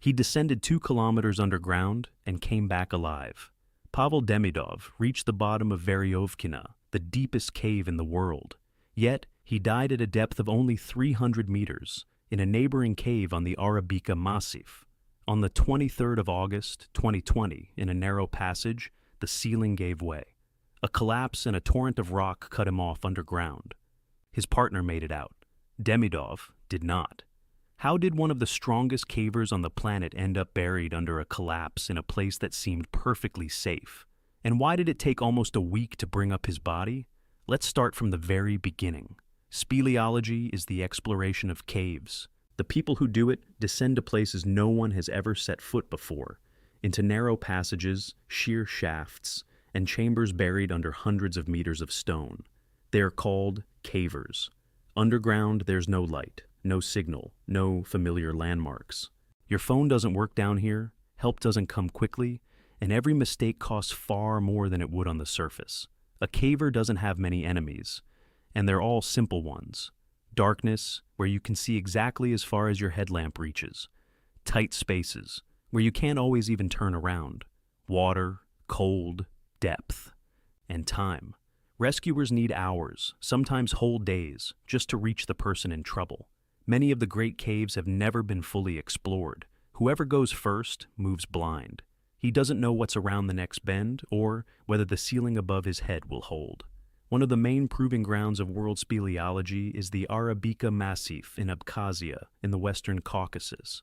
He descended 2 kilometers underground and came back alive. Pavel Demidov reached the bottom of Veryovkina, the deepest cave in the world. Yet, he died at a depth of only 300 meters, in a neighboring cave on the Arabika Massif. On the 23rd of August, 2020, in a narrow passage, the ceiling gave way. A collapse and a torrent of rock cut him off underground. His partner made it out. Demidov did not. How did one of the strongest cavers on the planet end up buried under a collapse in a place that seemed perfectly safe? And why did it take almost a week to bring up his body? Let's start from the very beginning. Speleology is the exploration of caves. The people who do it descend to places no one has ever set foot before, into narrow passages, sheer shafts, and chambers buried under hundreds of meters of stone. They are called cavers. Underground, there's no light, no signal, no familiar landmarks. Your phone doesn't work down here, help doesn't come quickly, and every mistake costs far more than it would on the surface. A caver doesn't have many enemies, and they're all simple ones. Darkness, where you can see exactly as far as your headlamp reaches. Tight spaces, where you can't always even turn around. Water, cold, depth, and time. Rescuers need hours, sometimes whole days, just to reach the person in trouble. Many of the great caves have never been fully explored. Whoever goes first moves blind. He doesn't know what's around the next bend or whether the ceiling above his head will hold. One of the main proving grounds of world speleology is the Arabika Massif in Abkhazia in the western Caucasus.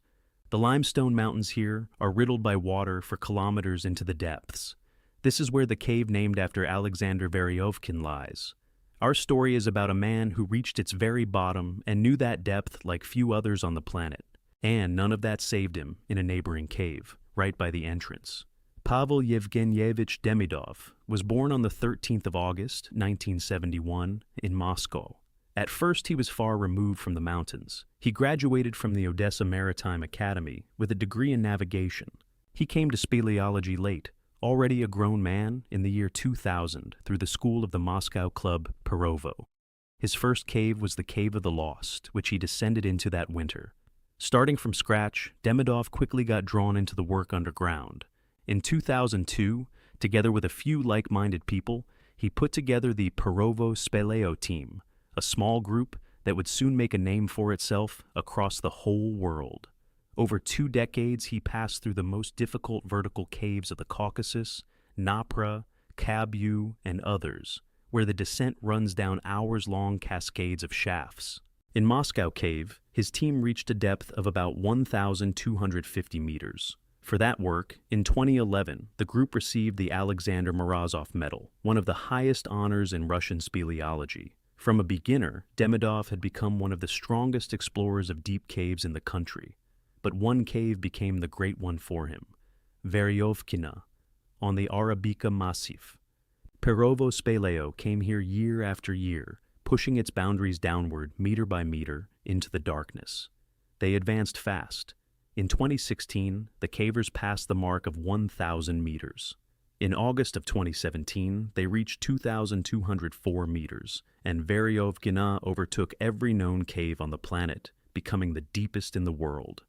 The limestone mountains here are riddled by water for kilometers into the depths. This is where the cave named after Alexander Veryovkin lies. Our story is about a man who reached its very bottom and knew that depth like few others on the planet. And none of that saved him in a neighboring cave, right by the entrance. Pavel Yevgenyevich Demidov was born on the 13th of August, 1971, in Moscow. At first, he was far removed from the mountains. He graduated from the Odessa Maritime Academy with a degree in navigation. He came to speleology late, already a grown man, in the year 2000 through the school of the Moscow club Perovo. His first cave was the Cave of the Lost, which he descended into that winter. Starting from scratch, Demidov quickly got drawn into the work underground. In 2002, together with a few like-minded people, he put together the Perovo Speleo team, a small group that would soon make a name for itself across the whole world. Over 2 decades, he passed through the most difficult vertical caves of the Caucasus, Napra, Kabu, and others, where the descent runs down hours-long cascades of shafts. In Moscow Cave, his team reached a depth of about 1,250 meters. For that work, in 2011, the group received the Alexander Morozov Medal, one of the highest honors in Russian speleology. From a beginner, Demidov had become one of the strongest explorers of deep caves in the country. But one cave became the great one for him, Veryovkina, on the Arabika Massif. Perovo Speleo came here year after year, pushing its boundaries downward meter by meter into the darkness. They advanced fast. In 2016, the cavers passed the mark of 1,000 meters. In August of 2017, they reached 2,204 meters, and Veryovkina overtook every known cave on the planet, becoming the deepest in the world.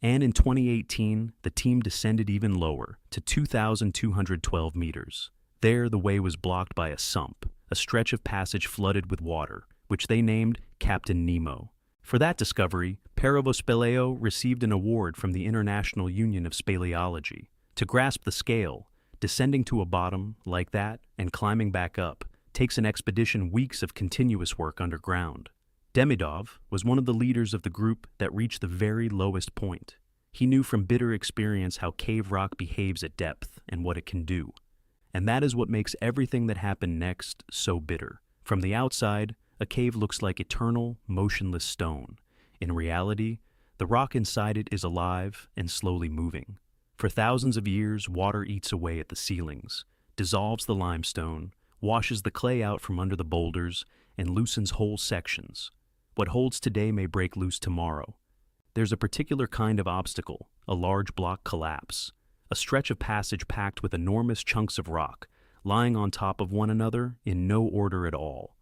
And in 2018, the team descended even lower, to 2,212 meters. There, the way was blocked by a sump, a stretch of passage flooded with water, which they named Captain Nemo. For that discovery, Perovo Speleo received an award from the International Union of Speleology. To grasp the scale, descending to a bottom like that and climbing back up takes an expedition weeks of continuous work underground. Demidov was one of the leaders of the group that reached the very lowest point. He knew from bitter experience how cave rock behaves at depth and what it can do. And that is what makes everything that happened next so bitter. From the outside, a cave looks like eternal, motionless stone. In reality, the rock inside it is alive and slowly moving. For thousands of years, water eats away at the ceilings, dissolves the limestone, washes the clay out from under the boulders, and loosens whole sections. What holds today may break loose tomorrow. There's a particular kind of obstacle, a large block collapse, a stretch of passage packed with enormous chunks of rock, lying on top of one another in no order at all.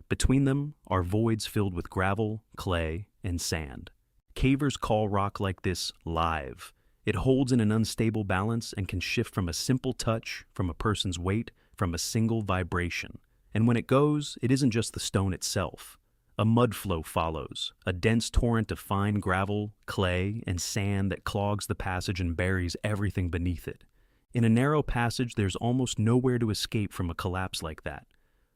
Between them are voids filled with gravel, clay, and sand. Cavers call rock like this live, It holds in an unstable balance and can shift from a simple touch, from a person's weight, from a single vibration. And when it goes, it isn't just the stone itself. A mud flow follows, a dense torrent of fine gravel, clay, and sand that clogs the passage and buries everything beneath it. In a narrow passage, there's almost nowhere to escape from a collapse like that.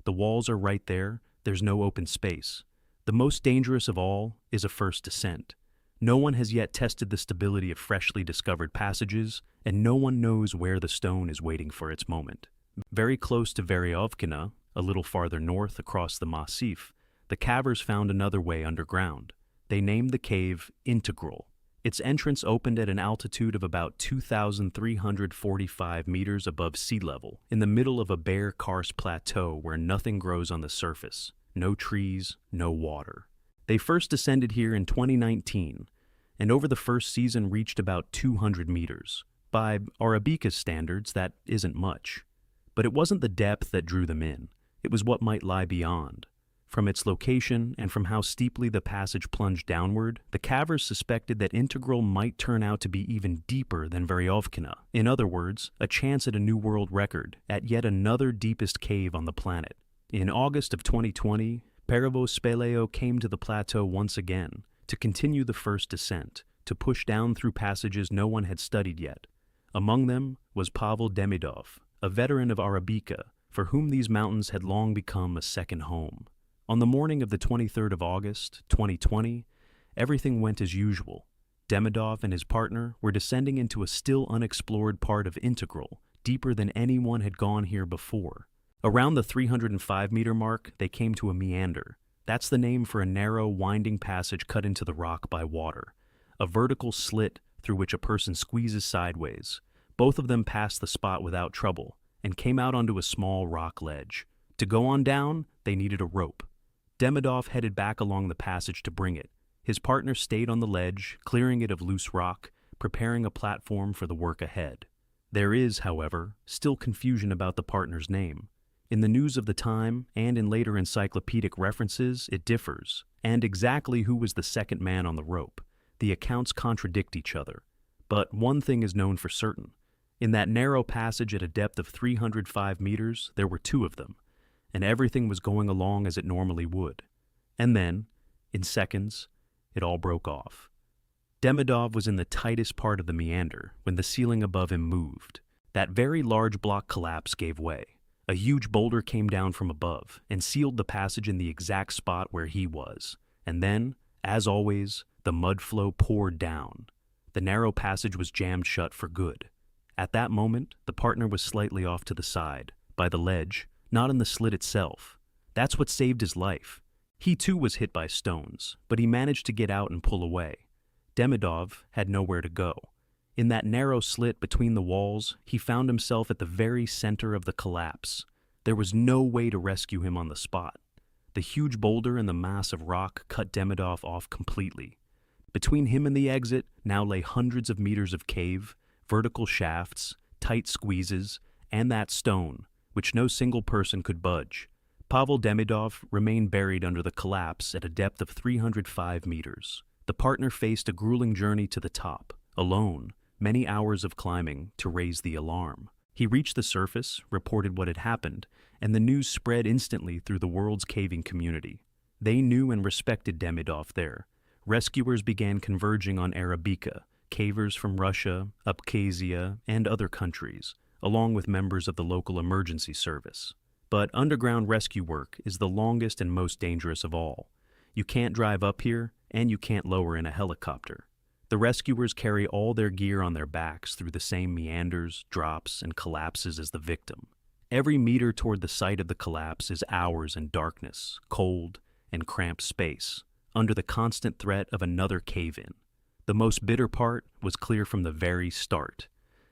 The walls are right there, there's no open space. The most dangerous of all is a first descent. No one has yet tested the stability of freshly discovered passages, and no one knows where the stone is waiting for its moment. Very close to Veryovkina, a little farther north across the Massif, the Caverns found another way underground. They named the cave Integral. Its entrance opened at an altitude of about 2,345 meters above sea level, in the middle of a bare karst plateau where nothing grows on the surface. No trees, no water. They first descended here in 2019, and over the first season reached about 200 meters. By Arabika's standards, that isn't much. But it wasn't the depth that drew them in. It was what might lie beyond. From its location and from how steeply the passage plunged downward, the Caverns suspected that Integral might turn out to be even deeper than Veryovkina. In other words, a chance at a new world record, at yet another deepest cave on the planet. In August of 2020, Pavel Speleo came to the plateau once again, to continue the first descent, to push down through passages no one had studied yet. Among them was Pavel Demidov, a veteran of Arabika, for whom these mountains had long become a second home. On the morning of the 23rd of August, 2020, everything went as usual. Demidov and his partner were descending into a still unexplored part of Integral, deeper than anyone had gone here before. Around the 305-meter mark, they came to a meander. That's the name for a narrow, winding passage cut into the rock by water. A vertical slit through which a person squeezes sideways. Both of them passed the spot without trouble, and came out onto a small rock ledge. To go on down, they needed a rope. Demidov headed back along the passage to bring it. His partner stayed on the ledge, clearing it of loose rock, preparing a platform for the work ahead. There is, however, still confusion about the partner's name. In the news of the time, and in later encyclopedic references, it differs. And exactly who was the second man on the rope. The accounts contradict each other. But one thing is known for certain. In that narrow passage at a depth of 305 meters, there were two of them. And everything was going along as it normally would. And then, in seconds, it all broke off. Demidov was in the tightest part of the meander when the ceiling above him moved. That very large block collapse gave way. A huge boulder came down from above and sealed the passage in the exact spot where he was. And then, as always, the mud flow poured down. The narrow passage was jammed shut for good. At that moment, the partner was slightly off to the side, by the ledge, not in the slit itself. That's what saved his life. He too was hit by stones, but he managed to get out and pull away. Demidov had nowhere to go. In that narrow slit between the walls, he found himself at the very center of the collapse. There was no way to rescue him on the spot. The huge boulder and the mass of rock cut Demidov off completely. Between him and the exit now lay hundreds of meters of cave, vertical shafts, tight squeezes, and that stone, which no single person could budge. Pavel Demidov remained buried under the collapse at a depth of 305 meters. The partner faced a grueling journey to the top, alone, many hours of climbing to raise the alarm. He reached the surface, reported what had happened, and the news spread instantly through the world's caving community. They knew and respected Demidov there. Rescuers began converging on Arabika, cavers from Russia, Abkhazia, and other countries, along with members of the local emergency service. But underground rescue work is the longest and most dangerous of all. You can't drive up here, and you can't lower in a helicopter. The rescuers carry all their gear on their backs through the same meanders, drops, and collapses as the victim. Every meter toward the site of the collapse is hours in darkness, cold, and cramped space, under the constant threat of another cave-in. The most bitter part was clear from the very start.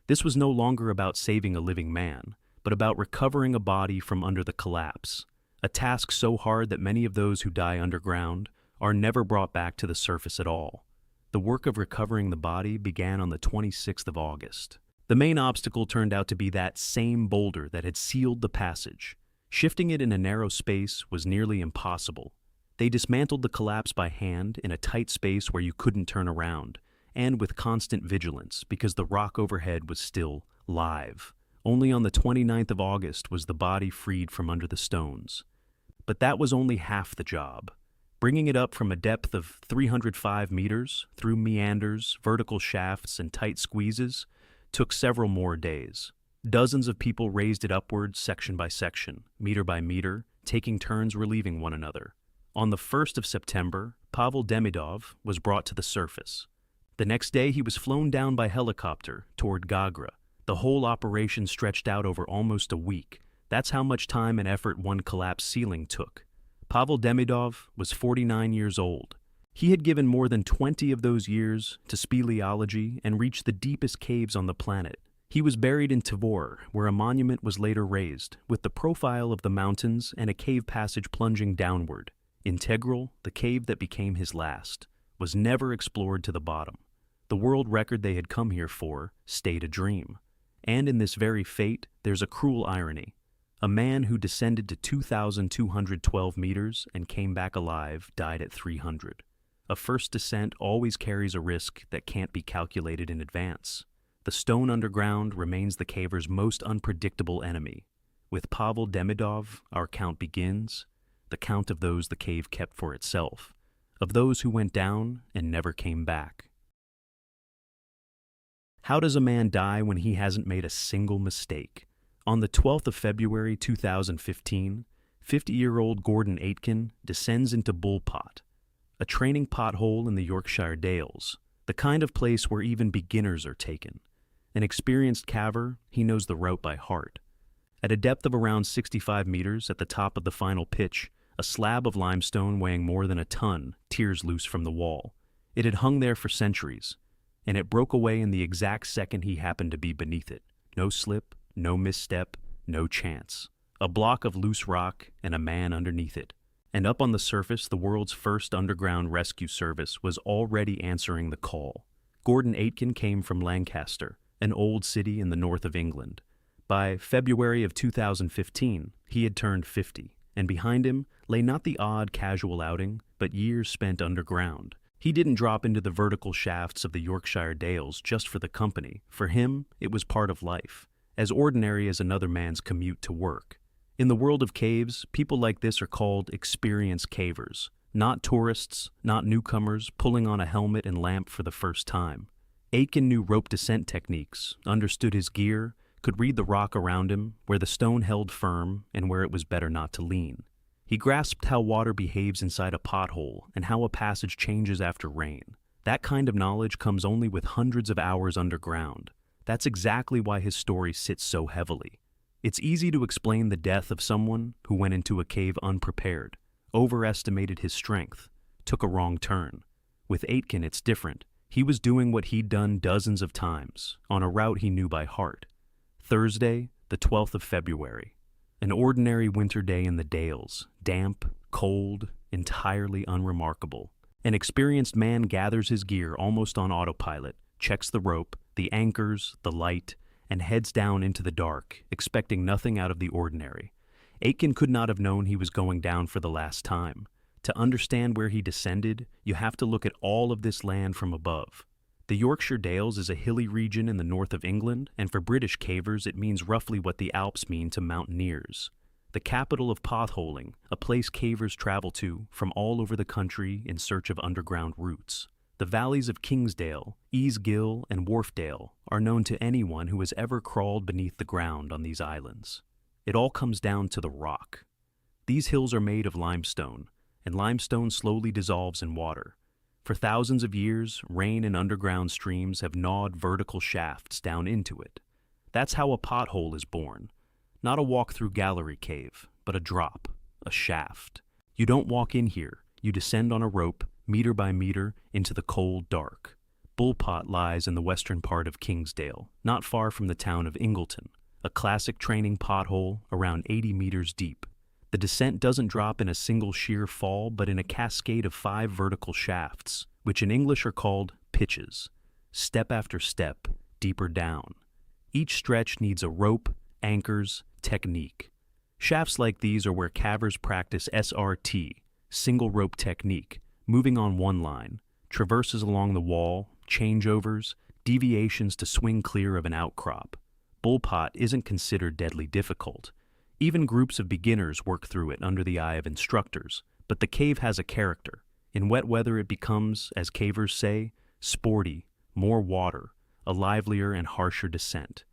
This was no longer about saving a living man, but about recovering a body from under the collapse, a task so hard that many of those who die underground are never brought back to the surface at all. The work of recovering the body began on the 26th of August. The main obstacle turned out to be that same boulder that had sealed the passage. Shifting it in a narrow space was nearly impossible. They dismantled the collapse by hand in a tight space where you couldn't turn around, and with constant vigilance because the rock overhead was still live. Only on the 29th of August was the body freed from under the stones. But that was only half the job. Bringing it up from a depth of 305 meters, through meanders, vertical shafts, and tight squeezes, took several more days. Dozens of people raised it upwards section by section, meter by meter, taking turns relieving one another. On the 1st of September, Pavel Demidov was brought to the surface. The next day he was flown down by helicopter toward Gagra. The whole operation stretched out over almost a week. That's how much time and effort one collapsed ceiling took. Pavel Demidov was 49 years old. He had given more than 20 of those years to speleology and reached the deepest caves on the planet. He was buried in Tver, where a monument was later raised, with the profile of the mountains and a cave passage plunging downward. Integral, the cave that became his last, was never explored to the bottom. The world record they had come here for stayed a dream. And in this very fate, there's a cruel irony. A man who descended to 2,212 meters and came back alive died at 300. A first descent always carries a risk that can't be calculated in advance. The stone underground remains the caver's most unpredictable enemy. With Pavel Demidov, our count begins, the count of those the cave kept for itself, of those who went down and never came back. How does a man die when he hasn't made a single mistake? On the 12th of February 2015, 50-year-old Gordon Aitken descends into Bullpot, a training pothole in the Yorkshire Dales, the kind of place where even beginners are taken. An experienced caver, he knows the route by heart. At a depth of around 65 meters at the top of the final pitch, a slab of limestone weighing more than a ton tears loose from the wall. It had hung there for centuries, and it broke away in the exact second he happened to be beneath it. No slip, no misstep, no chance. A block of loose rock and a man underneath it. And up on the surface, the world's first underground rescue service was already answering the call. Gordon Aitken came from Lancaster, an old city in the north of England. By February of 2015, he had turned 50, and behind him lay not the odd casual outing, but years spent underground. He didn't drop into the vertical shafts of the Yorkshire Dales just for the company. For him, it was part of life, as ordinary as another man's commute to work. In the world of caves, people like this are called experienced cavers, not tourists, not newcomers pulling on a helmet and lamp for the first time. Aitken knew rope descent techniques, understood his gear, could read the rock around him, where the stone held firm and where it was better not to lean. He grasped how water behaves inside a pothole and how a passage changes after rain. That kind of knowledge comes only with hundreds of hours underground. That's exactly why his story sits so heavily. It's easy to explain the death of someone who went into a cave unprepared, overestimated his strength, took a wrong turn. With Aitken, it's different. He was doing what he'd done dozens of times, on a route he knew by heart. Thursday, the 12th of February. An ordinary winter day in the Dales, damp, cold, entirely unremarkable. An experienced man gathers his gear almost on autopilot, checks the rope, the anchors, the light, and heads down into the dark, expecting nothing out of the ordinary. Aitken could not have known he was going down for the last time. To understand where he descended, you have to look at all of this land from above. The Yorkshire Dales is a hilly region in the north of England, and for British cavers it means roughly what the Alps mean to mountaineers. The capital of potholing, a place cavers travel to from all over the country in search of underground routes. The valleys of Kingsdale, Gill, and Wharfdale are known to anyone who has ever crawled beneath the ground on these islands. It all comes down to the rock. These hills are made of limestone, and limestone slowly dissolves in water. For thousands of years, rain and underground streams have gnawed vertical shafts down into it. That's how a pothole is born. Not a walk-through gallery cave, but a drop, a shaft. You don't walk in here, you descend on a rope, meter by meter, into the cold dark. Bullpot lies in the western part of Kingsdale, not far from the town of Ingleton, a classic training pothole around 80 meters deep. The descent doesn't drop in a single sheer fall, but in a cascade of 5 vertical shafts, which in English are called pitches, step after step, deeper down. Each stretch needs a rope, anchors, technique. Shafts like these are where cavers practice SRT, single rope technique, moving on one line, traverses along the wall, changeovers, deviations to swing clear of an outcrop. Bullpot isn't considered deadly difficult. Even groups of beginners work through it under the eye of instructors, but the cave has a character. In wet weather it becomes, as cavers say, sporty, more water, a livelier and harsher descent.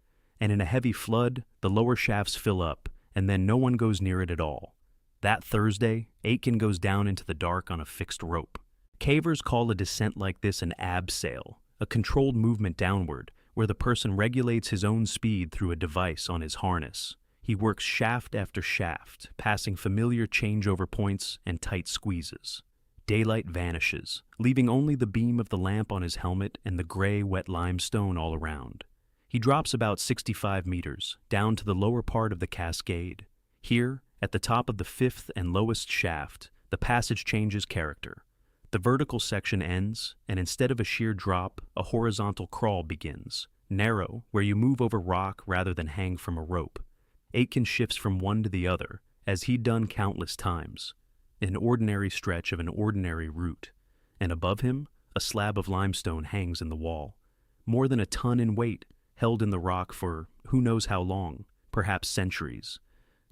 And in a heavy flood, the lower shafts fill up, and then no one goes near it at all. That Thursday, Aitken goes down into the dark on a fixed rope. Cavers call a descent like this an abseil, a controlled movement downward, where the person regulates his own speed through a device on his harness. He works shaft after shaft, passing familiar changeover points and tight squeezes. Daylight vanishes, leaving only the beam of the lamp on his helmet and the gray, wet limestone all around. He drops about 65 meters, down to the lower part of the cascade. Here, at the top of the fifth and lowest shaft, the passage changes character. The vertical section ends, and instead of a sheer drop, a horizontal crawl begins, narrow, where you move over rock rather than hang from a rope. Aitken shifts from one to the other, as he'd done countless times. An ordinary stretch of an ordinary route, and above him, a slab of limestone hangs in the wall. More than a ton in weight, held in the rock for who knows how long, perhaps centuries.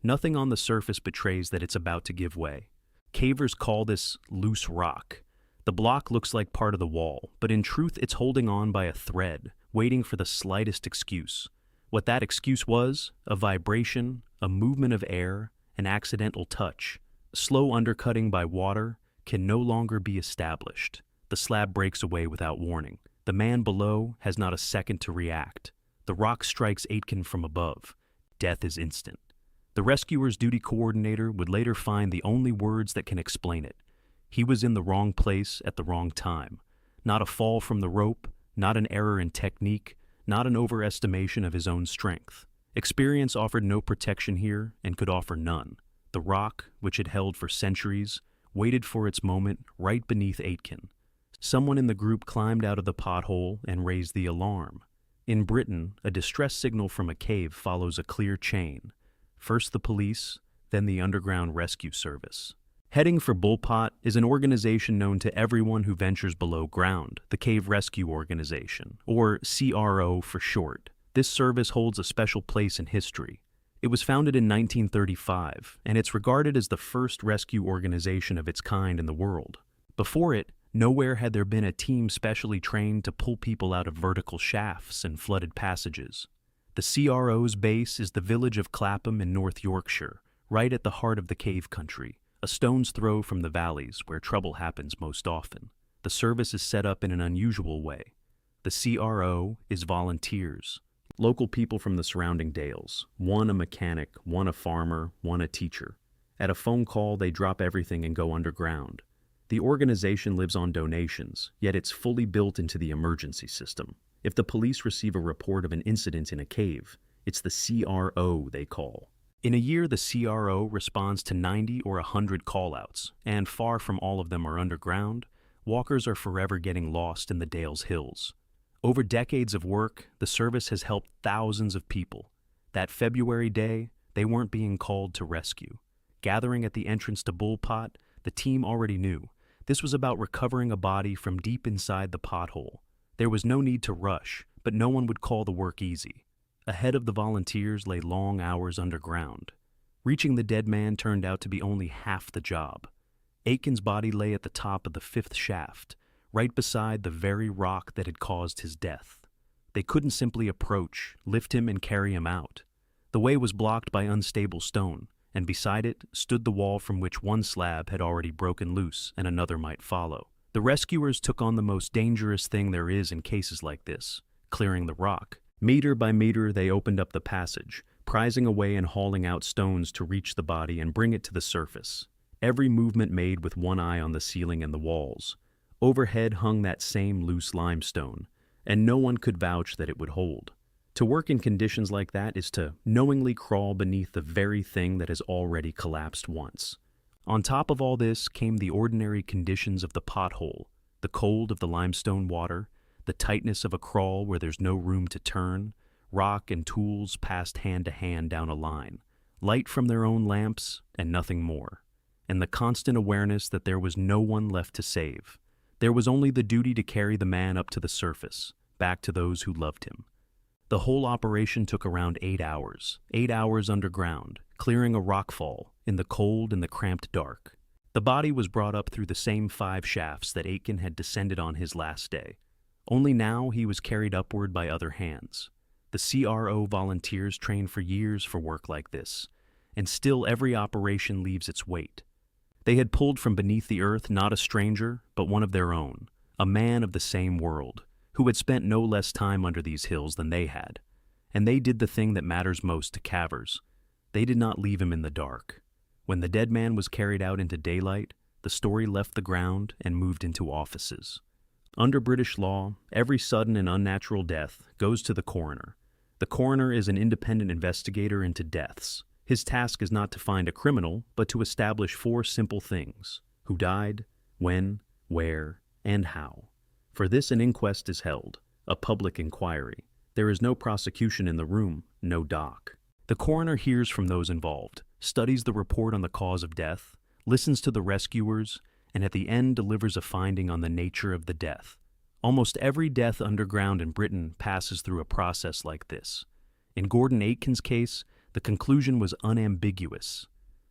Nothing on the surface betrays that it's about to give way. Cavers call this loose rock. The block looks like part of the wall, but in truth it's holding on by a thread, waiting for the slightest excuse. What that excuse was, a vibration, a movement of air, an accidental touch. Slow undercutting by water can no longer be established. The slab breaks away without warning. The man below has not a second to react. The rock strikes Aitken from above. Death is instant. The rescuer's duty coordinator would later find the only words that can explain it. He was in the wrong place at the wrong time. Not a fall from the rope, not an error in technique, not an overestimation of his own strength. Experience offered no protection here and could offer none. The rock, which had held for centuries, waited for its moment right beneath Aitken. Someone in the group climbed out of the pothole and raised the alarm. In Britain, a distress signal from a cave follows a clear chain. First the police, then the underground rescue service. Heading for Bullpot is an organization known to everyone who ventures below ground, the Cave Rescue Organization, or CRO for short. This service holds a special place in history. It was founded in 1935, and it's regarded as the first rescue organization of its kind in the world. Before it, nowhere had there been a team specially trained to pull people out of vertical shafts and flooded passages. The CRO's base is the village of Clapham in North Yorkshire, right at the heart of the cave country, a stone's throw from the valleys where trouble happens most often. The service is set up in an unusual way. The CRO is volunteers. Local people from the surrounding dales, one a mechanic, one a farmer, one a teacher. At a phone call, they drop everything and go underground. The organization lives on donations, yet it's fully built into the emergency system. If the police receive a report of an incident in a cave, it's the CRO they call. In a year, the CRO responds to 90 or 100 callouts, and far from all of them are underground. Walkers are forever getting lost in the Dales Hills. Over decades of work, the service has helped thousands of people. That February day, they weren't being called to rescue. Gathering at the entrance to Bullpot, the team already knew. This was about recovering a body from deep inside the pothole. There was no need to rush, but no one would call the work easy. Ahead of the volunteers lay long hours underground. Reaching the dead man turned out to be only half the job. Aitken's body lay at the top of the fifth shaft, right beside the very rock that had caused his death. They couldn't simply approach, lift him, and carry him out. The way was blocked by unstable stone, and beside it stood the wall from which one slab had already broken loose and another might follow. The rescuers took on the most dangerous thing there is in cases like this, clearing the rock. Meter by meter, they opened up the passage, prizing away and hauling out stones to reach the body and bring it to the surface. Every movement made with one eye on the ceiling and the walls. Overhead hung that same loose limestone, and no one could vouch that it would hold. To work in conditions like that is to knowingly crawl beneath the very thing that has already collapsed once. On top of all this came the ordinary conditions of the pothole, the cold of the limestone water, the tightness of a crawl where there's no room to turn, rock and tools passed hand to hand down a line, light from their own lamps and nothing more, and the constant awareness that there was no one left to save. There was only the duty to carry the man up to the surface, back to those who loved him. The whole operation took around 8 hours, 8 hours underground, clearing a rockfall in the cold and the cramped dark. The body was brought up through the same 5 shafts that Aitken had descended on his last day. Only now he was carried upward by other hands. The CRO volunteers train for years for work like this, and still every operation leaves its weight. They had pulled from beneath the earth not a stranger, but one of their own, a man of the same world, who had spent no less time under these hills than they had. And they did the thing that matters most to Caverns. They did not leave him in the dark. When the dead man was carried out into daylight, the story left the ground and moved into offices. Under British law, every sudden and unnatural death goes to the coroner. The coroner is an independent investigator into deaths. His task is not to find a criminal, but to establish 4 simple things: who died, when, where, and how. For this an inquest is held, a public inquiry. There is no prosecution in the room, no dock. The coroner hears from those involved, studies the report on the cause of death, listens to the rescuers, and at the end delivers a finding on the nature of the death. Almost every death underground in Britain passes through a process like this. In Gordon Aitken's case, the conclusion was unambiguous.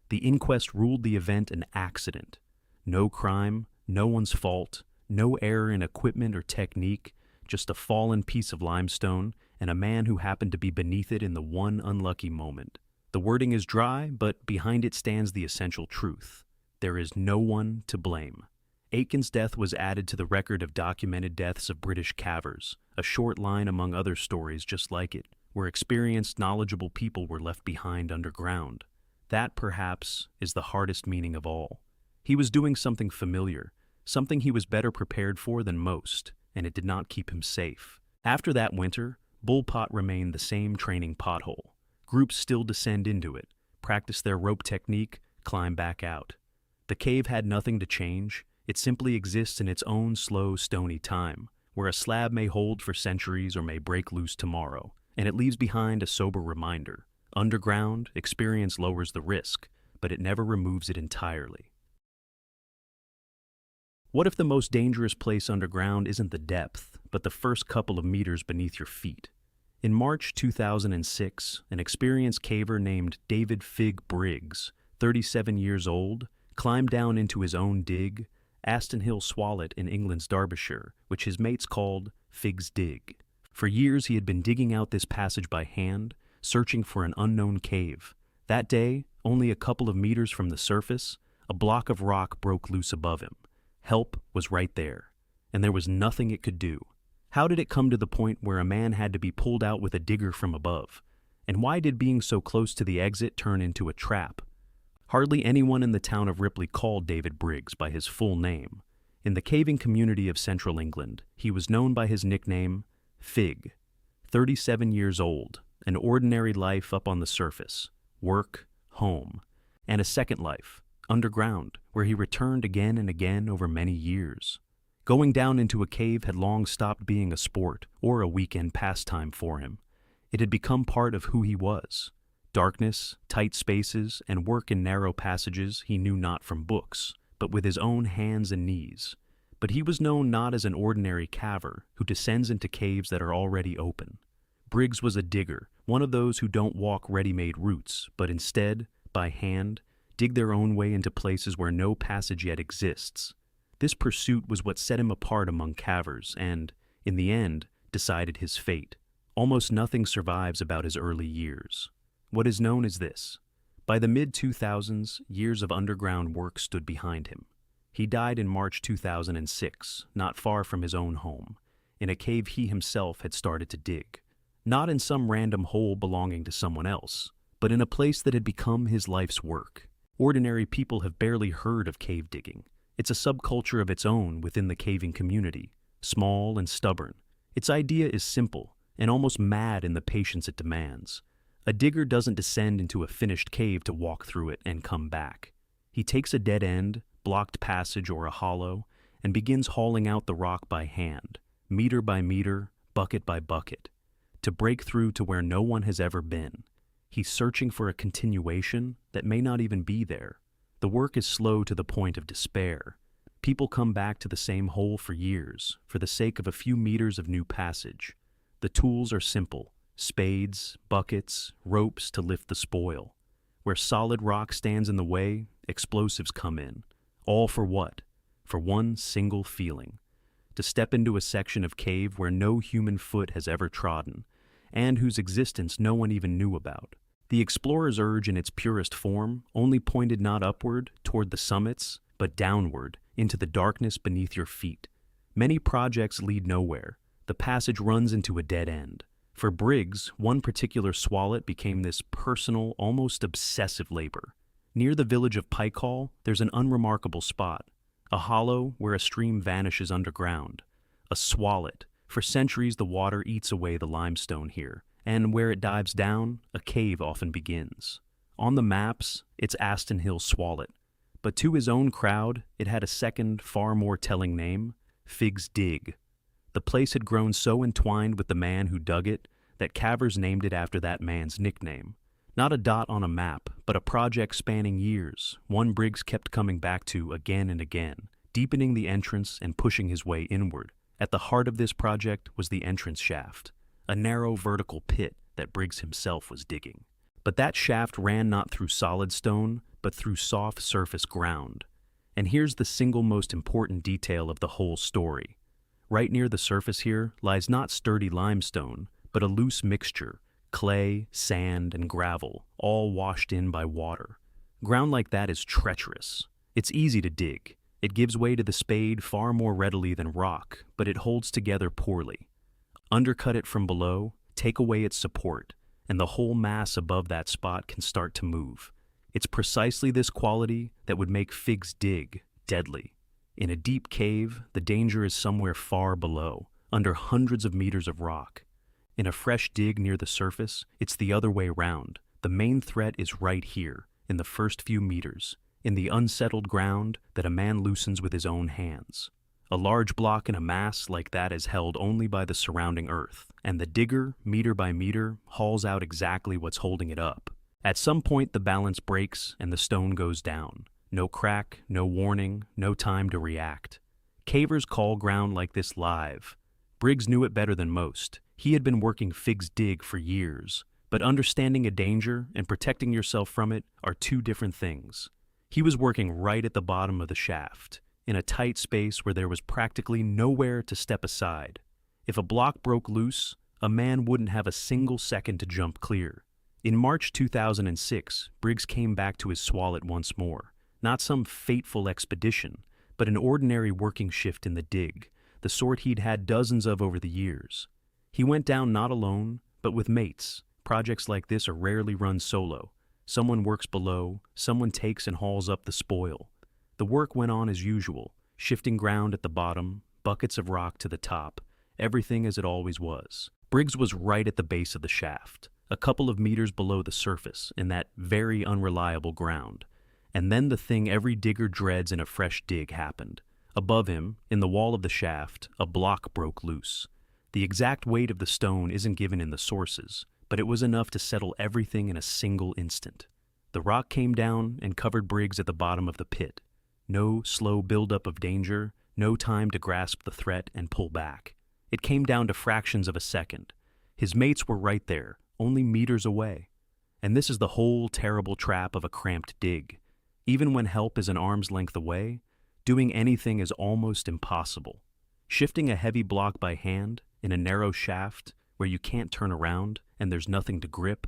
The inquest ruled the event an accident. No crime, no one's fault, no error in equipment or technique, just a fallen piece of limestone and a man who happened to be beneath it in the one unlucky moment. The wording is dry, but behind it stands the essential truth. There is no one to blame. Aitken's death was added to the record of documented deaths of British Caverns, a short line among other stories just like it, where experienced, knowledgeable people were left behind underground. That, perhaps, is the hardest meaning of all. He was doing something familiar, something he was better prepared for than most, and it did not keep him safe. After that winter, Bull Pot remained the same training pothole. Groups still descend into it, practice their rope technique, climb back out. The cave had nothing to change. It simply exists in its own slow, stony time, where a slab may hold for centuries or may break loose tomorrow, and it leaves behind a sober reminder. Underground, experience lowers the risk, but it never removes it entirely. What if the most dangerous place underground isn't the depth, but the first couple of meters beneath your feet? In March 2006, an experienced caver named David Fig Briggs, 37 years old, climbed down into his own dig, Astonhill Swallet in England's Derbyshire, which his mates called Fig's Dig. For years he had been digging out this passage by hand, searching for an unknown cave. That day, only a couple of meters from the surface, a block of rock broke loose above him. Help was right there, and there was nothing it could do. How did it come to the point where a man had to be pulled out with a digger from above? And why did being so close to the exit turn into a trap? Hardly anyone in the town of Ripley called David Briggs by his full name. In the caving community of central England, he was known by his nickname, Fig. 37 years old, an ordinary life up on the surface, work, home, and a second life, underground, where he returned again and again over many years. Going down into a cave had long stopped being a sport or a weekend pastime for him. It had become part of who he was. Darkness, tight spaces, and work in narrow passages he knew not from books, but with his own hands and knees. But he was known not as an ordinary caver who descends into caves that are already open. Briggs was a digger, one of those who don't walk ready-made routes, but instead, by hand, dig their own way into places where no passage yet exists. This pursuit was what set him apart among cavers and, in the end, decided his fate. Almost nothing survives about his early years. What is known is this: by the mid-2000s, years of underground work stood behind him. He died in March 2006, not far from his own home, in a cave he himself had started to dig. Not in some random hole belonging to someone else, but in a place that had become his life's work. Ordinary people have barely heard of cave digging. It's a subculture of its own within the caving community, small and stubborn. Its idea is simple and almost mad in the patience it demands. A digger doesn't descend into a finished cave to walk through it and come back. He takes a dead end, blocked passage, or a hollow, and begins hauling out the rock by hand, meter by meter, bucket by bucket, to break through to where no one has ever been. He's searching for a continuation that may not even be there. The work is slow to the point of despair. People come back to the same hole for years, for the sake of a few meters of new passage. The tools are simple: spades, buckets, ropes to lift the spoil. Where solid rock stands in the way, explosives come in. All for what? For one single feeling: to step into a section of cave where no human foot has ever trodden, and whose existence no one even knew about. The explorer's urge in its purest form only pointed not upward, toward the summits, but downward, into the darkness beneath your feet. Many projects lead nowhere. The passage runs into a dead end. For Briggs, one particular Swallet became this personal, almost obsessive labor. Near the village of Pikehall, there's an unremarkable spot, a hollow where a stream vanishes underground. A Swallet. For centuries the water eats away the limestone here, and where it dives down, a cave often begins. On the maps, it's Astonhill Swallet, but to his own crowd, it had a second, far more telling name: Fig's Dig. The place had grown so entwined with the man who dug it that Caverns named it after that man's nickname. Not a dot on a map, but a project spanning years, one Briggs kept coming back to again and again, deepening the entrance and pushing his way inward. At the heart of this project was the entrance shaft, a narrow vertical pit that Briggs himself was digging. But that shaft ran not through solid stone, but through soft surface ground. And here's the single most important detail of the whole story. Right near the surface here lies not sturdy limestone, but a loose mixture: clay, sand, and gravel, all washed in by water. Ground like that is treacherous. It's easy to dig. It gives way to the spade far more readily than rock, but it holds together poorly. Undercut it from below, take away its support, and the whole mass above that spot can start to move. It's precisely this quality that would make Fig's Dig deadly. In a deep cave, the danger is somewhere far below, under hundreds of meters of rock. In a fresh dig near the surface, it's the other way round. The main threat is right here, in the first few meters, in the unsettled ground that a man loosens with his own hands. A large block in a mass like that is held only by the surrounding earth, and the digger, meter by meter, hauls out exactly what's holding it up. At some point the balance breaks and the stone goes down. No crack, no warning, no time to react. Cavers call ground like this live. Briggs knew it better than most. He had been working Fig's Dig for years, but understanding a danger and protecting yourself from it are two different things. He was working right at the bottom of the shaft, in a tight space where there was practically nowhere to step aside. If a block broke loose, a man wouldn't have a single second to jump clear. In March 2006, Briggs came back to his Swallet once more. Not some fateful expedition, but an ordinary working shift in the dig, the sort he'd had dozens of over the years. He went down not alone, but with mates. Projects like this are rarely run solo. Someone works below, someone takes and hauls up the spoil. The work went on as usual, shifting ground at the bottom, buckets of rock to the top, everything as it always was. Briggs was right at the base of the shaft, a couple of meters below the surface in that very unreliable ground. And then the thing every digger dreads in a fresh dig happened. Above him, in the wall of the shaft, a block broke loose. The exact weight of the stone isn't given in the sources, but it was enough to settle everything in a single instant. The rock came down and covered Briggs at the bottom of the pit. No slow buildup of danger, no time to grasp the threat and pull back. It came down to fractions of a second. His mates were right there, only meters away. And this is the whole terrible trap of a cramped dig. Even when help is an arm's length away, doing anything is almost impossible. Shifting a heavy block by hand, in a narrow shaft, where you can't turn around and there's nothing to grip,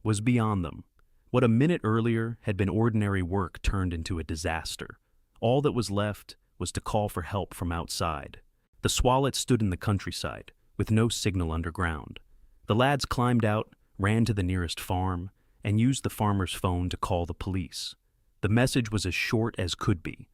was beyond them. What a minute earlier had been ordinary work turned into a disaster. All that was left was to call for help from outside. The Swallet stood in the countryside, with no signal underground. The lads climbed out, ran to the nearest farm, and used the farmer's phone to call the police. The message was as short as could be.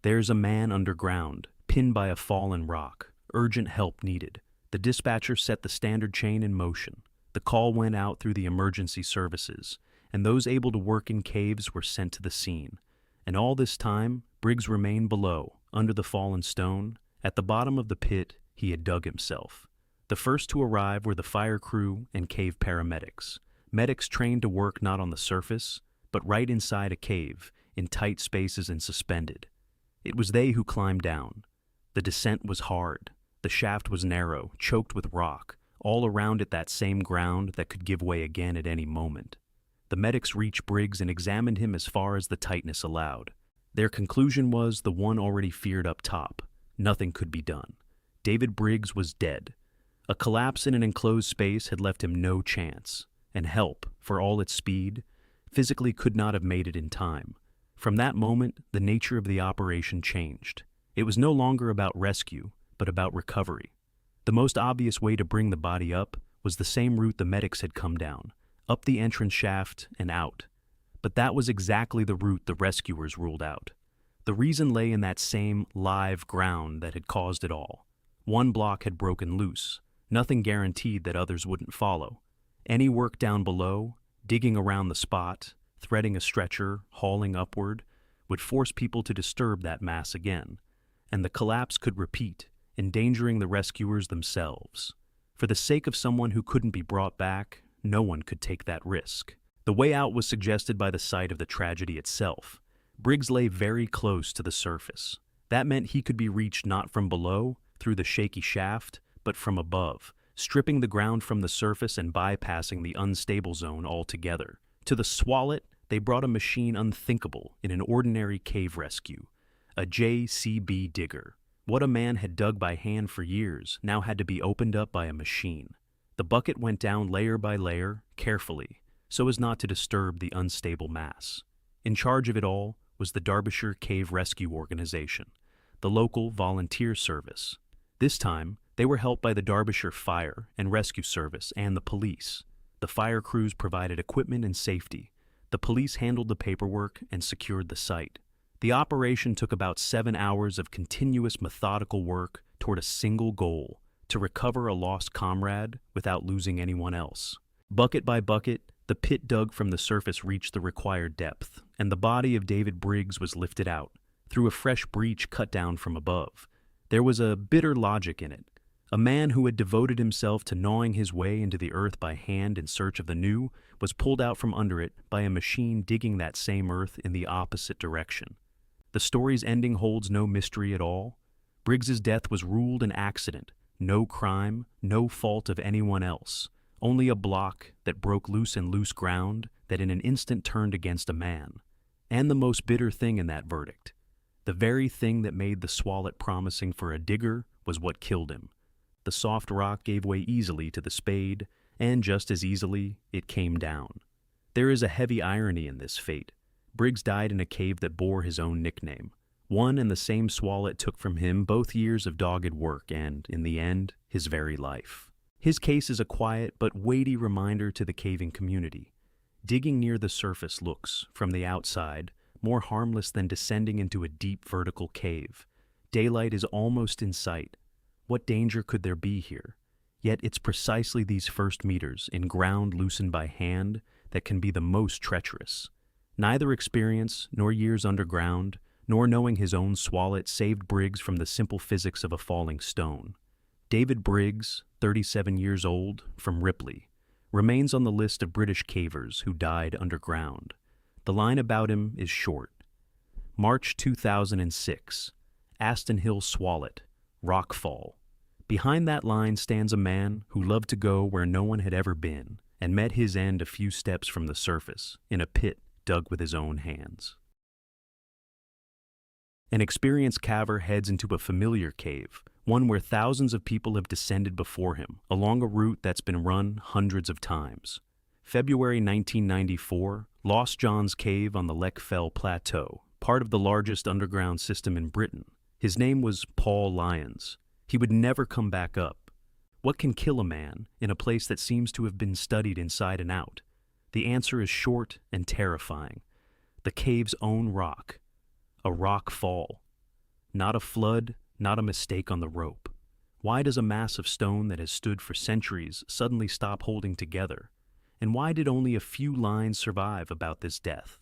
There's a man underground, pinned by a fallen rock. Urgent help needed. The dispatcher set the standard chain in motion. The call went out through the emergency services, and those able to work in caves were sent to the scene. And all this time, Briggs remained below, under the fallen stone. At the bottom of the pit, he had dug himself. The first to arrive were the fire crew and cave paramedics. Medics trained to work not on the surface, but right inside a cave, in tight spaces and suspended. It was they who climbed down. The descent was hard. The shaft was narrow, choked with rock, all around it that same ground that could give way again at any moment. The medics reached Briggs and examined him as far as the tightness allowed. Their conclusion was the one already feared up top. Nothing could be done. David Briggs was dead. A collapse in an enclosed space had left him no chance, and help, for all its speed, physically could not have made it in time. From that moment, the nature of the operation changed. It was no longer about rescue, but about recovery. The most obvious way to bring the body up was the same route the medics had come down, up the entrance shaft and out. But that was exactly the route the rescuers ruled out. The reason lay in that same live ground that had caused it all. One block had broken loose. Nothing guaranteed that others wouldn't follow. Any work down below, digging around the spot, threading a stretcher, hauling upward, would force people to disturb that mass again, and the collapse could repeat, endangering the rescuers themselves. For the sake of someone who couldn't be brought back, no one could take that risk. The way out was suggested by the site of the tragedy itself. Briggs lay very close to the surface. That meant he could be reached not from below, through the shaky shaft, but from above, stripping the ground from the surface and bypassing the unstable zone altogether. To the Swallet, they brought a machine unthinkable in an ordinary cave rescue, a JCB digger. What a man had dug by hand for years now had to be opened up by a machine. The bucket went down layer by layer, carefully, so as not to disturb the unstable mass. In charge of it all was the Derbyshire Cave Rescue Organization, the local volunteer service. This time, they were helped by the Derbyshire Fire and Rescue Service and the police. The fire crews provided equipment and safety. The police handled the paperwork and secured the site. The operation took about 7 hours of continuous methodical work toward a single goal: to recover a lost comrade without losing anyone else. Bucket by bucket, the pit dug from the surface reached the required depth, and the body of David Briggs was lifted out, through a fresh breach cut down from above. There was a bitter logic in it. A man who had devoted himself to gnawing his way into the earth by hand in search of the new was pulled out from under it by a machine digging that same earth in the opposite direction. The story's ending holds no mystery at all. Briggs's death was ruled an accident, no crime, no fault of anyone else, only a block that broke loose in loose ground that in an instant turned against a man. And the most bitter thing in that verdict, the very thing that made the Swallet promising for a digger, was what killed him. The soft rock gave way easily to the spade, and just as easily, it came down. There is a heavy irony in this fate. Briggs died in a cave that bore his own nickname. One and the same Swallet took from him both years of dogged work and, in the end, his very life. His case is a quiet but weighty reminder to the caving community. Digging near the surface looks, from the outside, more harmless than descending into a deep vertical cave. Daylight is almost in sight. What danger could there be here? Yet it's precisely these first meters, in ground loosened by hand, that can be the most treacherous. Neither experience, nor years underground, nor knowing his own Swallet saved Briggs from the simple physics of a falling stone. David Briggs, 37 years old, from Ripley, remains on the list of British cavers who died underground. The line about him is short. March 2006, Astonhill Swallet, Rockfall. Behind that line stands a man who loved to go where no one had ever been and met his end a few steps from the surface, in a pit dug with his own hands. An experienced caver heads into a familiar cave, one where thousands of people have descended before him, along a route that's been run hundreds of times. February 1994, Lost John's Cave on the Lech Fell Plateau, part of the largest underground system in Britain. His name was Paul Lyons. He would never come back up. What can kill a man in a place that seems to have been studied inside and out? The answer is short and terrifying. The cave's own rock. A rock fall. Not a flood, not a mistake on the rope. Why does a mass of stone that has stood for centuries suddenly stop holding together? And why did only a few lines survive about this death?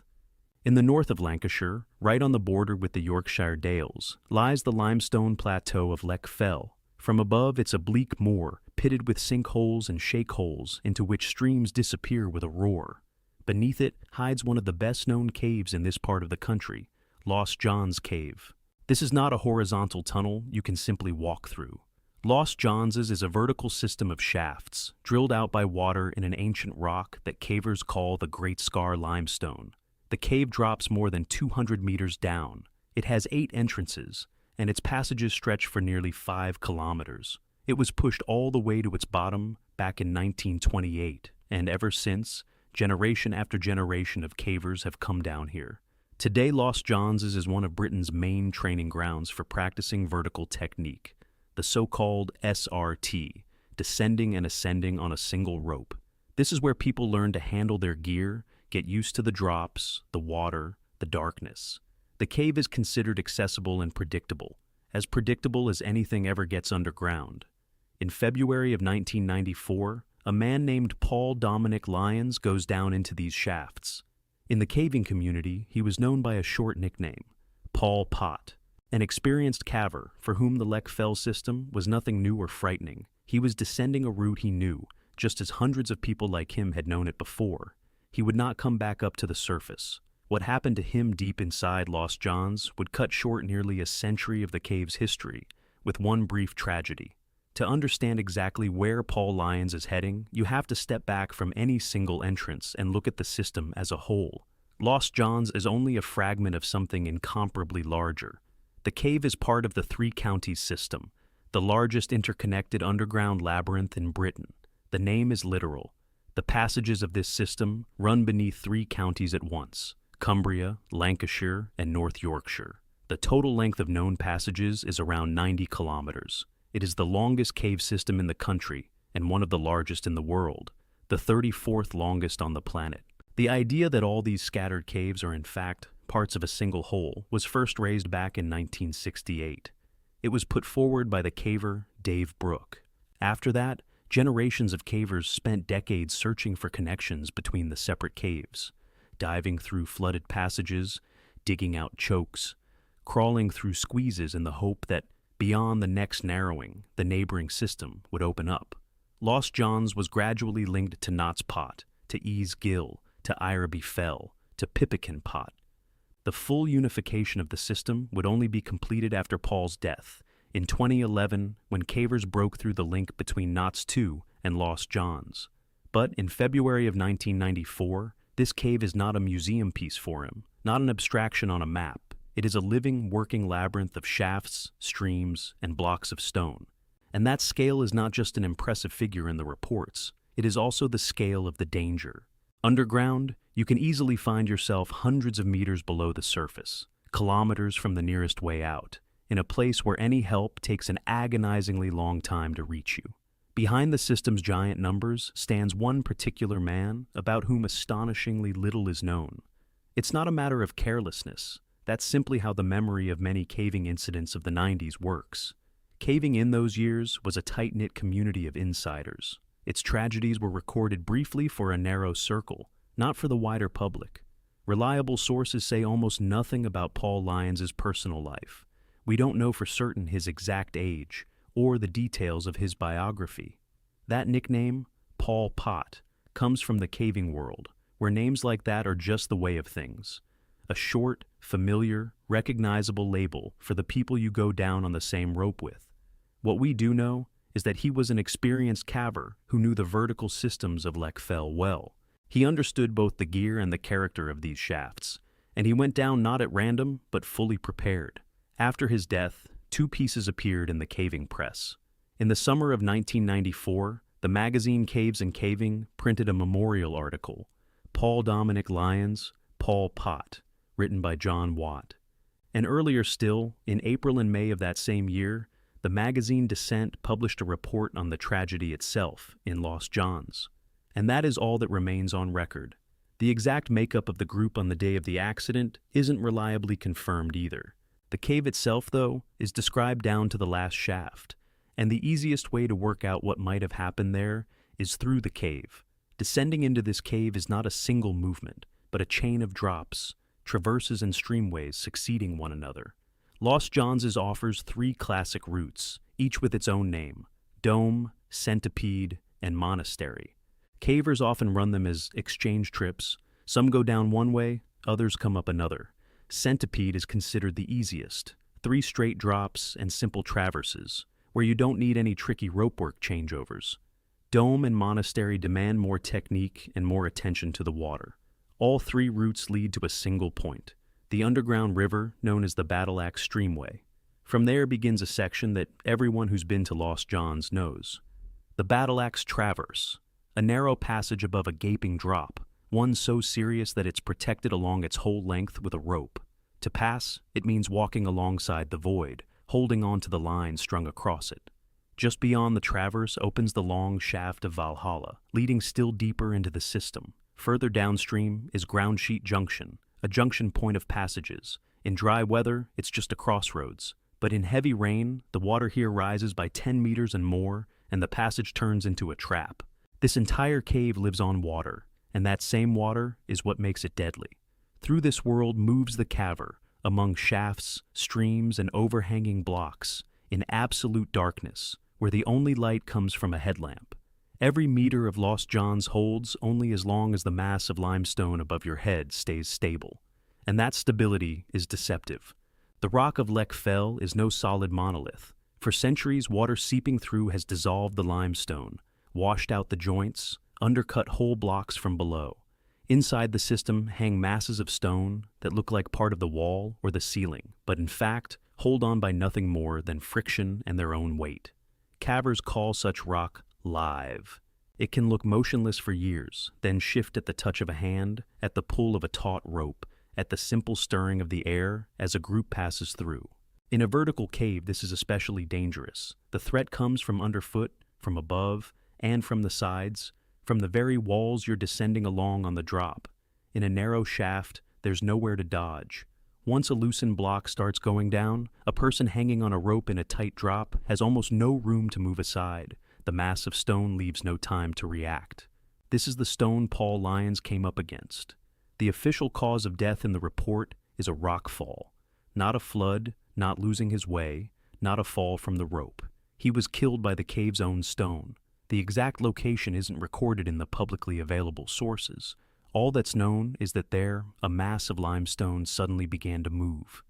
In the north of Lancashire, right on the border with the Yorkshire Dales, lies the limestone plateau of Lech Fell. From above, it's a bleak moor, pitted with sinkholes and shakeholes into which streams disappear with a roar. Beneath it hides one of the best-known caves in this part of the country, Lost John's Cave. This is not a horizontal tunnel you can simply walk through. Lost Johns's is a vertical system of shafts, drilled out by water in an ancient rock that cavers call the Great Scar Limestone. The cave drops more than 200 meters down. It has 8 entrances, and its passages stretch for nearly 5 kilometers. It was pushed all the way to its bottom back in 1928, and ever since, generation after generation of cavers have come down here. Today, Lost Johns's is one of Britain's main training grounds for practicing vertical technique, the so-called SRT, descending and ascending on a single rope. This is where people learn to handle their gear, get used to the drops, the water, the darkness. The cave is considered accessible and predictable as anything ever gets underground. In February of 1994, a man named Paul Dominic Lyons goes down into these shafts. In the caving community, he was known by a short nickname, Paul Pot, an experienced caver for whom the Lech Fell system was nothing new or frightening. He was descending a route he knew, just as hundreds of people like him had known it before. He would not come back up to the surface. What happened to him deep inside Lost Johns would cut short nearly a century of the cave's history, with one brief tragedy. To understand exactly where Paul Lyons is heading, you have to step back from any single entrance and look at the system as a whole. Lost Johns is only a fragment of something incomparably larger. The cave is part of the Three Counties system, the largest interconnected underground labyrinth in Britain. The name is literal. The passages of this system run beneath 3 counties at once: Cumbria, Lancashire, and North Yorkshire. The total length of known passages is around 90 kilometers. It is the longest cave system in the country and one of the largest in the world, the 34th longest on the planet. The idea that all these scattered caves are in fact parts of a single whole was first raised back in 1968. It was put forward by the caver Dave Brooke. After that, generations of cavers spent decades searching for connections between the separate caves, diving through flooded passages, digging out chokes, crawling through squeezes in the hope that beyond the next narrowing, the neighboring system would open up. Lost Johns was gradually linked to Knott's Pot, to Ease Gill, to Araby Fell, to Pippican Pot. The full unification of the system would only be completed after Paul's death, in 2011, when cavers broke through the link between Knott's 2 and Lost Johns. But in February of 1994, this cave is not a museum piece for him, not an abstraction on a map. It is a living, working labyrinth of shafts, streams, and blocks of stone. And that scale is not just an impressive figure in the reports, it is also the scale of the danger. Underground, you can easily find yourself hundreds of meters below the surface, kilometers from the nearest way out, in a place where any help takes an agonizingly long time to reach you. Behind the system's giant numbers stands one particular man about whom astonishingly little is known. It's not a matter of carelessness. That's simply how the memory of many caving incidents of the 90s works. Caving in those years was a tight-knit community of insiders. Its tragedies were recorded briefly for a narrow circle, not for the wider public. Reliable sources say almost nothing about Paul Lyons' personal life. We don't know for certain his exact age or the details of his biography. That nickname, Paul Pot, comes from the caving world, where names like that are just the way of things. A short, familiar, recognizable label for the people you go down on the same rope with. What we do know is that he was an experienced caver who knew the vertical systems of Lech Fell well. He understood both the gear and the character of these shafts, and he went down not at random, but fully prepared. After his death, 2 pieces appeared in the caving press. In the summer of 1994, the magazine Caves and Caving printed a memorial article, Paul Dominic Lyons, Paul Pot, written by John Watt. And earlier still, in April and May of that same year, the magazine Descent published a report on the tragedy itself in Lost Johns. And that is all that remains on record. The exact makeup of the group on the day of the accident isn't reliably confirmed either. The cave itself, though, is described down to the last shaft, and the easiest way to work out what might have happened there is through the cave. Descending into this cave is not a single movement, but a chain of drops, traverses and streamways succeeding one another. Lost Johns offers 3 classic routes, each with its own name: Dome, Centipede, and Monastery. Cavers often run them as exchange trips. Some go down one way, others come up another. Centipede is considered the easiest, 3 straight drops and simple traverses, where you don't need any tricky ropework changeovers. Dome and monastery demand more technique and more attention to the water. All 3 routes lead to a single point, the underground river known as the Battle Axe Streamway. From there begins a section that everyone who's been to Lost John's knows. The Battle Axe Traverse, a narrow passage above a gaping drop, one so serious that it's protected along its whole length with a rope. To pass, it means walking alongside the void, holding on to the line strung across it. Just beyond the traverse opens the long shaft of Valhalla, leading still deeper into the system. Further downstream is Ground Sheet Junction, a junction point of passages. In dry weather, it's just a crossroads. But in heavy rain, the water here rises by 10 meters and more, and the passage turns into a trap. This entire cave lives on water, and that same water is what makes it deadly. Through this world moves the Cavern, among shafts, streams, and overhanging blocks, in absolute darkness, where the only light comes from a headlamp. Every meter of Lost John's holds only as long as the mass of limestone above your head stays stable. And that stability is deceptive. The rock of Lech Fell is no solid monolith. For centuries, water seeping through has dissolved the limestone, washed out the joints, undercut whole blocks from below. Inside the system hang masses of stone that look like part of the wall or the ceiling, but in fact hold on by nothing more than friction and their own weight. Cavers call such rock live. It can look motionless for years, then shift at the touch of a hand, at the pull of a taut rope, at the simple stirring of the air as a group passes through. In a vertical cave, this is especially dangerous. The threat comes from underfoot, from above, and from the sides, from the very walls you're descending along on the drop. In a narrow shaft, there's nowhere to dodge. Once a loosened block starts going down, a person hanging on a rope in a tight drop has almost no room to move aside. The mass of stone leaves no time to react. This is the stone Paul Lyons came up against. The official cause of death in the report is a rock fall. Not a flood, not losing his way, not a fall from the rope. He was killed by the cave's own stone. The exact location isn't recorded in the publicly available sources. All that's known is that there, a mass of limestone suddenly began to move.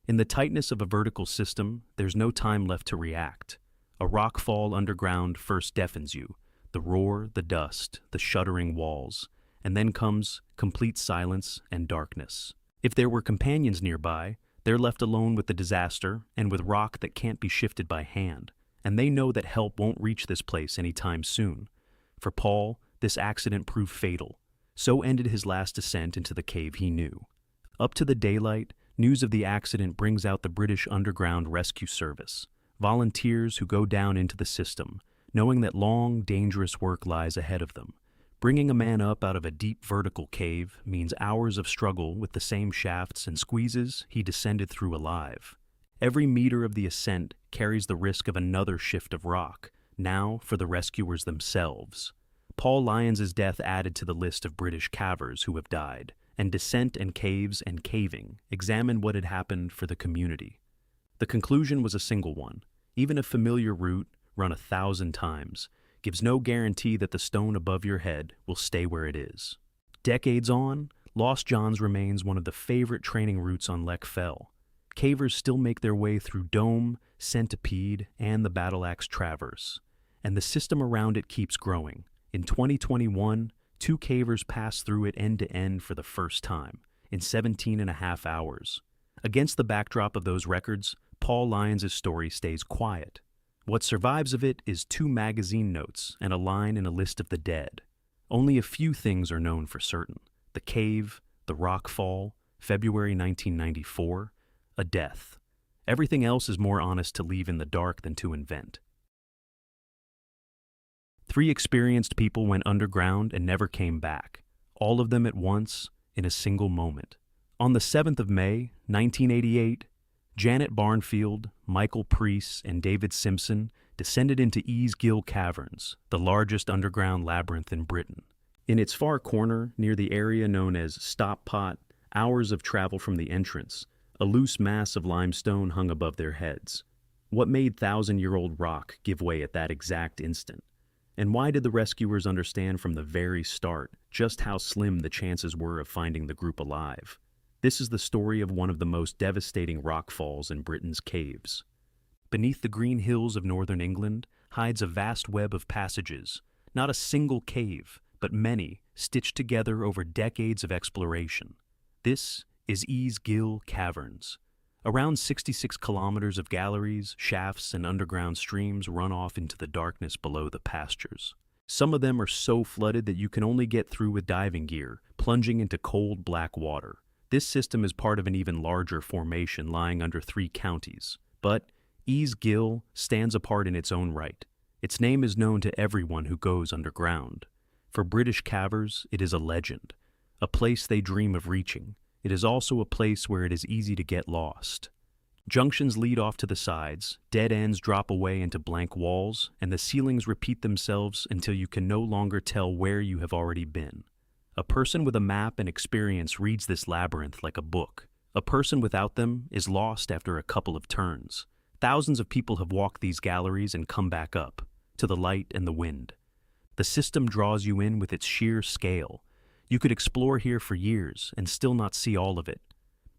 In the tightness of a vertical system, there's no time left to react. A rock fall underground first deafens you, the roar, the dust, the shuddering walls, and then comes complete silence and darkness. If there were companions nearby, they're left alone with the disaster and with rock that can't be shifted by hand, and they know that help won't reach this place anytime soon. For Paul, this accident proved fatal. So ended his last descent into the cave he knew. Up to the daylight, news of the accident brings out the British Underground Rescue Service, volunteers who go down into the system, knowing that long, dangerous work lies ahead of them. Bringing a man up out of a deep vertical cave means hours of struggle with the same shafts and squeezes he descended through alive. Every meter of the ascent carries the risk of another shift of rock, now for the rescuers themselves. Paul Lyons' death added to the list of British cavers who have died, and Descent and Caves and Caving examined what had happened for the community. The conclusion was a single one. Even a familiar route, run 1,000 times, gives no guarantee that the stone above your head will stay where it is. Decades on, Lost John's remains one of the favorite training routes on Lech Fell. Cavers still make their way through Dome, Centipede, and the Battle Axe Traverse, and the system around it keeps growing. In 2021, 2 cavers passed through it end to end for the first time, in 17.5 hours. Against the backdrop of those records, Paul Lyons' story stays quiet. What survives of it is 2 magazine notes and a line in a list of the dead. Only a few things are known for certain. The cave, the rock fall, February 1994, a death. Everything else is more honest to leave in the dark than to invent. 3 experienced people went underground and never came back, all of them at once, in a single moment. On the 7th of May, 1988, Janet Barnfield, Michael Priest, and David Simpson descended into Gill Caverns, the largest underground labyrinth in Britain. In its far corner, near the area known as Stop Pot, hours of travel from the entrance, a loose mass of limestone hung above their heads. What made 1,000-year-old rock give way at that exact instant? And why did the rescuers understand from the very start just how slim the chances were of finding the group alive? This is the story of one of the most devastating rockfalls in Britain's caves. Beneath the green hills of northern England hides a vast web of passages, not a single cave, but many, stitched together over decades of exploration. This is Gill Caverns. Around 66 kilometers of galleries, shafts, and underground streams run off into the darkness below the pastures. Some of them are so flooded that you can only get through with diving gear, plunging into cold black water. This system is part of an even larger formation lying under 3 counties. But Gill stands apart in its own right. Its name is known to everyone who goes underground. For British cavers, it is a legend, a place they dream of reaching. It is also a place where it is easy to get lost. Junctions lead off to the sides, dead ends drop away into blank walls, and the ceilings repeat themselves until you can no longer tell where you have already been. A person with a map and experience reads this labyrinth like a book. A person without them is lost after a couple of turns. Thousands of people have walked these galleries and come back up, to the light and the wind. The system draws you in with its sheer scale. You could explore here for years and still not see all of it.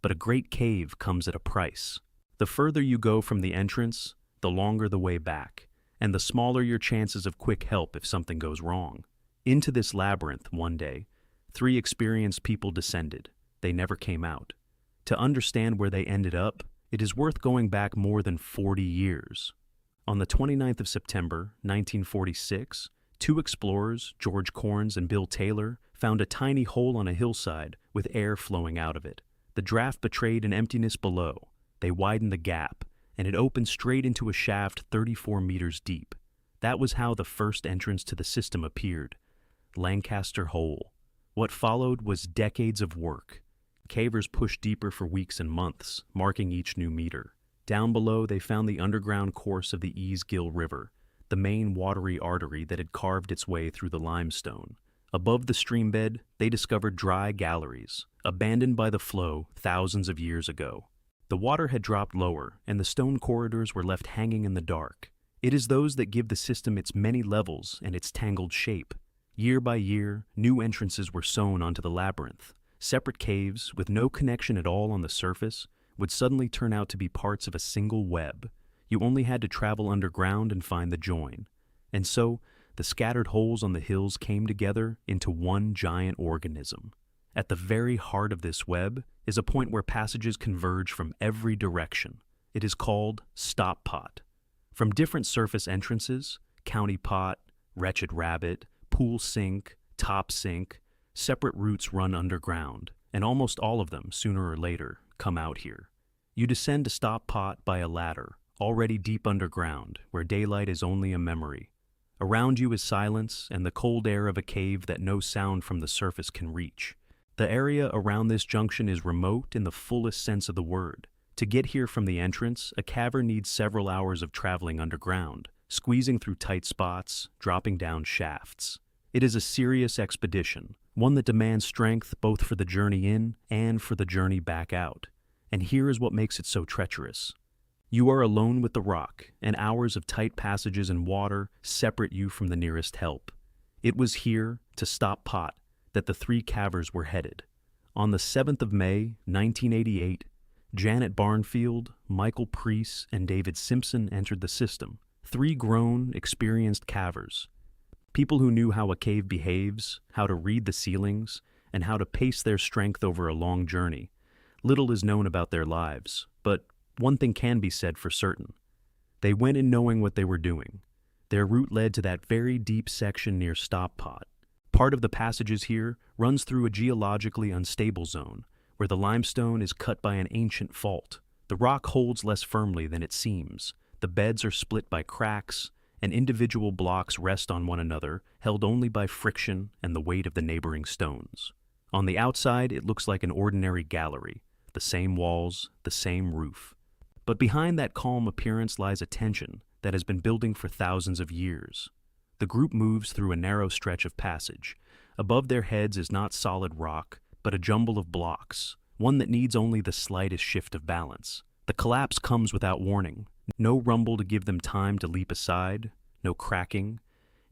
But a great cave comes at a price. The further you go from the entrance, the longer the way back, and the smaller your chances of quick help if something goes wrong. Into this labyrinth, one day, 3 experienced people descended. They never came out. To understand where they ended up, it is worth going back more than 40 years. On the 29th of September, 1946, 2 explorers, George Corns and Bill Taylor, found a tiny hole on a hillside with air flowing out of it. The draft betrayed an emptiness below. They widened the gap, and it opened straight into a shaft 34 meters deep. That was how the first entrance to the system appeared. Lancaster Hole. What followed was decades of work. Cavers pushed deeper for weeks and months, marking each new meter. Down below, they found the underground course of the Gill River, the main watery artery that had carved its way through the limestone. Above the streambed, they discovered dry galleries, abandoned by the flow thousands of years ago. The water had dropped lower, and the stone corridors were left hanging in the dark. It is those that give the system its many levels and its tangled shape. Year by year, new entrances were sewn onto the labyrinth. Separate caves, with no connection at all on the surface, would suddenly turn out to be parts of a single web. You only had to travel underground and find the join. And so, the scattered holes on the hills came together into one giant organism. At the very heart of this web is a point where passages converge from every direction. It is called Stop Pot. From different surface entrances, County Pot, Wretched Rabbit, Pool Sink, Top Sink, separate routes run underground, and almost all of them, sooner or later, come out here. You descend to Stop Pot by a ladder, already deep underground, where daylight is only a memory. Around you is silence and the cold air of a cave that no sound from the surface can reach. The area around this junction is remote in the fullest sense of the word. To get here from the entrance, a cavern needs several hours of traveling underground, squeezing through tight spots, dropping down shafts. It is a serious expedition, one that demands strength both for the journey in and for the journey back out. And here is what makes it so treacherous. You are alone with the rock, and hours of tight passages and water separate you from the nearest help. It was here, to Stop Pot, that the 3 cavers were headed. On the 7th of May, 1988, Janet Barnfield, Michael Priest, and David Simpson entered the system. 3 grown, experienced cavers. People who knew how a cave behaves, how to read the ceilings, and how to pace their strength over a long journey. Little is known about their lives, but one thing can be said for certain. They went in knowing what they were doing. Their route led to that very deep section near Stop Pot. Part of the passages here runs through a geologically unstable zone, where the limestone is cut by an ancient fault. The rock holds less firmly than it seems. The beds are split by cracks, and individual blocks rest on one another, held only by friction and the weight of the neighboring stones. On the outside, it looks like an ordinary gallery, the same walls, the same roof. But behind that calm appearance lies a tension that has been building for thousands of years. The group moves through a narrow stretch of passage. Above their heads is not solid rock, but a jumble of blocks, one that needs only the slightest shift of balance. The collapse comes without warning. No rumble to give them time to leap aside, no cracking.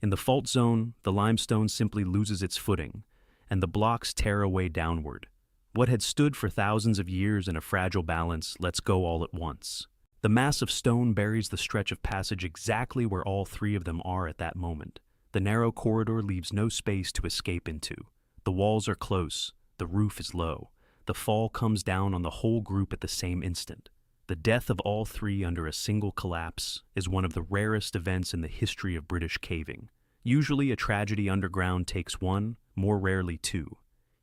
In the fault zone, the limestone simply loses its footing, and the blocks tear away downward. What had stood for thousands of years in a fragile balance lets go all at once. The mass of stone buries the stretch of passage exactly where all three of them are at that moment. The narrow corridor leaves no space to escape into. The walls are close, the roof is low. The fall comes down on the whole group at the same instant. The death of all three under a single collapse is one of the rarest events in the history of British caving. Usually a tragedy underground takes one, more rarely two.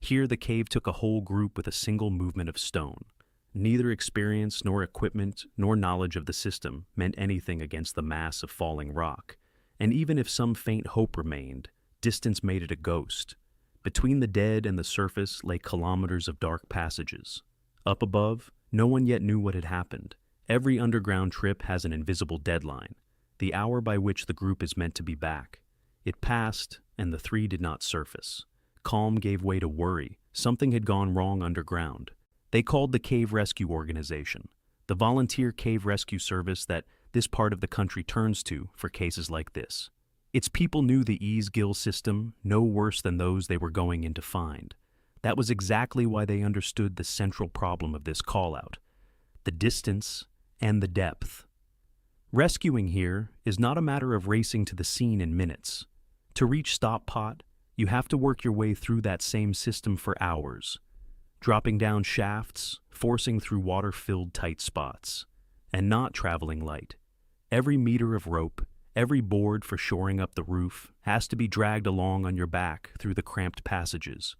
Here the cave took a whole group with a single movement of stone. Neither experience nor equipment nor knowledge of the system meant anything against the mass of falling rock. And even if some faint hope remained, distance made it a ghost. Between the dead and the surface lay kilometers of dark passages. Up above, no one yet knew what had happened. Every underground trip has an invisible deadline, the hour by which the group is meant to be back. It passed, and the three did not surface. Calm gave way to worry. Something had gone wrong underground. They called the Cave Rescue Organization, the volunteer cave rescue service that this part of the country turns to for cases like this. Its people knew the Gill system no worse than those they were going in to find. That was exactly why they understood the central problem of this call-out: the distance and the depth. Rescuing here is not a matter of racing to the scene in minutes. To reach Stop Pot, you have to work your way through that same system for hours, dropping down shafts, forcing through water-filled tight spots, and not traveling light. Every meter of rope, every board for shoring up the roof has to be dragged along on your back through the cramped passages.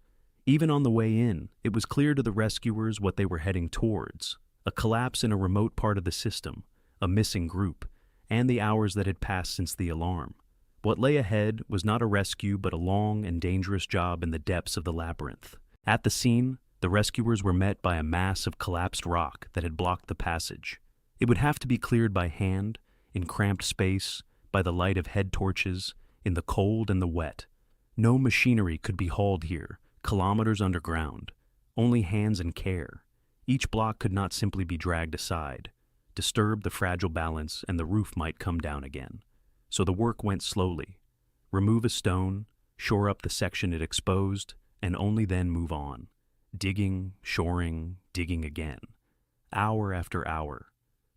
Even on the way in, it was clear to the rescuers what they were heading towards: a collapse in a remote part of the system, a missing group, and the hours that had passed since the alarm. What lay ahead was not a rescue but a long and dangerous job in the depths of the labyrinth. At the scene, the rescuers were met by a mass of collapsed rock that had blocked the passage. It would have to be cleared by hand, in cramped space, by the light of head torches, in the cold and the wet. No machinery could be hauled here, kilometers underground. Only hands and care. Each block could not simply be dragged aside. Disturb the fragile balance and the roof might come down again. So the work went slowly. Remove a stone, shore up the section it exposed, and only then move on. Digging, shoring, digging again. Hour after hour.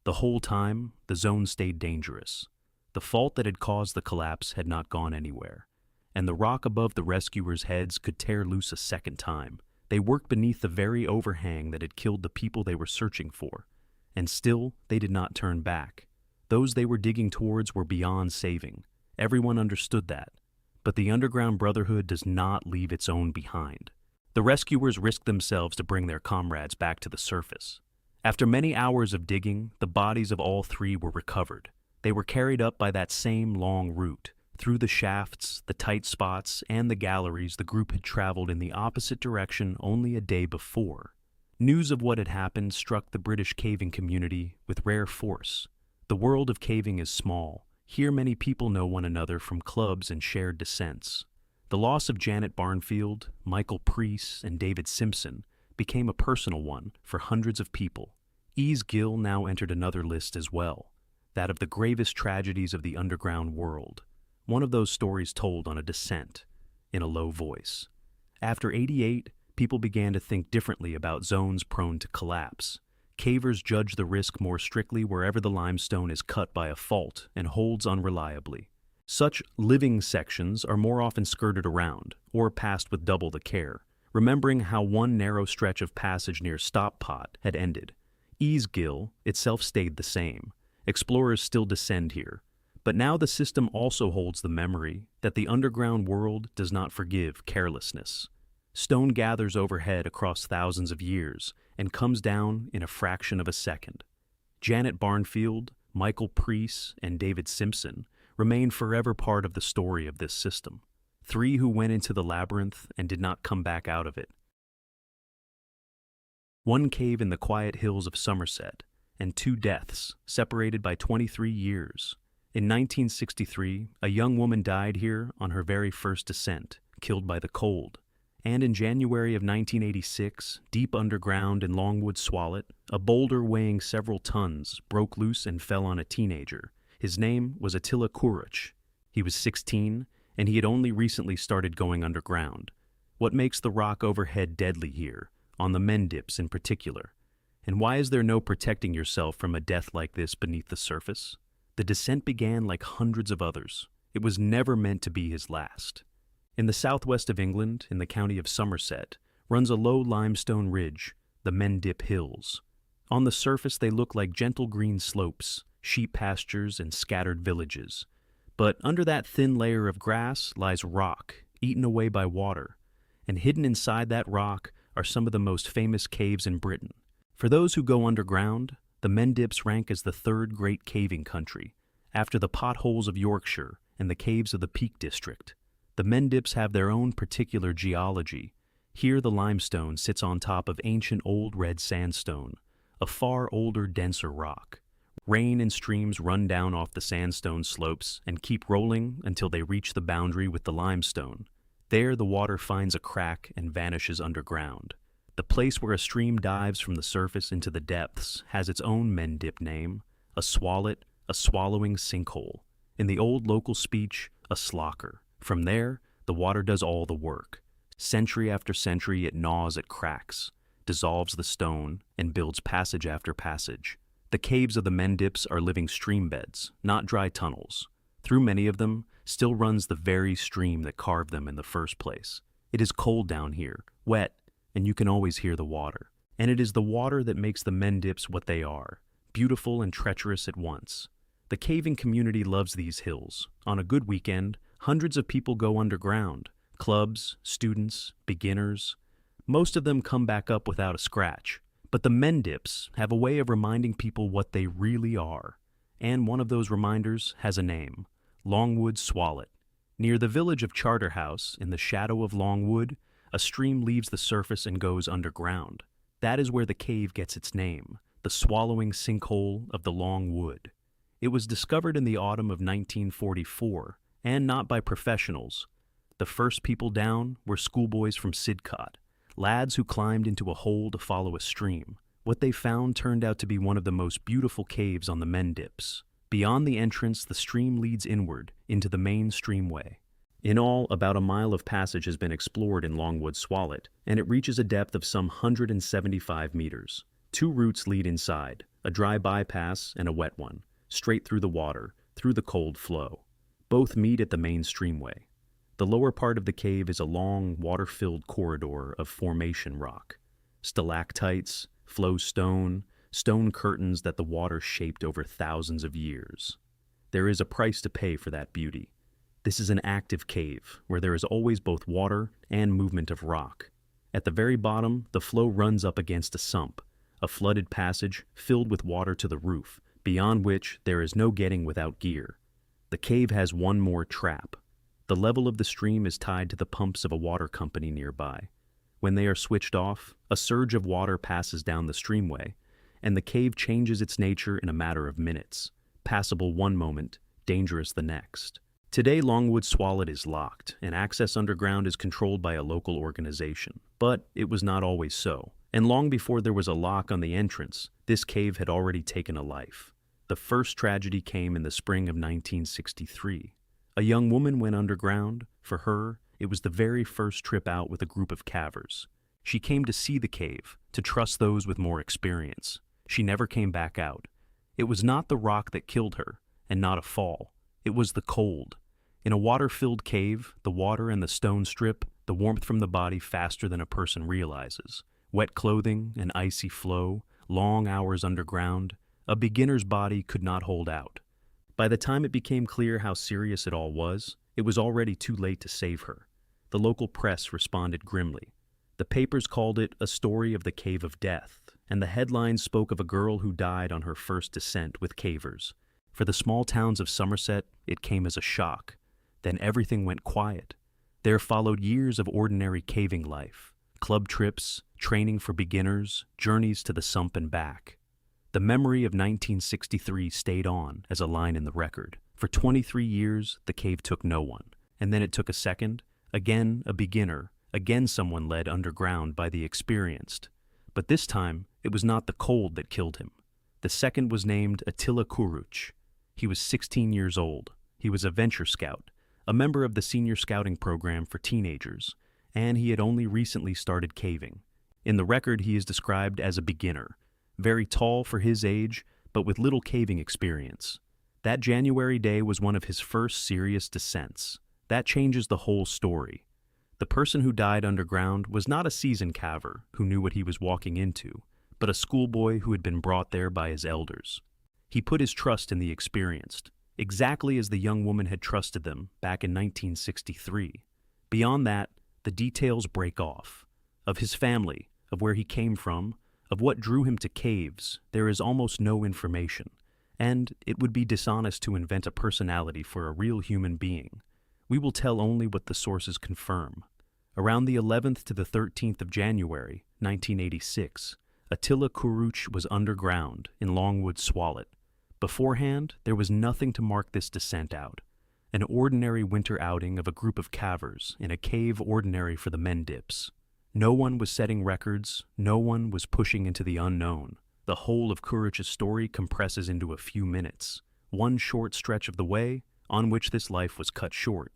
The whole time, the zone stayed dangerous. The fault that had caused the collapse had not gone anywhere, and the rock above the rescuers' heads could tear loose a second time. They worked beneath the very overhang that had killed the people they were searching for, and still they did not turn back. Those they were digging towards were beyond saving. Everyone understood that. But the underground brotherhood does not leave its own behind. The rescuers risked themselves to bring their comrades back to the surface. After many hours of digging, the bodies of all three were recovered. They were carried up by that same long route. Through the shafts, the tight spots, and the galleries the group had traveled in the opposite direction only a day before. News of what had happened struck the British caving community with rare force. The world of caving is small. Here many people know one another from clubs and shared descents. The loss of Janet Barnfield, Michael Priest, and David Simpson became a personal one for hundreds of people. Gill now entered another list as well, that of the gravest tragedies of the underground world. One of those stories told on a descent, in a low voice. After '88, people began to think differently about zones prone to collapse. Cavers judge the risk more strictly wherever the limestone is cut by a fault and holds unreliably. Such living sections are more often skirted around, or passed with double the care, remembering how one narrow stretch of passage near Stop Pot had ended. Gill itself stayed the same. Explorers still descend here. But now the system also holds the memory that the underground world does not forgive carelessness. Stone gathers overhead across thousands of years and comes down in a fraction of a second. Janet Barnfield, Michael Priest, and David Simpson remain forever part of the story of this system. Three who went into the labyrinth and did not come back out of it. One cave in the quiet hills of Somerset, and two deaths, separated by 23 years. In 1963, a young woman died here on her very first descent, killed by the cold. And in January of 1986, deep underground in Longwood, Swallet, a boulder weighing several tons broke loose and fell on a teenager. His name was Attila Kurucz. He was 16, and he had only recently started going underground. What makes the rock overhead deadly here, on the Mendips in particular. And why is there no protecting yourself from a death like this beneath the surface? The descent began like hundreds of others. It was never meant to be his last. In the southwest of England, in the county of Somerset, runs a low limestone ridge, the Mendip Hills. On the surface they look like gentle green slopes, sheep pastures, and scattered villages. But under that thin layer of grass lies rock, eaten away by water, and hidden inside that rock are some of the most famous caves in Britain. For those who go underground, the Mendips rank as the third great caving country, after the potholes of Yorkshire and the caves of the Peak District. The Mendips have their own particular geology. Here the limestone sits on top of ancient old red sandstone, a far older, denser rock. Rain and streams run down off the sandstone slopes and keep rolling until they reach the boundary with the limestone. There the water finds a crack and vanishes underground. The place where a stream dives from the surface into the depths has its own Mendip name, a swallet, a swallowing sinkhole. In the old local speech, a slocker. From there, the water does all the work. Century after century it gnaws at cracks, dissolves the stone, and builds passage after passage. The caves of the Mendips are living stream beds, not dry tunnels. Through many of them still runs the very stream that carved them in the first place. It is cold down here, wet, and you can always hear the water. And it is the water that makes the Mendips what they are, beautiful and treacherous at once. The caving community loves these hills. On a good weekend, hundreds of people go underground. Clubs, students, beginners. Most of them come back up without a scratch. But the Mendips have a way of reminding people what they really are. And one of those reminders has a name, Longwood Swallet. Near the village of Charterhouse, in the shadow of Longwood, a stream leaves the surface and goes underground. That is where the cave gets its name, the swallowing sinkhole of the Longwood. It was discovered in the autumn of 1944, and not by professionals. The first people down were schoolboys from Sidcot, lads who climbed into a hole to follow a stream. What they found turned out to be one of the most beautiful caves on the Mendips. Beyond the entrance, the stream leads inward into the main streamway. In all, about a mile of passage has been explored in Longwood Swallet, and it reaches a depth of some 175 meters. Two routes lead inside, a dry bypass and a wet one, straight through the water, through the cold flow. Both meet at the main streamway. The lower part of the cave is a long, water-filled corridor of formation rock. Stalactites, flow stone, stone curtains that the water shaped over thousands of years. There is a price to pay for that beauty. This is an active cave, where there is always both water and movement of rock. At the very bottom, the flow runs up against a sump, a flooded passage filled with water to the roof, beyond which there is no getting without gear. The cave has one more trap. The level of the stream is tied to the pumps of a water company nearby. When they are switched off, a surge of water passes down the streamway, and the cave changes its nature in a matter of minutes. Passable one moment, dangerous the next. Today, Longwood Swallet is locked, and access underground is controlled by a local organization. But it was not always so, and long before there was a lock on the entrance, this cave had already taken a life. The first tragedy came in the spring of 1963. A young woman went underground. For her, it was the very first trip out with a group of cavers. She came to see the cave, to trust those with more experience. She never came back out. It was not the rock that killed her, and not a fall. It was the cold. In a water-filled cave, the water and the stone strip the warmth from the body faster than a person realizes. Wet clothing, an icy flow, long hours underground. A beginner's body could not hold out. By the time it became clear how serious it all was, it was already too late to save her. The local press responded grimly. The papers called it a story of the Cave of Death, and the headlines spoke of a girl who died on her first descent with cavers. For the small towns of Somerset, it came as a shock. Then everything went quiet. There followed years of ordinary caving life, club trips, training for beginners, journeys to the sump and back. The memory of 1963 stayed on as a line in the record. For 23 years, the cave took no one. And then it took a second, again a beginner, again someone led underground by the experienced. But this time, it was not the cold that killed him. The second was named Attila Kurucz. He was 16 years old. He was a venture scout, a member of the senior scouting program for teenagers, and he had only recently started caving. In the record, he is described as a beginner, very tall for his age, but with little caving experience. That January day was one of his first serious descents. That changes the whole story. The person who died underground was not a seasoned caver who knew what he was walking into, but a schoolboy who had been brought there by his elders. He put his trust in the experienced, exactly as the young woman had trusted them back in 1963. Beyond that, the details break off. Of his family, of where he came from, of what drew him to caves, there is almost no information, and it would be dishonest to invent a personality for a real human being. We will tell only what the sources confirm. Around the 11th to the 13th of January, 1986, Attila Kurucz was underground in Longwood, Swallet. Beforehand, there was nothing to mark this descent out. An ordinary winter outing of a group of cavers in a cave ordinary for the men dips. No one was setting records, no one was pushing into the unknown. The whole of Kurucz's story compresses into a few minutes, one short stretch of the way on which this life was cut short.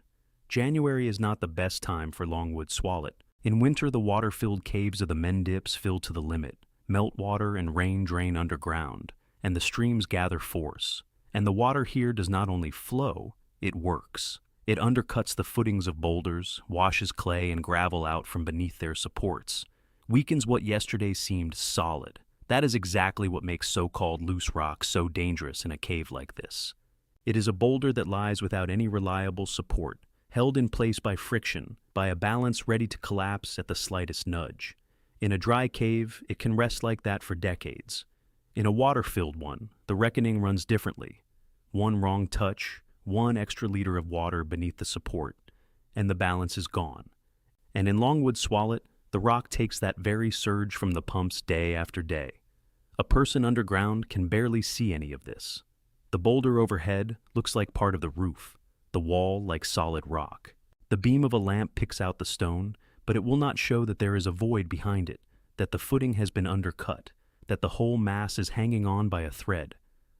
January is not the best time for Longwood Swallet. In winter, the water-filled caves of the men dips fill to the limit. Meltwater and rain drain underground, and the streams gather force. And the water here does not only flow, it works. It undercuts the footings of boulders, washes clay and gravel out from beneath their supports, weakens what yesterday seemed solid. That is exactly what makes so-called loose rock so dangerous in a cave like this. It is a boulder that lies without any reliable support, held in place by friction, by a balance ready to collapse at the slightest nudge. In a dry cave, it can rest like that for decades. In a water-filled one, the reckoning runs differently. One wrong touch, one extra liter of water beneath the support, and the balance is gone. And in Longwood Swallet, the rock takes that very surge from the pumps day after day. A person underground can barely see any of this. The boulder overhead looks like part of the roof, the wall like solid rock. The beam of a lamp picks out the stone, but it will not show that there is a void behind it, that the footing has been undercut, that the whole mass is hanging on by a thread.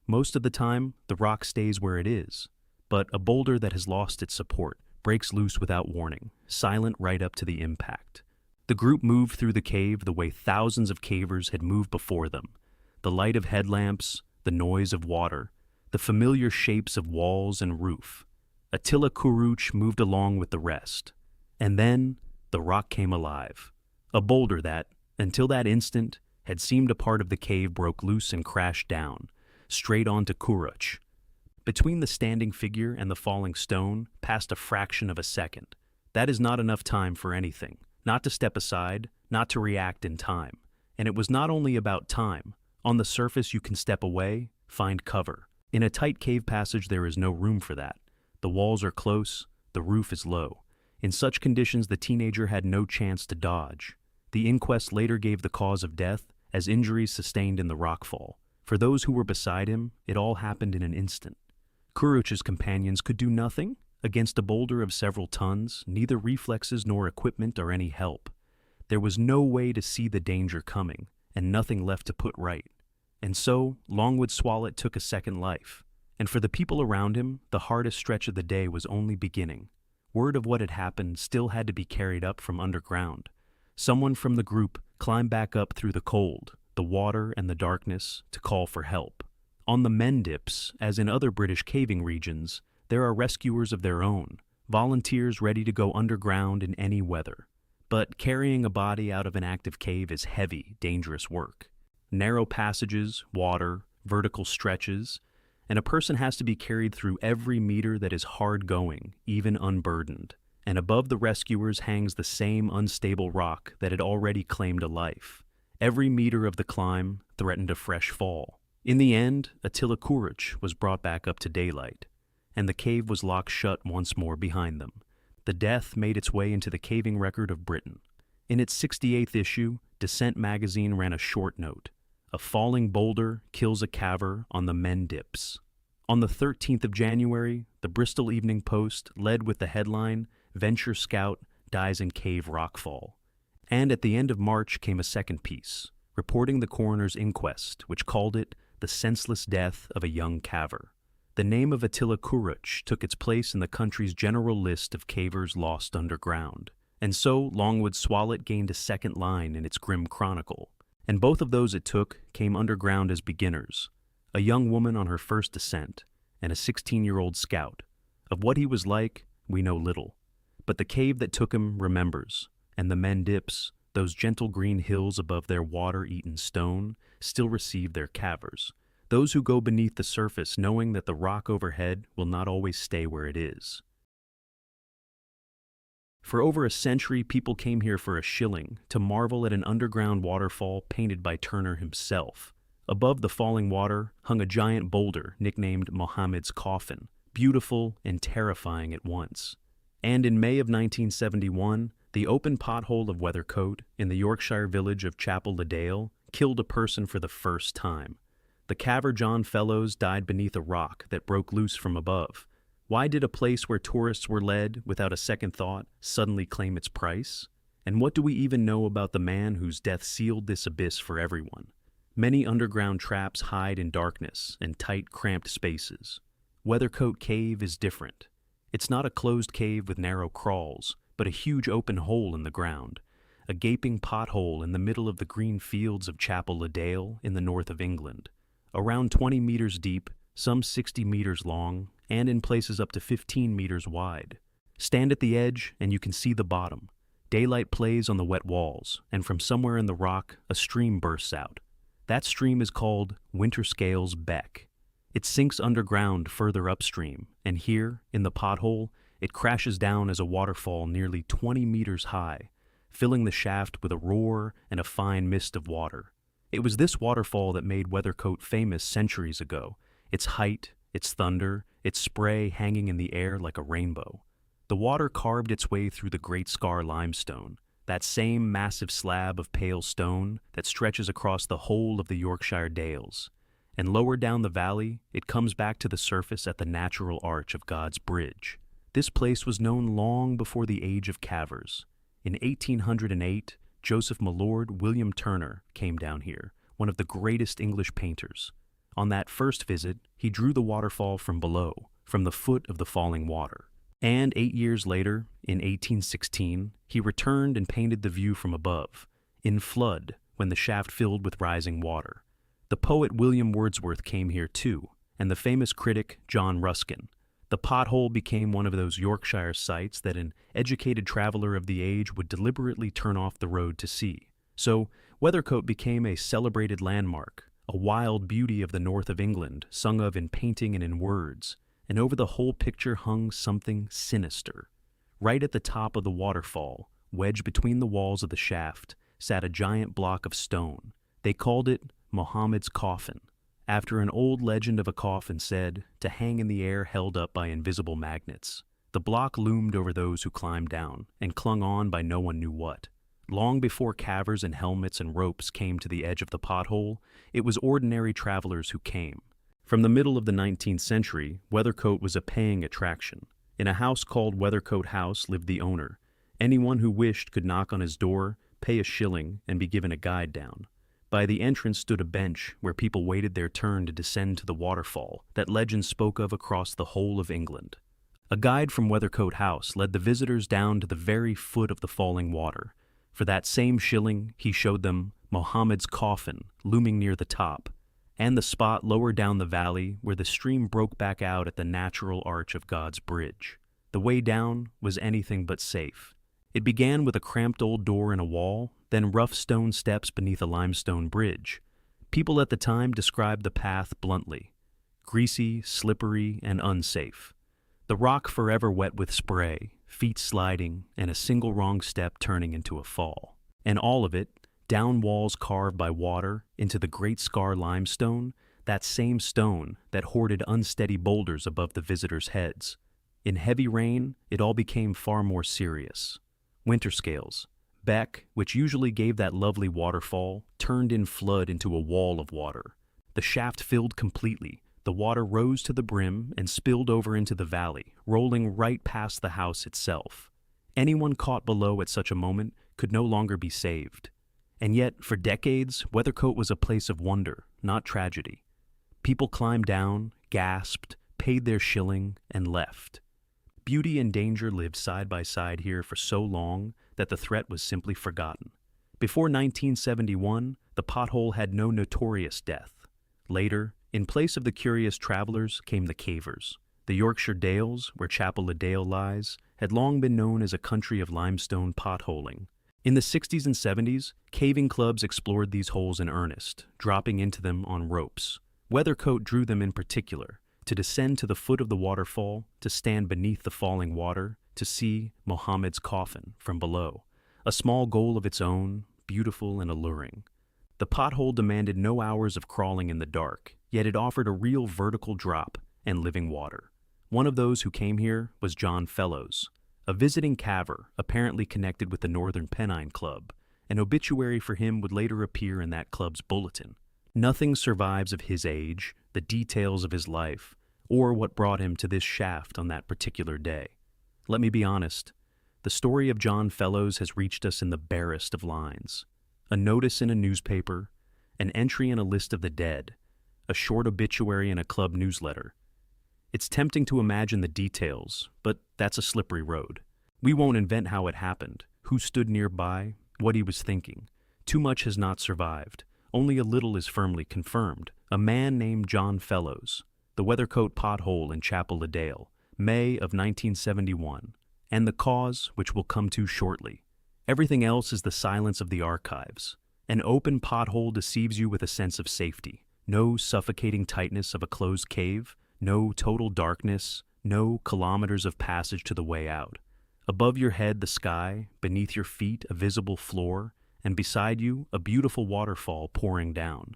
Most of the time, the rock stays where it is, but a boulder that has lost its support breaks loose without warning, silent right up to the impact. The group moved through the cave the way thousands of cavers had moved before them. The light of headlamps, the noise of water, the familiar shapes of walls and roof. Attila Kurucz moved along with the rest. And then, the rock came alive. A boulder that, until that instant, had seemed a part of the cave broke loose and crashed down, straight onto Kurucz. Between the standing figure and the falling stone passed a fraction of a second. That is not enough time for anything, not to step aside, not to react in time. And it was not only about time. On the surface you can step away, find cover. In a tight cave passage there is no room for that. The walls are close, the roof is low. In such conditions the teenager had no chance to dodge. The inquest later gave the cause of death as injuries sustained in the rockfall. For those who were beside him, it all happened in an instant. Kurucz's companions could do nothing. Against a boulder of several tons, neither reflexes nor equipment are any help. There was no way to see the danger coming, and nothing left to put right. And so, Longwood Swallet took a second life. And for the people around him, the hardest stretch of the day was only beginning. Word of what had happened still had to be carried up from underground. Someone from the group climbed back up through the cold, the water and the darkness to call for help. On the men dips, as in other British caving regions, there are rescuers of their own, volunteers ready to go underground in any weather. But carrying a body out of an active cave is heavy, dangerous work. Narrow passages, water, vertical stretches, and a person has to be carried through every meter that is hard going, even unburdened. And above the rescuers hangs the same unstable rock that had already claimed a life. Every meter of the climb threatened a fresh fall. In the end, Attila Kurucz was brought back up to daylight, and the cave was locked shut once more behind them. The death made its way into the caving record of Britain. In its 68th issue, Descent magazine ran a short note. A falling boulder kills a caver on the men dips. On the 13th of January, the Bristol Evening Post led with the headline, Venture Scout Dies in Cave Rockfall. And at the end of March came a second piece, reporting the coroner's inquest, which called it the senseless death of a young caver. The name of Attila Kurucz took its place in the country's general list of cavers lost underground, And so Longwood's Swallet gained a second line in its grim chronicle, and both of those it took came underground as beginners, a young woman on her first descent, and a 16-year-old scout. Of what he was like, we know little, but the cave that took him remembers, and the Mendips, those gentle green hills above their water-eaten stone, still receive their cavers, those who go beneath the surface knowing that the rock overhead will not always stay where it is. For over a century, people came here for a shilling to marvel at an underground waterfall painted by Turner himself. Above the falling water hung a giant boulder nicknamed Mohammed's Coffin, beautiful and terrifying at once. And in May of 1971, the open pothole of Weathercote in the Yorkshire village of Chapel-le-Dale killed a person for the first time. The Cavern fellows died beneath a rock that broke loose from above. Why did a place where tourists were led without a second thought suddenly claim its price? And what do we even know about the man whose death sealed this abyss for everyone? Many underground traps hide in darkness and tight, cramped spaces. Weathercote Cave is different. It's not a closed cave with narrow crawls, but a huge open hole in the ground, a gaping pothole in the middle of the green fields of Chapel-le-Dale in the north of England. Around 20 meters deep, some 60 meters long, and in places up to 15 meters wide. Stand at the edge and you can see the bottom. Daylight plays on the wet walls, and from somewhere in the rock, a stream bursts out. That stream is called Winterscale's Beck. It sinks underground further upstream, and here, in the pothole, it crashes down as a waterfall nearly 20 meters high, filling the shaft with a roar and a fine mist of water. It was this waterfall that made Weathercote famous centuries ago, its height, its thunder, its spray hanging in the air like a rainbow. The water carved its way through the Great Scar limestone, that same massive slab of pale stone that stretches across the whole of the Yorkshire Dales. And lower down the valley, it comes back to the surface at the natural arch of God's Bridge. This place was known long before the age of cavers. In 1808, Joseph Malord William Turner came down here, one of the greatest English painters. On that first visit, he drew the waterfall from below, from the foot of the falling water. And 8 years later, in 1816, he returned and painted the view from above, in flood, when the shaft filled with rising water. The poet William Wordsworth came here too, and the famous critic John Ruskin. The pothole became one of those Yorkshire sights that an educated traveler of the age would deliberately turn off the road to see. So, Weathercote became a celebrated landmark, a wild beauty of the north of England, sung of in painting and in words, and over the whole picture hung something sinister. Right at the top of the waterfall, wedged between the walls of the shaft, sat a giant block of stone. They called it Mohammed's Coffin, after an old legend of a coffin said to hang in the air held up by invisible magnets. The block loomed over those who climbed down, and clung on by no one knew what. Long before cavers and helmets and ropes came to the edge of the pothole, it was ordinary travelers who came. From the middle of the 19th century, Weathercote was a paying attraction. In a house called Weathercote House lived the owner. Anyone who wished could knock on his door, pay a shilling, and be given a guide down. By the entrance stood a bench where people waited their turn to descend to the waterfall that legend spoke of across the whole of England. A guide from Weathercote House led the visitors down to the very foot of the falling water. For that same shilling, he showed them Mohammed's Coffin looming near the top, and the spot lower down the valley where the stream broke back out at the natural arch of God's Bridge. The way down was anything but safe. It began with a cramped old door in a wall, then rough stone steps beneath a limestone bridge. People at the time described the path bluntly: greasy, slippery, and unsafe. The rock forever wet with spray, feet sliding, and a single wrong step turning into a fall. And all of it, down walls carved by water into the Great Scar limestone, that same stone that hoarded unsteady boulders above the visitors' heads. In heavy rain, it all became far more serious. Winterscales, Beck, which usually gave that lovely waterfall, turned in flood into a wall of water. The shaft filled completely. The water rose to the brim and spilled over into the valley, rolling right past the house itself. Anyone caught below at such a moment could no longer be saved. And yet, for decades, Weathercote was a place of wonder, not tragedy. People climbed down, gasped, paid their shilling, and left. Beauty and danger lived side by side here for so long that the threat was simply forgotten. Before 1971, the pothole had no notorious death. Later, in place of the curious travelers came the cavers. The Yorkshire Dales, where Chapel-le-Dale lies, had long been known as a country of limestone potholing. In the 60s and 70s, caving clubs explored these holes in earnest, dropping into them on ropes. Weathercote drew them in particular, to descend to the foot of the waterfall, to stand beneath the falling water, to see Mohammed's coffin from below, a small goal of its own, beautiful and alluring. The pothole demanded no hours of crawling in the dark, yet it offered a real vertical drop and living water. One of those who came here was John Fellows, a visiting caver apparently connected with the Northern Pennine Club. An obituary for him would later appear in that club's bulletin. Nothing survives of his age, the details of his life, or what brought him to this shaft on that particular day. Let me be honest, the story of John Fellows has reached us in the barest of lines. A notice in a newspaper, an entry in a list of the dead, a short obituary in a club newsletter. It's tempting to imagine the details, but that's a slippery road. We won't invent how it happened, who stood nearby, what he was thinking. Too much has not survived. Only a little is firmly confirmed. A man named John Fellows, the Weathercote pothole in Chapel-le-Dale, May of 1971, and the cause, which we'll come to shortly. Everything else is the silence of the archives. An open pothole deceives you with a sense of safety. No suffocating tightness of a closed cave, no total darkness, no kilometers of passage to the way out. Above your head, the sky, beneath your feet, a visible floor, and beside you, a beautiful waterfall pouring down.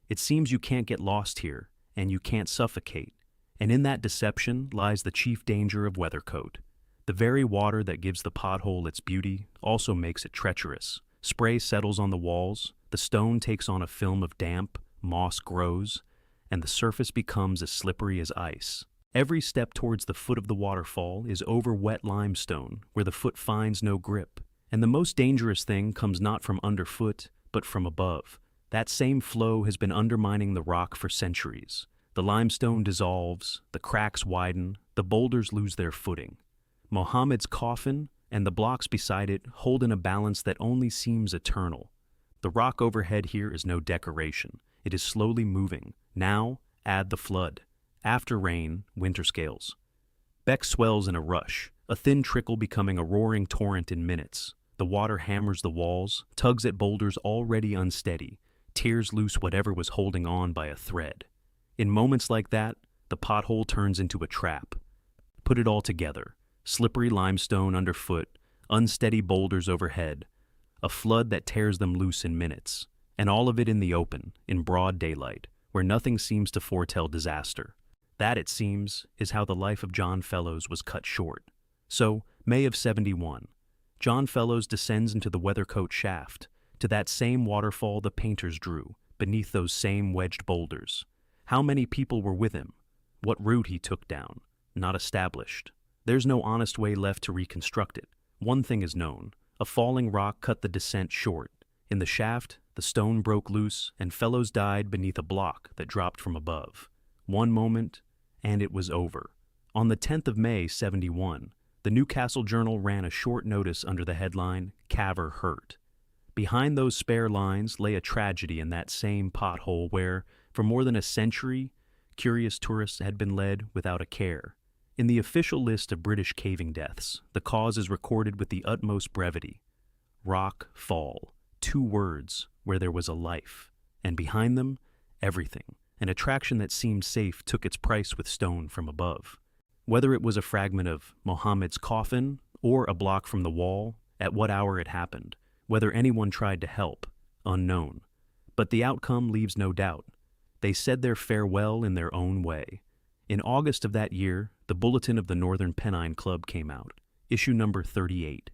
It seems you can't get lost here, and you can't suffocate. And in that deception lies the chief danger of Weathercote. The very water that gives the pothole its beauty also makes it treacherous. Spray settles on the walls, the stone takes on a film of damp, moss grows, and the surface becomes as slippery as ice. Every step towards the foot of the waterfall is over wet limestone, where the foot finds no grip. And the most dangerous thing comes not from underfoot, but from above. That same flow has been undermining the rock for centuries. The limestone dissolves, the cracks widen, the boulders lose their footing. Mohammed's coffin and the blocks beside it hold in a balance that only seems eternal. The rock overhead here is no decoration. It is slowly moving. Now, add the flood. After rain, winter scales. Beck swells in a rush, a thin trickle becoming a roaring torrent in minutes. The water hammers the walls, tugs at boulders already unsteady, tears loose whatever was holding on by a thread. In moments like that, the pothole turns into a trap. Put it all together. Slippery limestone underfoot, unsteady boulders overhead, a flood that tears them loose in minutes, and all of it in the open, in broad daylight, where nothing seems to foretell disaster. That, it seems, is how the life of John Fellows was cut short. So, May of 71, John Fellows descends into the Weathercote shaft, to that same waterfall the painters drew, beneath those same wedged boulders. How many people were with him? What route he took down? Not established. There's no honest way left to reconstruct it. One thing is known. A falling rock cut the descent short. In the shaft, the stone broke loose, and Fellows died beneath a block that dropped from above. One moment, and it was over. On the 10th of May, 71, the Newcastle Journal ran a short notice under the headline, "Caver Hurt." Behind those spare lines lay a tragedy in that same pothole where, for more than a century, curious tourists had been led without a care. In the official list of British caving deaths, the cause is recorded with the utmost brevity. Rock fall. 2 words, where there was a life. And behind them, everything. An attraction that seemed safe took its price with stone from above. Whether it was a fragment of Mohammed's coffin or a block from the wall, at what hour it happened, whether anyone tried to help, unknown. But the outcome leaves no doubt. They said their farewell in their own way. In August of that year, the Bulletin of the Northern Pennine Club came out, issue number 38,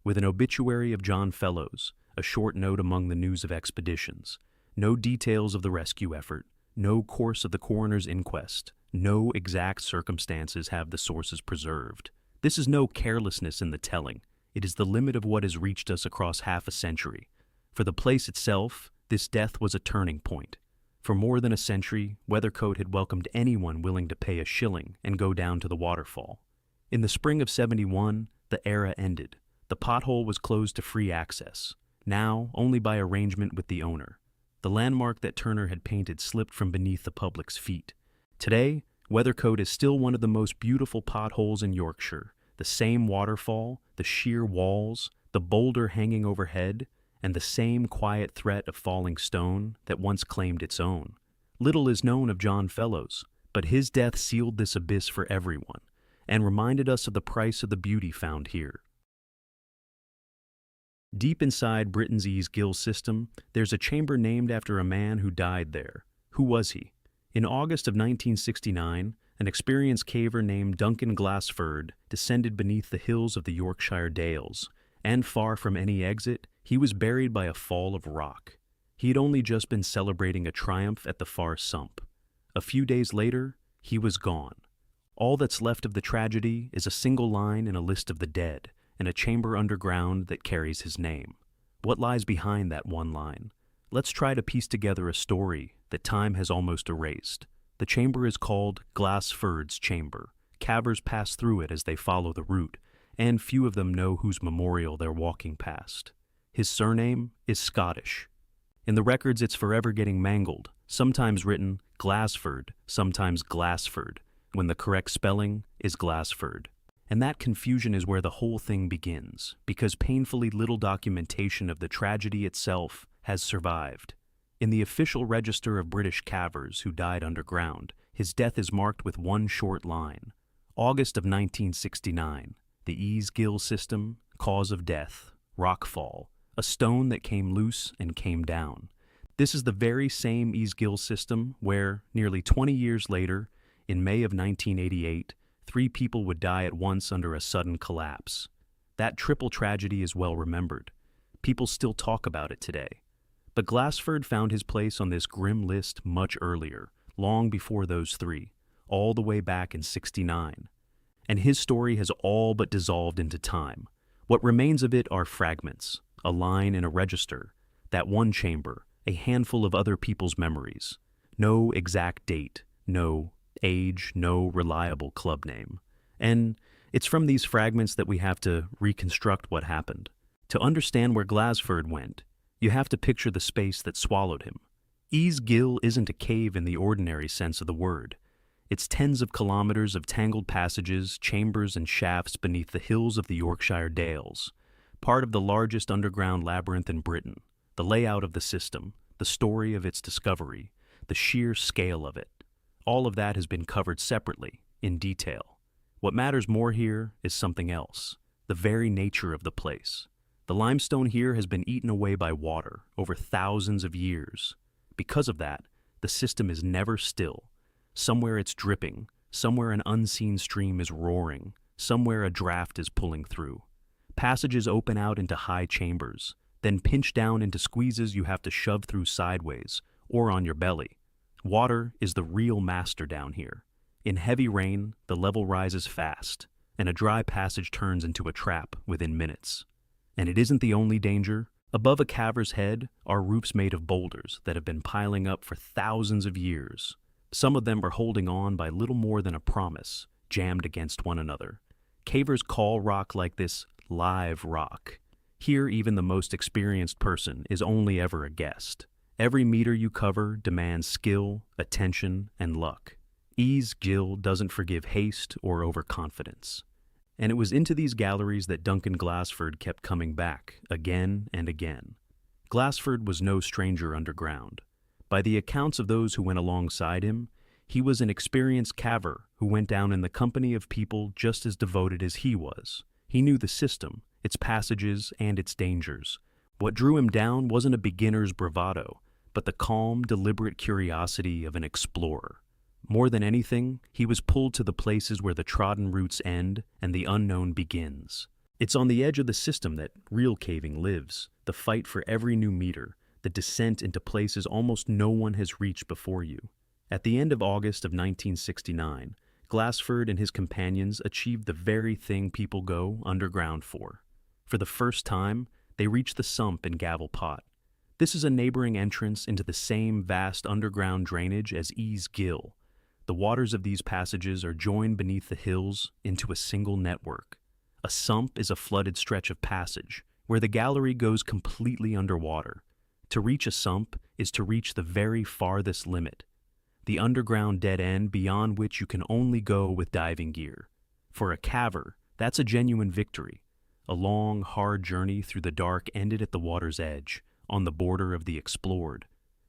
with an obituary of John Fellows, a short note among the news of expeditions, no details of the rescue effort, no course of the coroner's inquest, no exact circumstances have the sources preserved. This is no carelessness in the telling. It is the limit of what has reached us across half a century. For the place itself, this death was a turning point. For more than a century, Weathercote had welcomed anyone willing to pay a shilling and go down to the waterfall. In the spring of 71, the era ended. The pothole was closed to free access, now only by arrangement with the owner. The landmark that Turner had painted slipped from beneath the public's feet. Today, Weathercote is still one of the most beautiful potholes in Yorkshire. The same waterfall, the sheer walls, the boulder hanging overhead, and the same quiet threat of falling stone that once claimed its own. Little is known of John Fellows, but his death sealed this abyss for everyone, and reminded us of the price of the beauty found here. Deep inside Britain's Gill system, there's a chamber named after a man who died there. Who was he? In August of 1969, an experienced caver named Duncan Glasfurd descended beneath the hills of the Yorkshire Dales, and far from any exit, he was buried by a fall of rock. He had only just been celebrating a triumph at the far sump. A few days later, he was gone. All that's left of the tragedy is a single line in a list of the dead, and a chamber underground that carries his name. What lies behind that one line? Let's try to piece together a story that time has almost erased. The chamber is called Glasfurd's Chamber. Cavers pass through it as they follow the route, and few of them know whose memorial they're walking past. His surname is Scottish. In the records, it's forever getting mangled, sometimes written Glasfurd, sometimes Glasfurd, when the correct spelling is Glasfurd. And that confusion is where the whole thing begins, because painfully little documentation of the tragedy itself has survived. In the official register of British cavers who died underground, his death is marked with one short line. August of 1969, the Gill system, cause of death, rockfall, a stone that came loose and came down. This is the very same Gill system where, nearly 20 years later, in May of 1988, 3 people would die at once under a sudden collapse. That triple tragedy is well remembered. People still talk about it today. But Glasfurd found his place on this grim list much earlier, long before those 3, all the way back in '69. And his story has all but dissolved into time. What remains of it are fragments, a line in a register, that one chamber, a handful of other people's memories. No exact date, no age, no reliable club name. And it's from these fragments that we have to reconstruct what happened. To understand where Glasfurd went, you have to picture the space that swallowed him. Gill isn't a cave in the ordinary sense of the word. It's tens of kilometers of tangled passages, chambers, and shafts beneath the hills of the Yorkshire Dales, part of the largest underground labyrinth in Britain. The layout of the system, the story of its discovery, the sheer scale of it, all of that has been covered separately, in detail. What matters more here is something else, the very nature of the place. The limestone here has been eaten away by water over thousands of years. Because of that, the system is never still. Somewhere it's dripping, somewhere an unseen stream is roaring, somewhere a draft is pulling through. Passages open out into high chambers, then pinch down into squeezes you have to shove through sideways or on your belly. Water is the real master down here. In heavy rain, the level rises fast, and a dry passage turns into a trap within minutes. And it isn't the only danger. Above a caver's head are roofs made of boulders that have been piling up for thousands of years. Some of them are holding on by little more than a promise, jammed against one another. Cavers call rock like this live rock. Here, even the most experienced person is only ever a guest. Every meter you cover demands skill, attention, and luck. Gill doesn't forgive haste or overconfidence. And it was into these galleries that Duncan Glasfurd kept coming back, again and again. Glasfurd was no stranger underground. By the accounts of those who went alongside him, he was an experienced caver who went down in the company of people just as devoted as he was. He knew the system, its passages, and its dangers. What drew him down wasn't a beginner's bravado, but the calm, deliberate curiosity of an explorer. More than anything, he was pulled to the places where the trodden routes end and the unknown begins. It's on the edge of the system that real caving lives, the fight for every new meter, the descent into places almost no one has reached before you. At the end of August of 1969, Glasfurd and his companions achieved the very thing people go underground for. For the first time, they reached the sump in Gavel Pot. This is a neighboring entrance into the same vast underground drainage as Gill. The waters of these passages are joined beneath the hills into a single network. A sump is a flooded stretch of passage, where the gallery goes completely underwater. To reach a sump is to reach the very farthest limit, the underground dead end beyond which you can only go with diving gear. For a caver, that's a genuine victory. A long, hard journey through the dark ended at the water's edge, on the border of the explored.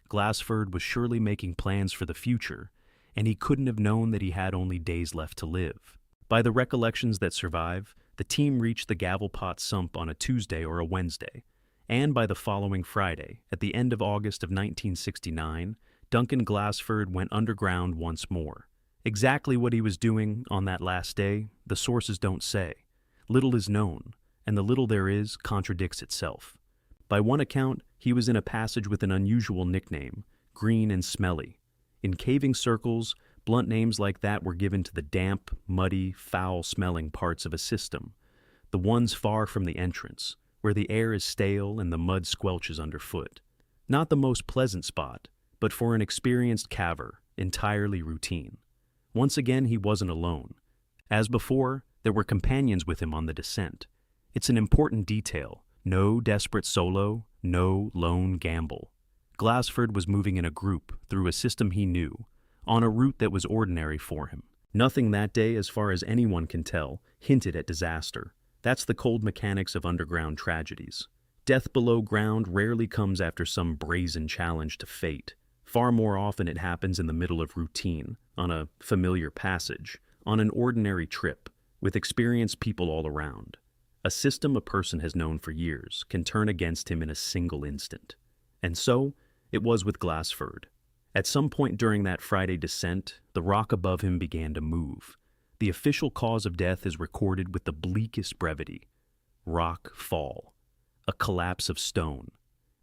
Glasfurd was surely making plans for the future, and he couldn't have known that he had only days left to live. By the recollections that survive, the team reached the Gavelpot sump on a Tuesday or a Wednesday, and by the following Friday, at the end of August of 1969, Duncan Glasfurd went underground once more. Exactly what he was doing on that last day, the sources don't say. Little is known, and the little there is contradicts itself. By one account, he was in a passage with an unusual nickname, Green and Smelly. In caving circles, blunt names like that were given to the damp, muddy, foul-smelling parts of a system, the ones far from the entrance, where the air is stale and the mud squelches underfoot. Not the most pleasant spot, but for an experienced caver, entirely routine. Once again, he wasn't alone. As before, there were companions with him on the descent. It's an important detail. No desperate solo, no lone gamble. Glasfurd was moving in a group through a system he knew, on a route that was ordinary for him. Nothing that day, as far as anyone can tell, hinted at disaster. That's the cold mechanics of underground tragedies. Death below ground rarely comes after some brazen challenge to fate. Far more often it happens in the middle of routine, on a familiar passage, on an ordinary trip, with experienced people all around. A system a person has known for years can turn against him in a single instant. And so, it was with Glasfurd. At some point during that Friday descent, the rock above him began to move. The official cause of death is recorded with the bleakest brevity. Rock fall. A collapse of stone.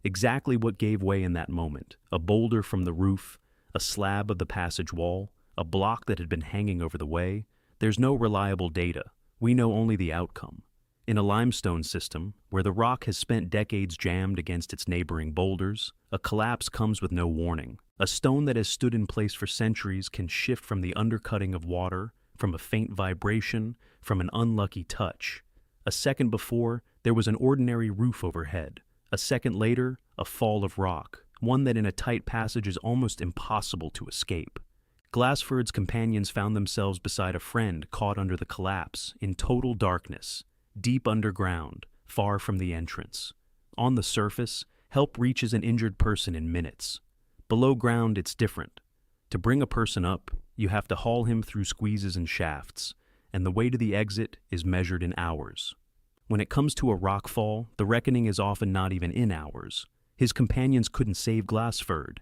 Exactly what gave way in that moment. A boulder from the roof, a slab of the passage wall, a block that had been hanging over the way. There's no reliable data. We know only the outcome. In a limestone system, where the rock has spent decades jammed against its neighboring boulders, a collapse comes with no warning. A stone that has stood in place for centuries can shift from the undercutting of water, from a faint vibration, from an unlucky touch. A second before, there was an ordinary roof overhead. A second later, a fall of rock, one that in a tight passage is almost impossible to escape. Glasfurd's companions found themselves beside a friend caught under the collapse, in total darkness, deep underground, far from the entrance. On the surface, help reaches an injured person in minutes. Below ground, it's different. To bring a person up, you have to haul him through squeezes and shafts, and the way to the exit is measured in hours. When it comes to a rock fall, the reckoning is often not even in hours. His companions couldn't save Glasfurd,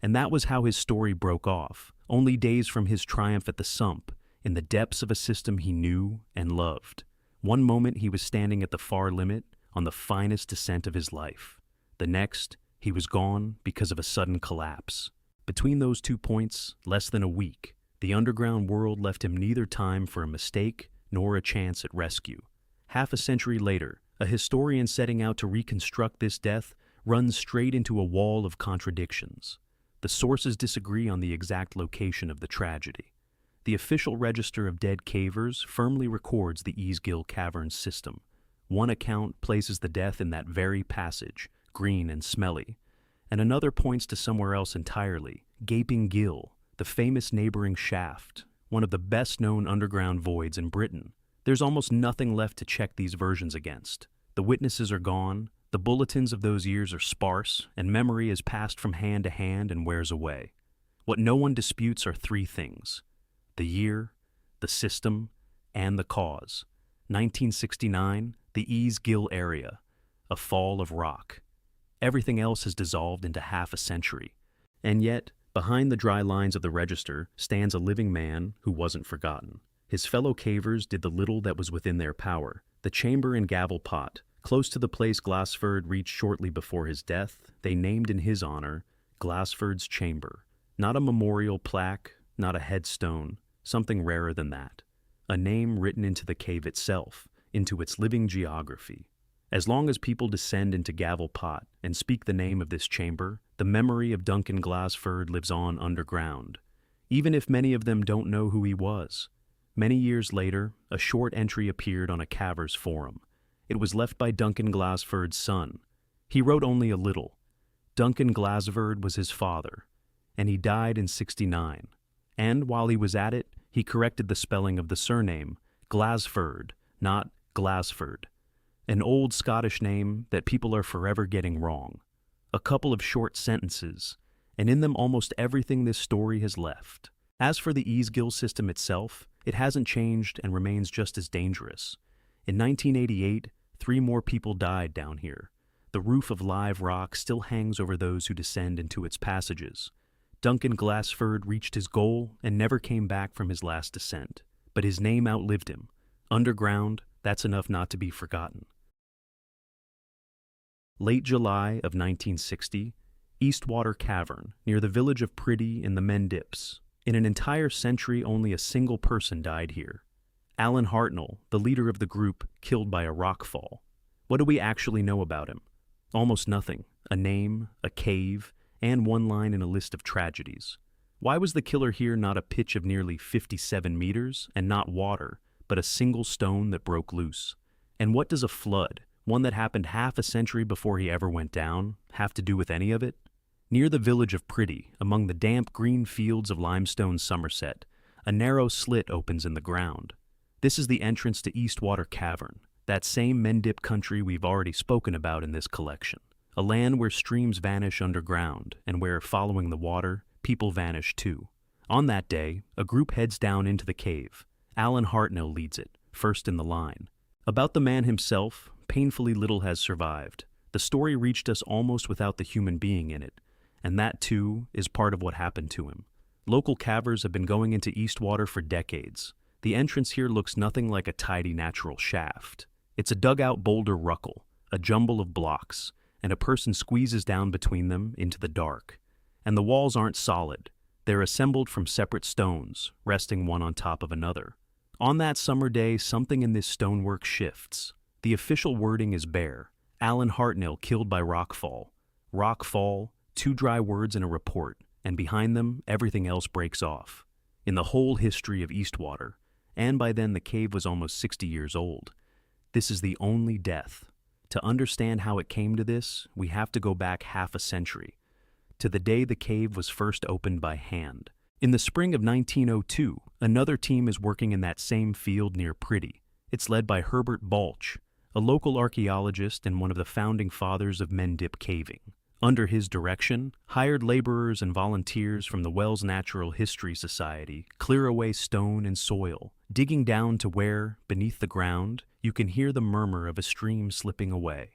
and that was how his story broke off, only days from his triumph at the sump, in the depths of a system he knew and loved. One moment he was standing at the far limit, on the finest descent of his life. The next, he was gone because of a sudden collapse. Between those 2 points, less than a week, the underground world left him neither time for a mistake nor a chance at rescue. Half a century later, a historian setting out to reconstruct this death runs straight into a wall of contradictions. The sources disagree on the exact location of the tragedy. The official register of dead cavers firmly records the Gill Caverns system. One account places the death in that very passage, green and smelly, and another points to somewhere else entirely, gaping Gill, the famous neighboring shaft, one of the best-known underground voids in Britain. There's almost nothing left to check these versions against. The witnesses are gone, the bulletins of those years are sparse, and memory is passed from hand to hand and wears away. What no one disputes are 3 things: the year, the system, and the cause. 1969, the Gill area, a fall of rock. Everything else has dissolved into half a century. And yet, behind the dry lines of the register stands a living man who wasn't forgotten. His fellow cavers did the little that was within their power. The chamber in Gavelpot, close to the place Glasfurd reached shortly before his death, they named in his honor Glasfurd's Chamber. Not a memorial plaque, not a headstone, something rarer than that. A name written into the cave itself, into its living geography. As long as people descend into Gavelpot and speak the name of this chamber, the memory of Duncan Glasfurd lives on underground. even if many of them don't know who he was. Many years later, a short entry appeared on a Caverns forum. It was left by Duncan Glasfurd's son. He wrote only a little. Duncan Glasfurd was his father, and he died in 69. And while he was at it, he corrected the spelling of the surname, Glasfurd, not Glasford, an old Scottish name that people are forever getting wrong. A couple of short sentences, and in them almost everything this story has left. As for the Gill system itself, it hasn't changed and remains just as dangerous. In 1988, 3 more people died down here. The roof of live rock still hangs over those who descend into its passages. Duncan Glasfurd reached his goal and never came back from his last descent, but his name outlived him. Underground, that's enough not to be forgotten. Late July of 1960, Eastwater Cavern, near the village of Priddy in the Mendips. In an entire century, only a single person died here. Alan Hartnell, the leader of the group, killed by a rock fall. What do we actually know about him? Almost nothing. A name, a cave, and one line in a list of tragedies. Why was the killer here not a pitch of nearly 57 meters, and not water, but a single stone that broke loose? And what does a flood, one that happened half a century before he ever went down, have to do with any of it? Near the village of Priddy, among the damp green fields of limestone Somerset, a narrow slit opens in the ground. This is the entrance to Eastwater Cavern, that same Mendip country we've already spoken about in this collection. A land where streams vanish underground, and where, following the water, people vanish too. On that day, a group heads down into the cave. Alan Hartnell leads it, first in the line. About the man himself, painfully little has survived. The story reached us almost without the human being in it, and that, too, is part of what happened to him. Local cavers have been going into Eastwater for decades. The entrance here looks nothing like a tidy natural shaft. It's a dug-out boulder ruckle, a jumble of blocks, and a person squeezes down between them into the dark. And the walls aren't solid. They're assembled from separate stones, resting one on top of another. On that summer day, something in this stonework shifts. The official wording is bare. Alan Hartnell killed by rockfall. Rockfall, 2 dry words in a report, and behind them, everything else breaks off. In the whole history of Eastwater, and by then the cave was almost 60 years old, this is the only death. To understand how it came to this, we have to go back half a century, to the day the cave was first opened by hand. In the spring of 1902, another team is working in that same field near Priddy. It's led by Herbert Balch, a local archaeologist and one of the founding fathers of Mendip caving. Under his direction, hired laborers and volunteers from the Wells Natural History Society clear away stone and soil, digging down to where, beneath the ground, you can hear the murmur of a stream slipping away.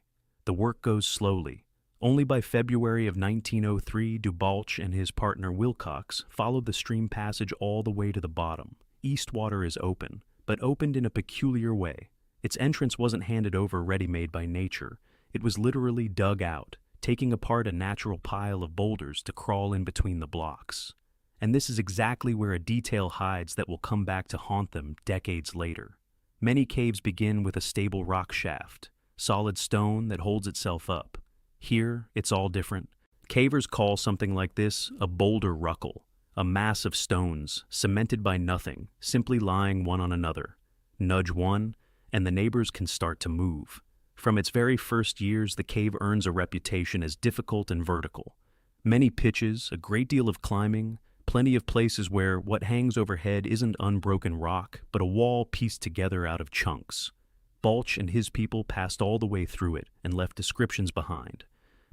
The work goes slowly. Only by February of 1903 do Balch and his partner Wilcox follow the stream passage all the way to the bottom. Eastwater is open, but opened in a peculiar way. Its entrance wasn't handed over ready-made by nature. It was literally dug out, taking apart a natural pile of boulders to crawl in between the blocks. And this is exactly where a detail hides that will come back to haunt them decades later. Many caves begin with a stable rock shaft, solid stone that holds itself up. Here, it's all different. Cavers call something like this a boulder ruckle, a mass of stones, cemented by nothing, simply lying one on another. Nudge one, and the neighbors can start to move. From its very first years, the cave earns a reputation as difficult and vertical. Many pitches, a great deal of climbing, plenty of places where what hangs overhead isn't unbroken rock, but a wall pieced together out of chunks. Balch and his people passed all the way through it and left descriptions behind.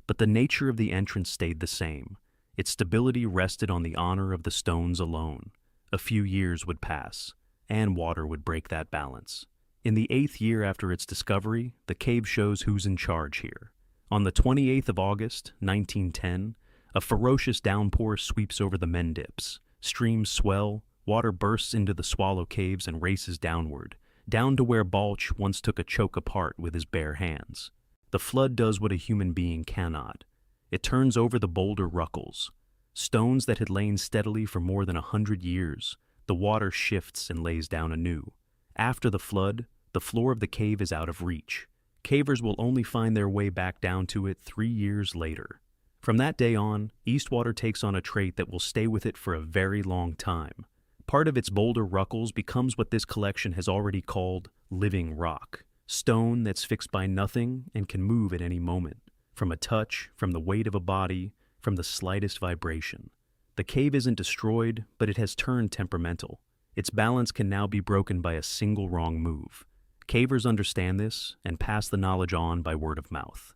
But the nature of the entrance stayed the same. Its stability rested on the honor of the stones alone. A few years would pass, and water would break that balance. In the 8th year after its discovery, the cave shows who's in charge here. On the 28th of August, 1910, a ferocious downpour sweeps over the Mendips. Streams swell, water bursts into the Swallow caves and races downward, down to where Balch once took a choke apart with his bare hands. The flood does what a human being cannot. It turns over the boulder ruckles. Stones that had lain steadily for more than 100 years, the water shifts and lays down anew. After the flood, the floor of the cave is out of reach. Cavers will only find their way back down to it 3 years later. From that day on, Eastwater takes on a trait that will stay with it for a very long time. Part of its boulder ruckles becomes what this collection has already called living rock, stone that's fixed by nothing and can move at any moment, from a touch, from the weight of a body, from the slightest vibration. The cave isn't destroyed, but it has turned temperamental. Its balance can now be broken by a single wrong move. Cavers understand this and pass the knowledge on by word of mouth.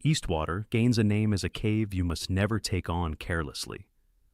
Eastwater gains a name as a cave you must never take on carelessly.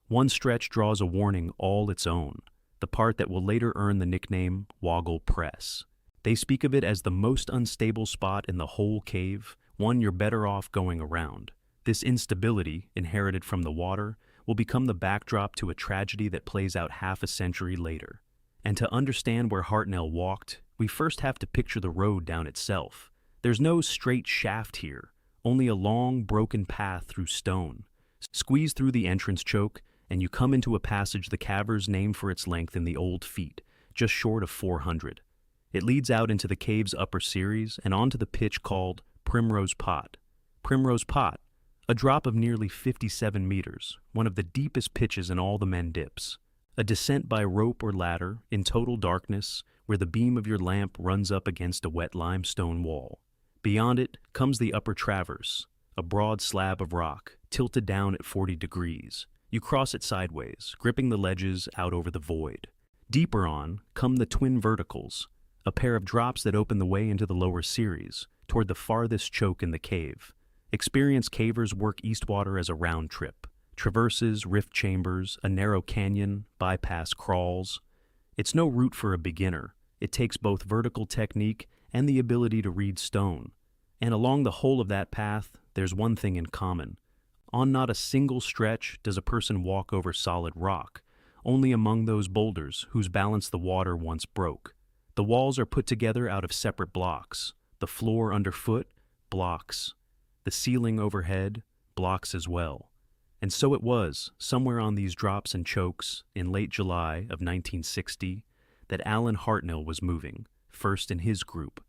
One stretch draws a warning all its own, the part that will later earn the nickname Woggle Press. They speak of it as the most unstable spot in the whole cave, one you're better off going around. This instability, inherited from the water, will become the backdrop to a tragedy that plays out half a century later. And to understand where Hartnell walked, we first have to picture the road down itself. There's no straight shaft here, only a long, broken path through stone. Squeeze through the entrance choke, and you come into a passage the Caverns named for its length in the old feet, just short of 400. It leads out into the cave's upper series and onto the pitch called Primrose Pot. Primrose Pot, a drop of nearly 57 meters, one of the deepest pitches in all the men dips. A descent by rope or ladder in total darkness where the beam of your lamp runs up against a wet limestone wall. Beyond it comes the upper traverse, a broad slab of rock, tilted down at 40 degrees. You cross it sideways, gripping the ledges out over the void. Deeper on come the twin verticals, a pair of drops that open the way into the lower series, toward the farthest choke in the cave. Experienced cavers work Eastwater as a round trip. Traverses, rift chambers, a narrow canyon, bypass crawls. It's no route for a beginner. It takes both vertical technique and the ability to read stone. And along the whole of that path, there's one thing in common. On not a single stretch does a person walk over solid rock, only among those boulders whose balance the water once broke. The walls are put together out of separate blocks. The floor underfoot, blocks. The ceiling overhead, blocks as well. And so it was, somewhere on these drops and chokes, in late July of 1960, that Alan Hartnell was moving, first in his group.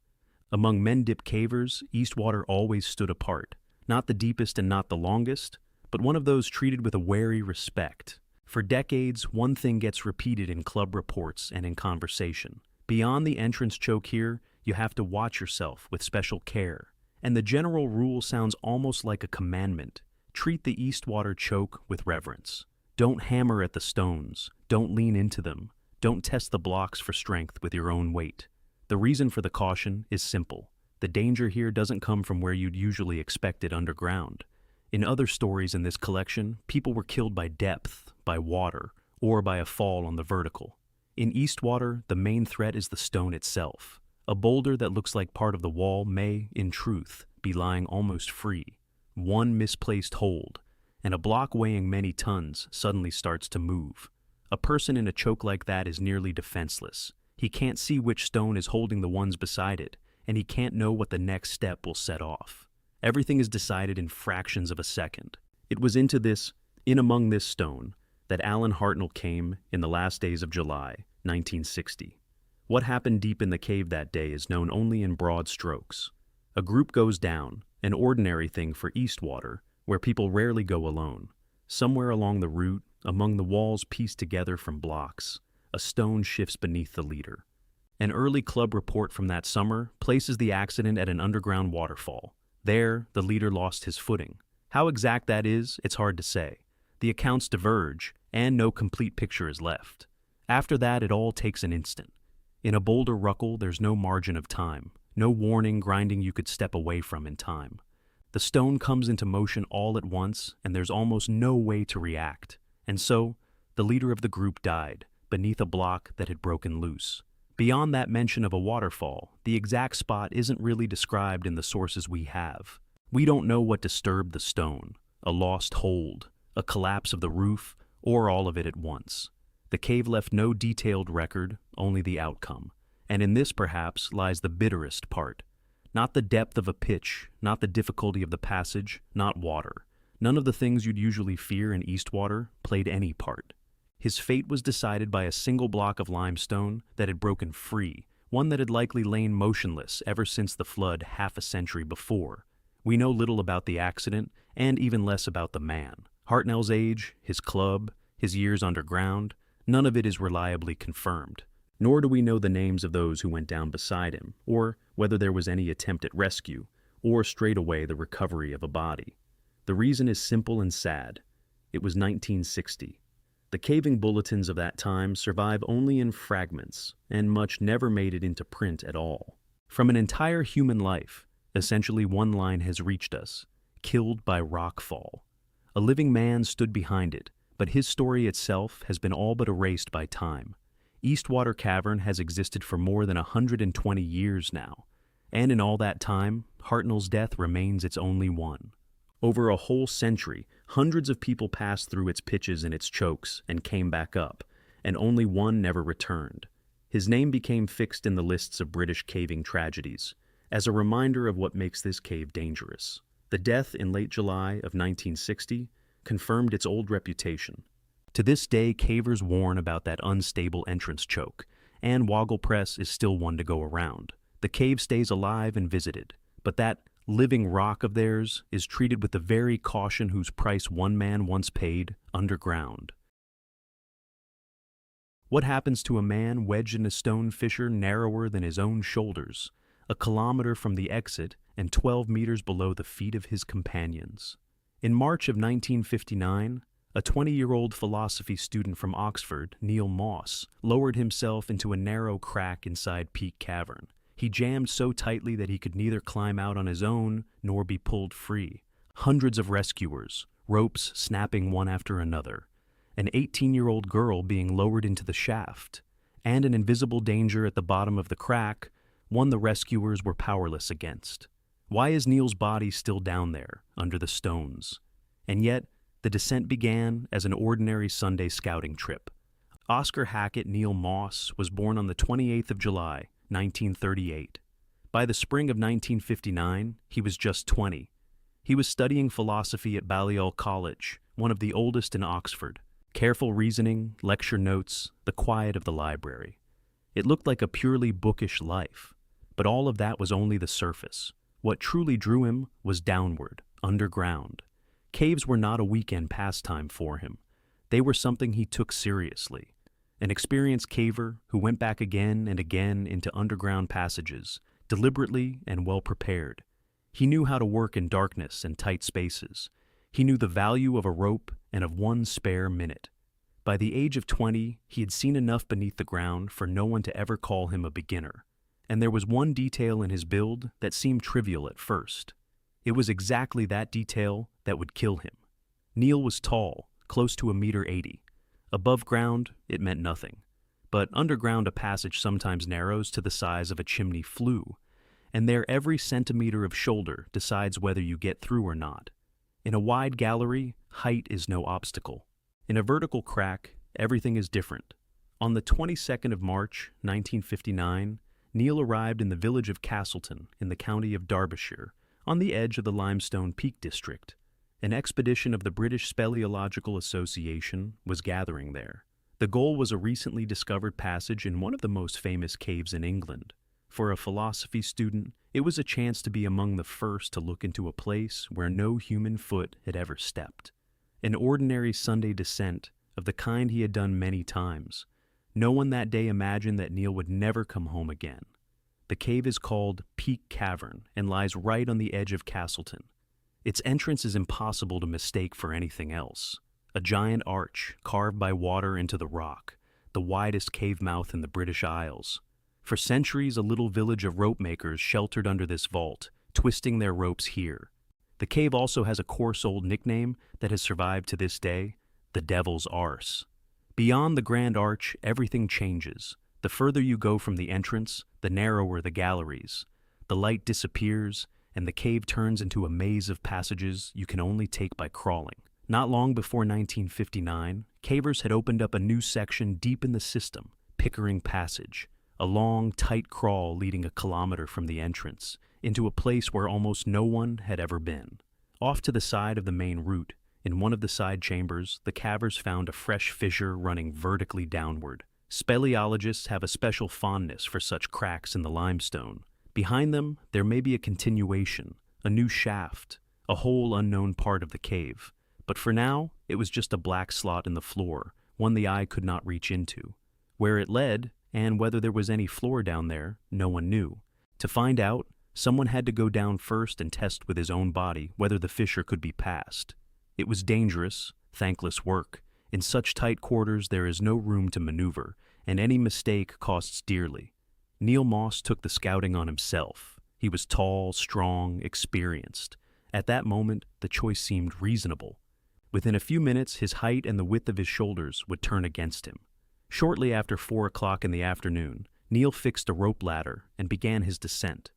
Among men-dip cavers, Eastwater always stood apart, not the deepest and not the longest, but one of those treated with a wary respect. For decades, one thing gets repeated in club reports and in conversation. Beyond the entrance choke here, you have to watch yourself with special care. And the general rule sounds almost like a commandment. Treat the Eastwater choke with reverence. Don't hammer at the stones. Don't lean into them. Don't test the blocks for strength with your own weight. The reason for the caution is simple. The danger here doesn't come from where you'd usually expect it underground. In other stories in this collection, people were killed by depth, by water, or by a fall on the vertical. In Eastwater, the main threat is the stone itself. A boulder that looks like part of the wall may, in truth, be lying almost free. One misplaced hold, and a block weighing many tons suddenly starts to move. A person in a choke like that is nearly defenseless. He can't see which stone is holding the ones beside it, and he can't know what the next step will set off. Everything is decided in fractions of a second. It was in among this stone, that Alan Hartnell came in the last days of July, 1960. What happened deep in the cave that day is known only in broad strokes. A group goes down, an ordinary thing for Eastwater, where people rarely go alone. Somewhere along the route, among the walls pieced together from blocks, a stone shifts beneath the leader. An early club report from that summer places the accident at an underground waterfall. There, the leader lost his footing. How exact that is, it's hard to say. The accounts diverge, and no complete picture is left. After that, it all takes an instant. In a boulder ruckle, there's no margin of time, no warning grinding you could step away from in time. The stone comes into motion all at once, and there's almost no way to react. And so, the leader of the group died, beneath a block that had broken loose. Beyond that mention of a waterfall, the exact spot isn't really described in the sources we have. We don't know what disturbed the stone, a lost hold, a collapse of the roof, or all of it at once. The cave left no detailed record, only the outcome. And in this, perhaps, lies the bitterest part. Not the depth of a pitch, not the difficulty of the passage, not water. None of the things you'd usually fear in Eastwater played any part. His fate was decided by a single block of limestone that had broken free, one that had likely lain motionless ever since the flood half a century before. We know little about the accident, and even less about the man. Hartnell's age, his club, his years underground, none of it is reliably confirmed. Nor do we know the names of those who went down beside him, or whether there was any attempt at rescue, or straightaway the recovery of a body. The reason is simple and sad. It was 1960. The caving bulletins of that time survive only in fragments, and much never made it into print at all. From an entire human life, essentially one line has reached us: killed by rockfall. A living man stood behind it, but his story itself has been all but erased by time. Eastwater Cavern has existed for more than 120 years now, and in all that time, Hartnell's death remains its only one. Over a whole century, hundreds of people passed through its pitches and its chokes and came back up, and only one never returned. His name became fixed in the lists of British caving tragedies, as a reminder of what makes this cave dangerous. The death in late July of 1960 confirmed its old reputation. To this day, cavers warn about that unstable entrance choke, and Woggle Press is still one to go around. The cave stays alive and visited, but that living rock of theirs is treated with the very caution whose price one man once paid underground. What happens to a man wedged in a stone fissure narrower than his own shoulders, a kilometer from the exit and 12 meters below the feet of his companions? In March of 1959, a 20-year-old philosophy student from Oxford, Neil Moss, lowered himself into a narrow crack inside Peak Cavern. He jammed so tightly that he could neither climb out on his own nor be pulled free. Hundreds of rescuers, ropes snapping one after another, an 18-year-old girl being lowered into the shaft, and an invisible danger at the bottom of the crack, one the rescuers were powerless against. Why is Neil's body still down there, under the stones? And yet, the descent began as an ordinary Sunday scouting trip. Oscar Hackett Neil Moss was born on the 28th of July, 1938. By the spring of 1959, he was just 20. He was studying philosophy at Balliol College, one of the oldest in Oxford. Careful reasoning, lecture notes, the quiet of the library. It looked like a purely bookish life, but all of that was only the surface. What truly drew him was downward, underground. Caves were not a weekend pastime for him. They were something he took seriously. An experienced caver who went back again and again into underground passages, deliberately and well prepared. He knew how to work in darkness and tight spaces. He knew the value of a rope and of one spare minute. By the age of 20, he had seen enough beneath the ground for no one to ever call him a beginner. And there was one detail in his build that seemed trivial at first. It was exactly that detail that would kill him. Neil was tall, close to 1.80 meters. Above ground, it meant nothing. But underground, a passage sometimes narrows to the size of a chimney flue, and there every centimeter of shoulder decides whether you get through or not. In a wide gallery, height is no obstacle. In a vertical crack, everything is different. On the 22nd of March, 1959, Neil arrived in the village of Castleton in the county of Derbyshire, on the edge of the Limestone Peak District. An expedition of the British Speleological Association was gathering there. The goal was a recently discovered passage in one of the most famous caves in England. For a philosophy student, it was a chance to be among the first to look into a place where no human foot had ever stepped. An ordinary Sunday descent of the kind he had done many times. No one that day imagined that Neil would never come home again. The cave is called Peak Cavern and lies right on the edge of Castleton. Its entrance is impossible to mistake for anything else. A giant arch carved by water into the rock, the widest cave mouth in the British Isles. For centuries, a little village of rope makers sheltered under this vault, twisting their ropes here. The cave also has a coarse old nickname that has survived to this day, the Devil's Arse. Beyond the Grand Arch, everything changes. The further you go from the entrance, the narrower the galleries. The light disappears, and the cave turns into a maze of passages you can only take by crawling. Not long before 1959, cavers had opened up a new section deep in the system, Pickering Passage, a long, tight crawl leading a kilometer from the entrance, into a place where almost no one had ever been. Off to the side of the main route, in one of the side chambers, the cavers found a fresh fissure running vertically downward. Speleologists have a special fondness for such cracks in the limestone. Behind them, there may be a continuation, a new shaft, a whole unknown part of the cave. But for now, it was just a black slot in the floor, one the eye could not reach into. Where it led, and whether there was any floor down there, no one knew. To find out, someone had to go down first and test with his own body whether the fissure could be passed. It was dangerous, thankless work. In such tight quarters there is no room to maneuver, and any mistake costs dearly. Neil Moss took the scouting on himself. He was tall, strong, experienced. At that moment, the choice seemed reasonable. Within a few minutes, his height and the width of his shoulders would turn against him. Shortly after 4 o'clock in the afternoon, Neil fixed a rope ladder and began his descent.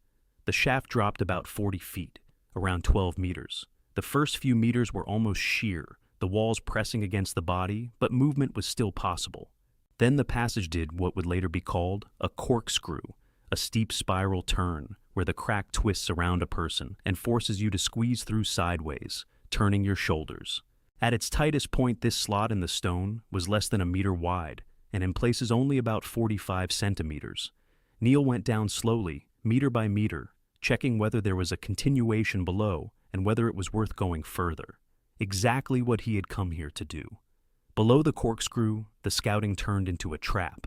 The shaft dropped about 40 feet, around 12 meters. The first few meters were almost sheer, the walls pressing against the body, but movement was still possible. Then the passage did what would later be called a corkscrew, a steep spiral turn where the crack twists around a person and forces you to squeeze through sideways, turning your shoulders. At its tightest point, this slot in the stone was less than a meter wide, and in places only about 45 centimeters. Neil went down slowly, meter by meter, checking whether there was a continuation below and whether it was worth going further. Exactly what he had come here to do. Below the corkscrew, the scouting turned into a trap.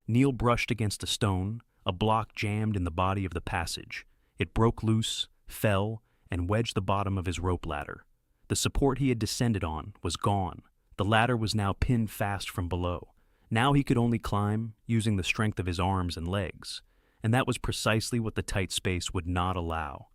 Neil brushed against a stone, a block jammed in the body of the passage. It broke loose, fell, and wedged the bottom of his rope ladder. The support he had descended on was gone. The ladder was now pinned fast from below. Now he could only climb using the strength of his arms and legs, and that was precisely what the tight space would not allow.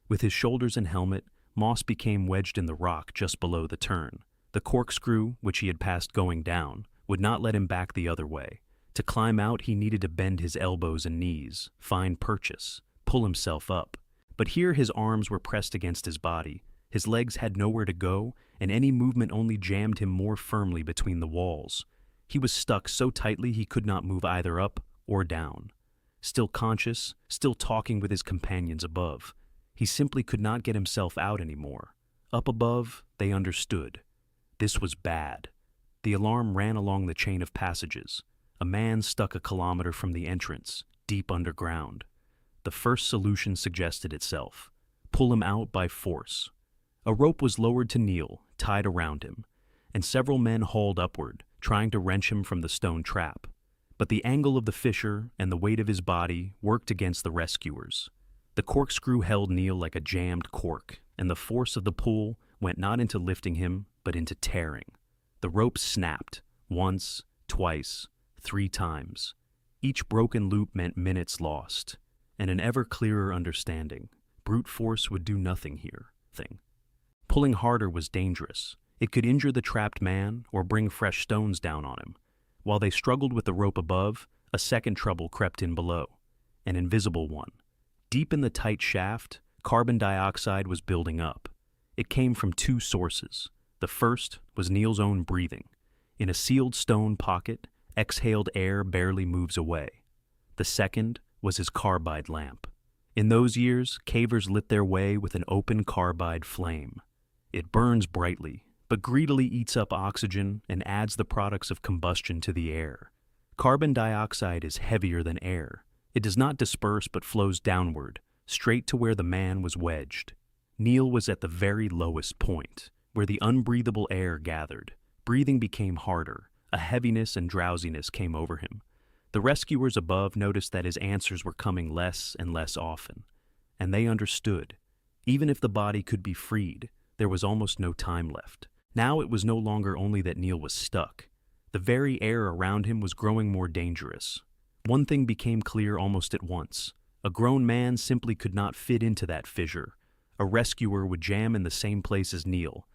With his shoulders and helmet, Moss became wedged in the rock just below the turn. The corkscrew, which he had passed going down, would not let him back the other way. To climb out, he needed to bend his elbows and knees, find purchase, pull himself up. But here his arms were pressed against his body. His legs had nowhere to go, and any movement only jammed him more firmly between the walls. He was stuck so tightly he could not move either up or down. Still conscious, still talking with his companions above, he simply could not get himself out anymore. Up above, they understood. This was bad. The alarm ran along the chain of passages. A man stuck a kilometer from the entrance, deep underground. The first solution suggested itself. Pull him out by force. A rope was lowered to Neil, tied around him, and several men hauled upward, trying to wrench him from the stone trap. But the angle of the fissure and the weight of his body worked against the rescuers. The corkscrew held Neil like a jammed cork, and the force of the pull went not into lifting him, but into tearing. The rope snapped, once, twice, 3 times. Each broken loop meant minutes lost, and an ever clearer understanding. Brute force would do nothing here. Pulling harder was dangerous. It could injure the trapped man or bring fresh stones down on him. While they struggled with the rope above, a second trouble crept in below, an invisible one. Deep in the tight shaft, carbon dioxide was building up. It came from 2 sources. The first was Neil's own breathing. In a sealed stone pocket, exhaled air barely moves away. The second was his carbide lamp. In those years, cavers lit their way with an open carbide flame. It burns brightly, but greedily eats up oxygen and adds the products of combustion to the air. Carbon dioxide is heavier than air. It does not disperse but flows downward, straight to where the man was wedged. Neil was at the very lowest point, where the unbreathable air gathered. Breathing became harder. A heaviness and drowsiness came over him. The rescuers above noticed that his answers were coming less and less often, and they understood. Even if the body could be freed, there was almost no time left. Now it was no longer only that Neil was stuck. The very air around him was growing more dangerous. One thing became clear almost at once. A grown man simply could not fit into that fissure. A rescuer would jam in the same place as Neil,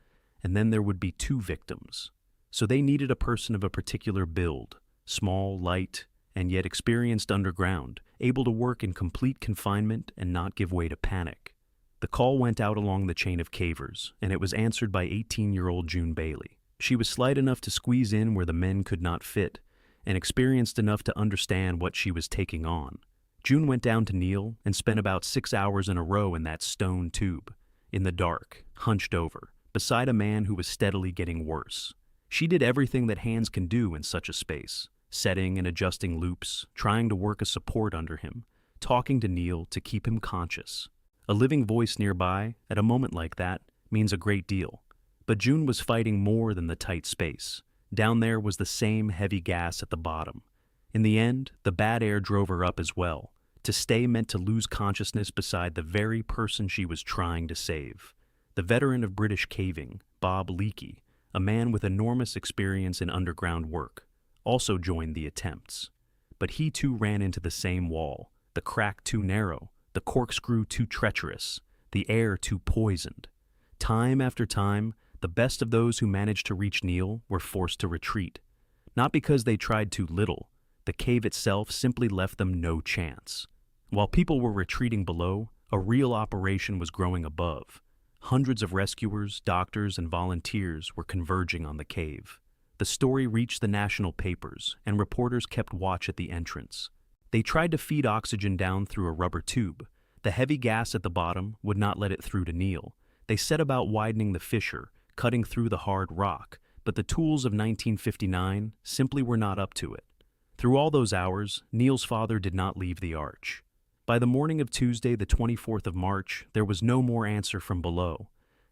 and then there would be 2 victims. So they needed a person of a particular build, small, light, and yet experienced underground, able to work in complete confinement and not give way to panic. The call went out along the chain of cavers, and it was answered by 18-year-old June Bailey. She was slight enough to squeeze in where the men could not fit, and experienced enough to understand what she was taking on. June went down to Neil and spent about 6 hours in a row in that stone tube, in the dark, hunched over, beside a man who was steadily getting worse. She did everything that hands can do in such a space, setting and adjusting loops, trying to work a support under him, talking to Neil to keep him conscious. A living voice nearby, at a moment like that, means a great deal. But June was fighting more than the tight space. Down there was the same heavy gas at the bottom. In the end, the bad air drove her up as well. To stay meant to lose consciousness beside the very person she was trying to save. The veteran of British caving, Bob Leakey, a man with enormous experience in underground work, also joined the attempts. But he too ran into the same wall, the crack too narrow, the corkscrew too treacherous, the air too poisoned. Time after time, the best of those who managed to reach Neil were forced to retreat. Not because they tried too little, the cave itself simply left them no chance. While people were retreating below, a real operation was growing above. Hundreds of rescuers, doctors, and volunteers were converging on the cave. The story reached the national papers, and reporters kept watch at the entrance. They tried to feed oxygen down through a rubber tube. The heavy gas at the bottom would not let it through to Neil. They set about widening the fissure, cutting through the hard rock, but the tools of 1959 simply were not up to it. Through all those hours, Neil's father did not leave the arch. By the morning of Tuesday, the 24th of March, there was no more answer from below.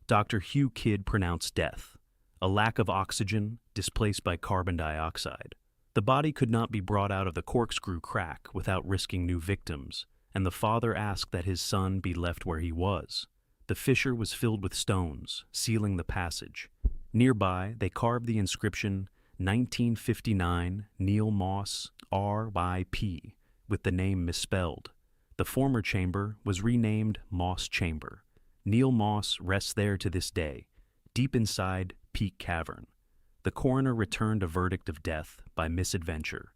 Dr. Hugh Kidd pronounced death. A lack of oxygen, displaced by carbon dioxide. The body could not be brought out of the corkscrew crack without risking new victims, and the father asked that his son be left where he was. The fissure was filled with stones, sealing the passage. Nearby, they carved the inscription 1959 Neil Moss R.I.P. with the name misspelled. The former chamber was renamed Moss Chamber. Neil Moss rests there to this day, deep inside Peak Cavern. The coroner returned a verdict of death by misadventure.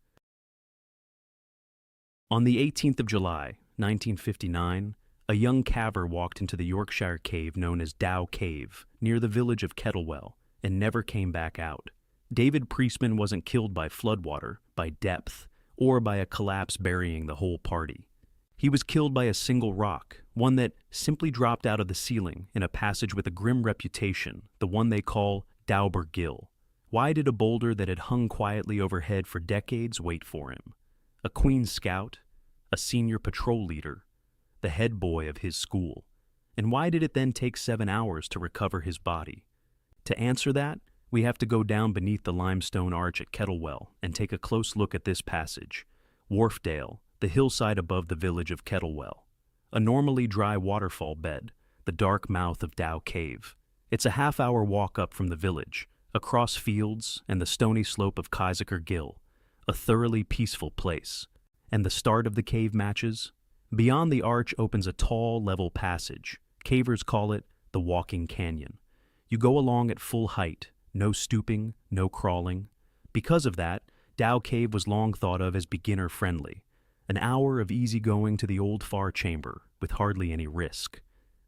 On the 18th of July, 1959, a young caver walked into the Yorkshire cave known as Dow Cave, near the village of Kettlewell, and never came back out. David Priestman wasn't killed by floodwater, by depth, or by a collapse burying the whole party. He was killed by a single rock, one that simply dropped out of the ceiling in a passage with a grim reputation, the one they call Gill. Why did a boulder that had hung quietly overhead for decades wait for him? A Queen Scout, a senior patrol leader, the head boy of his school. And why did it then take 7 hours to recover his body? To answer that, we have to go down beneath the limestone arch at Kettlewell and take a close look at this passage, Wharfdale, the hillside above the village of Kettlewell. A normally dry waterfall bed, the dark mouth of Dow Cave. It's a half-hour walk up from the village, across fields and the stony slope of Gill, a thoroughly peaceful place. And the start of the cave matches? Beyond the arch opens a tall, level passage. Cavers call it the Walking Canyon. You go along at full height, no stooping, no crawling. Because of that, Dow Cave was long thought of as beginner-friendly. An hour of easy going to the old far chamber, with hardly any risk.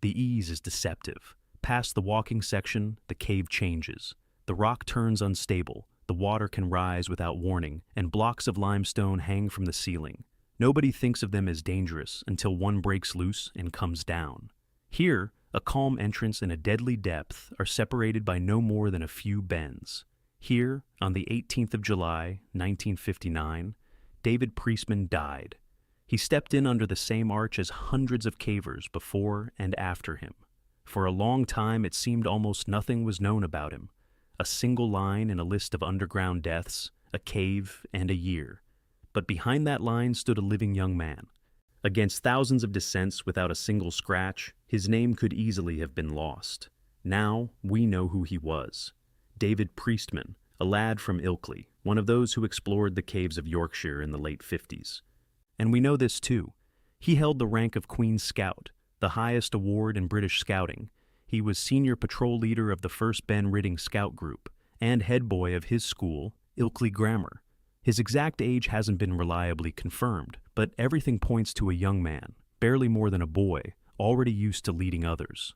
The ease is deceptive. Past the walking section, the cave changes. The rock turns unstable, the water can rise without warning, and blocks of limestone hang from the ceiling. Nobody thinks of them as dangerous until one breaks loose and comes down. Here, a calm entrance and a deadly depth are separated by no more than a few bends. Here, on the 18th of July, 1959, David Priestman died. He stepped in under the same arch as hundreds of cavers before and after him. For a long time, it seemed almost nothing was known about him. A single line in a list of underground deaths, a cave, and a year. But behind that line stood a living young man. Against thousands of descents without a single scratch, his name could easily have been lost. Now, we know who he was. David Priestman, a lad from Ilkley, one of those who explored the caves of Yorkshire in the late 50s. And we know this too. He held the rank of Queen Scout, the highest award in British Scouting. He was senior patrol leader of the 1st Ben Ridding Scout Group, and head boy of his school, Ilkley Grammar. His exact age hasn't been reliably confirmed, but everything points to a young man, barely more than a boy, already used to leading others.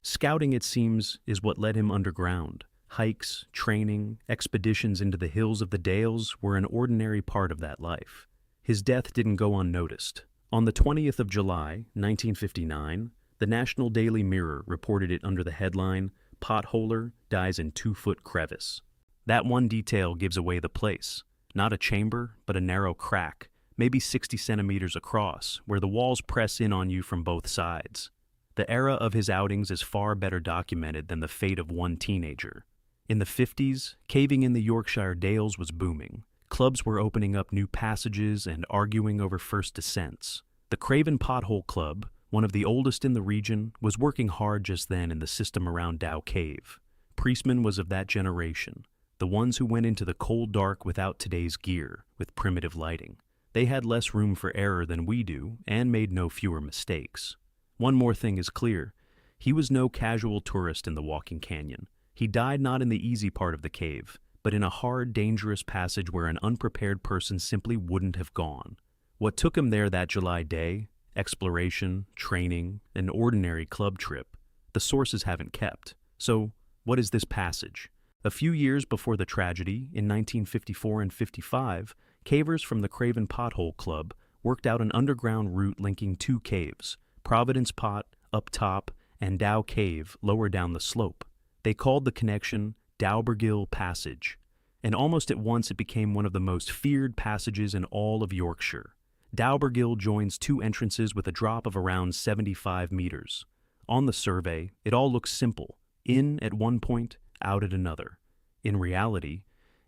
Scouting, it seems, is what led him underground. Hikes, training, expeditions into the hills of the Dales were an ordinary part of that life. His death didn't go unnoticed. On the 20th of July, 1959, the National Daily Mirror reported it under the headline, "Potholer Dies in 2-Foot Crevice." That one detail gives away the place. Not a chamber, but a narrow crack, maybe 60 centimeters across, where the walls press in on you from both sides. The era of his outings is far better documented than the fate of one teenager. In the 50s, caving in the Yorkshire Dales was booming. Clubs were opening up new passages and arguing over first descents. The Craven Pothole Club, one of the oldest in the region, was working hard just then in the system around Dow Cave. Priestman was of that generation, the ones who went into the cold dark without today's gear, with primitive lighting. They had less room for error than we do and made no fewer mistakes. One more thing is clear. He was no casual tourist in the Walking Canyon. He died not in the easy part of the cave, but in a hard, dangerous passage where an unprepared person simply wouldn't have gone. What took him there that July day? Exploration, training, an ordinary club trip. The sources haven't kept. So, what is this passage? A few years before the tragedy, in 1954 and 55, cavers from the Craven Pothole Club worked out an underground route linking two caves, Providence Pot, up top, and Dow Cave, lower down the slope. They called the connection Gill Passage, and almost at once it became one of the most feared passages in all of Yorkshire. Gill joins two entrances with a drop of around 75 meters. On the survey, it all looks simple, in at one point, out at another. In reality,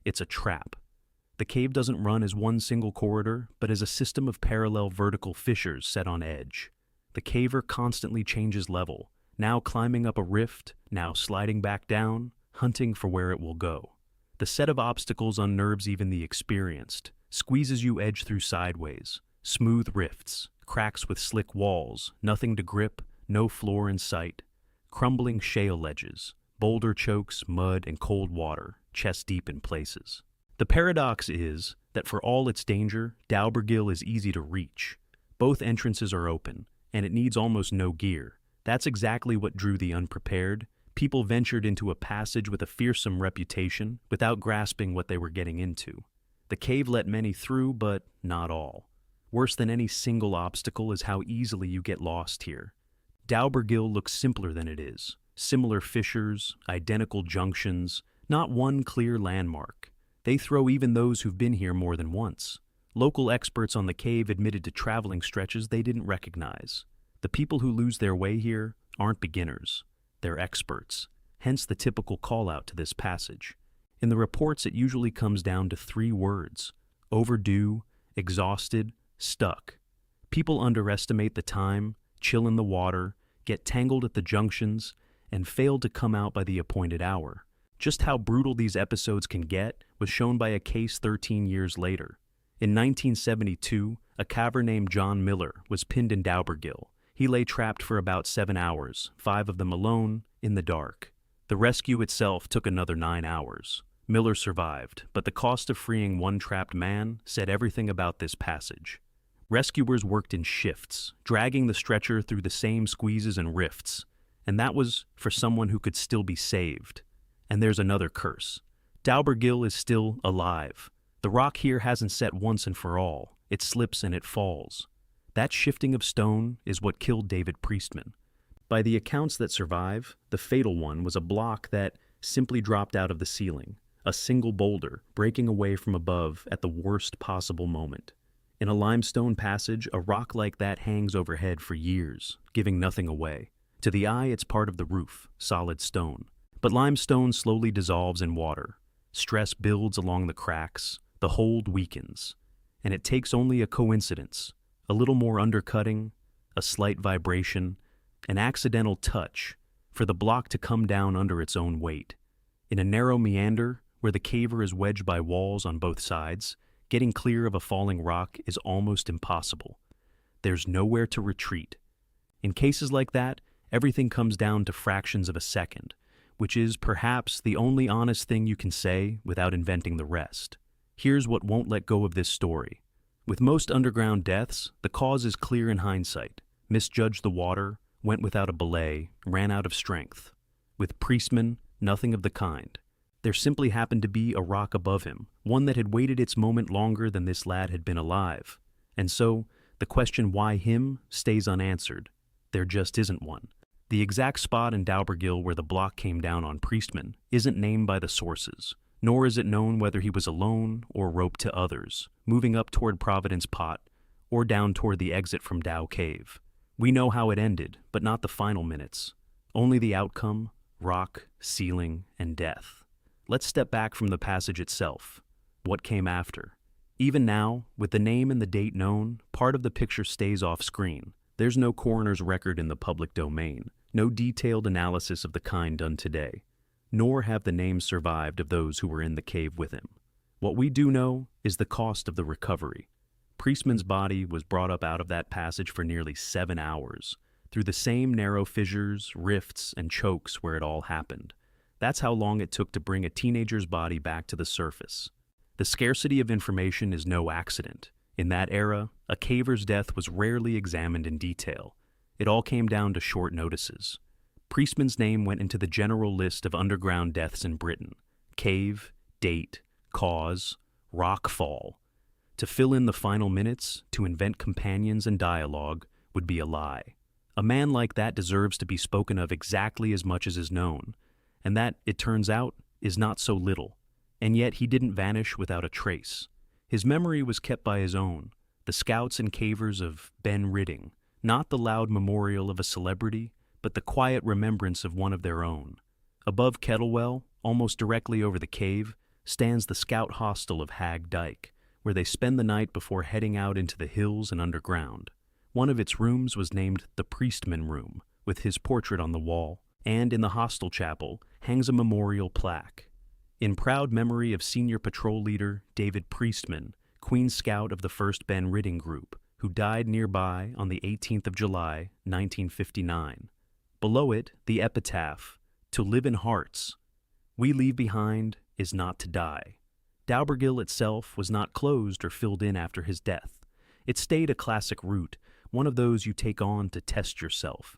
it's a trap. The cave doesn't run as one single corridor, but as a system of parallel vertical fissures set on edge. The caver constantly changes level, now climbing up a rift, now sliding back down, hunting for where it will go. The set of obstacles unnerves even the experienced, squeezes you edge through sideways, smooth rifts, cracks with slick walls, nothing to grip, no floor in sight, crumbling shale ledges, boulder chokes, mud, and cold water, chest deep in places. The paradox is that for all its danger, Gill is easy to reach. Both entrances are open, and it needs almost no gear. That's exactly what drew the unprepared. People ventured into a passage with a fearsome reputation without grasping what they were getting into. The cave let many through, but not all. Worse than any single obstacle is how easily you get lost here. Gill looks simpler than it is. Similar fissures, identical junctions, not one clear landmark. They throw even those who've been here more than once. Local experts on the cave admitted to traveling stretches they didn't recognize. The people who lose their way here aren't beginners. They're experts, hence the typical call-out to this passage. In the reports, it usually comes down to 3 words: overdue, exhausted, stuck. People underestimate the time, chill in the water, get tangled at the junctions, and fail to come out by the appointed hour. Just how brutal these episodes can get was shown by a case 13 years later. In 1972, a caver named John Miller was pinned in Gill. He lay trapped for about 7 hours, 5 of them alone, in the dark. The rescue itself took another 9 hours. Miller survived, but the cost of freeing one trapped man said everything about this passage. Rescuers worked in shifts, dragging the stretcher through the same squeezes and rifts, and that was for someone who could still be saved. And there's another curse. Gill is still alive. The rock here hasn't set once and for all. It slips and it falls. That shifting of stone is what killed David Priestman. By the accounts that survive, the fatal one was a block that simply dropped out of the ceiling, a single boulder breaking away from above at the worst possible moment. In a limestone passage, a rock like that hangs overhead for years, giving nothing away. To the eye, it's part of the roof, solid stone. But limestone slowly dissolves in water. Stress builds along the cracks, the hold weakens, and it takes only a coincidence, a little more undercutting, a slight vibration, an accidental touch, for the block to come down under its own weight. In a narrow meander, where the caver is wedged by walls on both sides, getting clear of a falling rock is almost impossible. There's nowhere to retreat. In cases like that, everything comes down to fractions of a second, which is perhaps the only honest thing you can say without inventing the rest. Here's what won't let go of this story. With most underground deaths, the cause is clear in hindsight. Misjudged the water, went without a belay, ran out of strength. With Priestman, nothing of the kind. There simply happened to be a rock above him, one that had waited its moment longer than this lad had been alive. And so, the question why him stays unanswered. There just isn't one. The exact spot in Gill where the block came down on Priestman isn't named by the sources, nor is it known whether he was alone or roped to others, moving up toward Providence Pot or down toward the exit from Dow Cave. We know how it ended, but not the final minutes. Only the outcome, rock, ceiling, and death. Let's step back from the passage itself. What came after? Even now, with the name and the date known, part of the picture stays off screen. There's no coroner's record in the public domain, no detailed analysis of the kind done today, nor have the names survived of those who were in the cave with him. What we do know is the cost of the recovery. Priestman's body was brought up out of that passage for nearly 7 hours, through the same narrow fissures, rifts, and chokes where it all happened. That's how long it took to bring a teenager's body back to the surface. The scarcity of information is no accident. In that era, a caver's death was rarely examined in detail. It all came down to short notices. Priestman's name went into the general list of underground deaths in Britain. Cave, date, cause, rock fall. To fill in the final minutes, to invent companions and dialogue, would be a lie. A man like that deserves to be spoken of exactly as much as is known, and that, it turns out, is not so little. And yet he didn't vanish without a trace. His memory was kept by his own, the scouts and cavers of Ben Ridding, not the loud memorial of a celebrity, but the quiet remembrance of one of their own. Above Kettlewell, almost directly over the cave, stands the scout hostel of Hag Dyke, where they spend the night before heading out into the hills and underground. One of its rooms was named the Priestman Room, with his portrait on the wall, and in the hostel chapel hangs a memorial plaque. In proud memory of senior patrol leader David Priestman, Queen Scout of the 1st Ben Ridding Group, who died nearby on the 18th of July, 1959. Below it, the epitaph, "To live in hearts. We leave behind is not to die." Daubergill itself was not closed or filled in after his death. It stayed a classic route, one of those you take on to test yourself.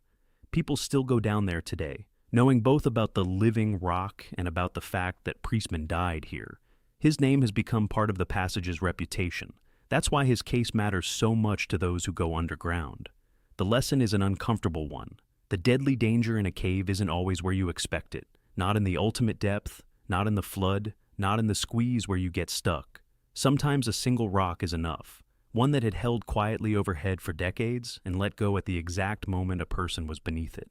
People still go down there today, knowing both about the living rock and about the fact that Priestman died here. His name has become part of the passage's reputation. That's why his case matters so much to those who go underground. The lesson is an uncomfortable one. The deadly danger in a cave isn't always where you expect it. Not in the ultimate depth, not in the flood, not in the squeeze where you get stuck. Sometimes a single rock is enough, one that had held quietly overhead for decades and let go at the exact moment a person was beneath it.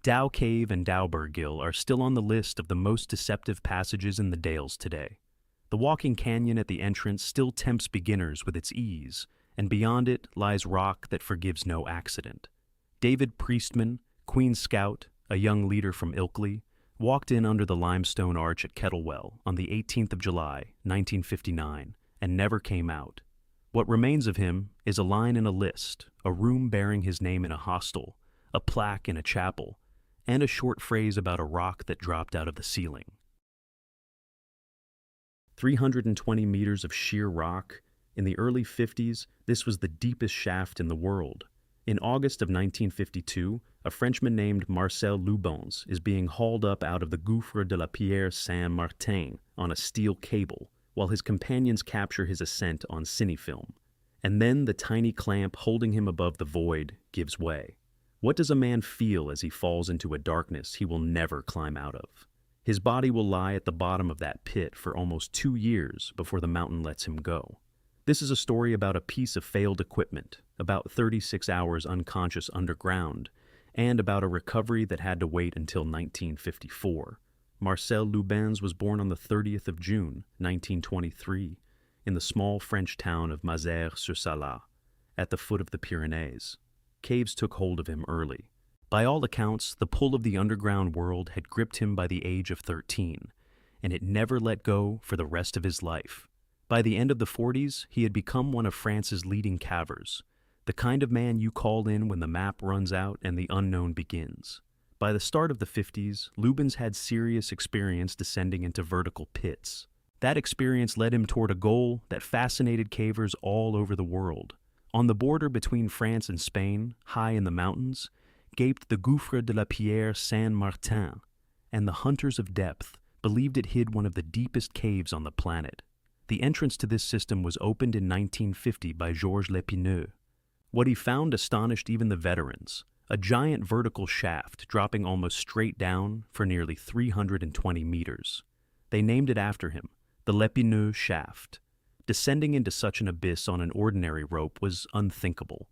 Dow Cave and Daubergill are still on the list of the most deceptive passages in the Dales today. The walking canyon at the entrance still tempts beginners with its ease, and beyond it lies rock that forgives no accident. David Priestman, Queen Scout, a young leader from Ilkley, walked in under the limestone arch at Kettlewell on the 18th of July, 1959, and never came out. What remains of him is a line in a list, a room bearing his name in a hostel, a plaque in a chapel, and a short phrase about a rock that dropped out of the ceiling. 320 meters of sheer rock. In the early 50s, this was the deepest shaft in the world. In August of 1952, a Frenchman named Marcel Loubens is being hauled up out of the Gouffre de la Pierre Saint-Martin on a steel cable, while his companions capture his ascent on cinefilm. And then the tiny clamp holding him above the void gives way. What does a man feel as he falls into a darkness he will never climb out of? His body will lie at the bottom of that pit for almost 2 years before the mountain lets him go. This is a story about a piece of failed equipment, about 36 hours unconscious underground, and about a recovery that had to wait until 1954. Marcel Loubens was born on the 30th of June, 1923, in the small French town of Mazères-sur-Salat, at the foot of the Pyrenees. Caves took hold of him early. By all accounts, the pull of the underground world had gripped him by the age of 13, and it never let go for the rest of his life. By the end of the 40s, he had become one of France's leading cavers, the kind of man you call in when the map runs out and the unknown begins. By the start of the 50s, Loubens had serious experience descending into vertical pits. That experience led him toward a goal that fascinated cavers all over the world. On the border between France and Spain, high in the mountains, gaped the Gouffre de la Pierre Saint-Martin, and the hunters of depth believed it hid one of the deepest caves on the planet. The entrance to this system was opened in 1950 by Georges Lépineux. What he found astonished even the veterans, a giant vertical shaft dropping almost straight down for nearly 320 meters. They named it after him, the Lépineux shaft. Descending into such an abyss on an ordinary rope was unthinkable.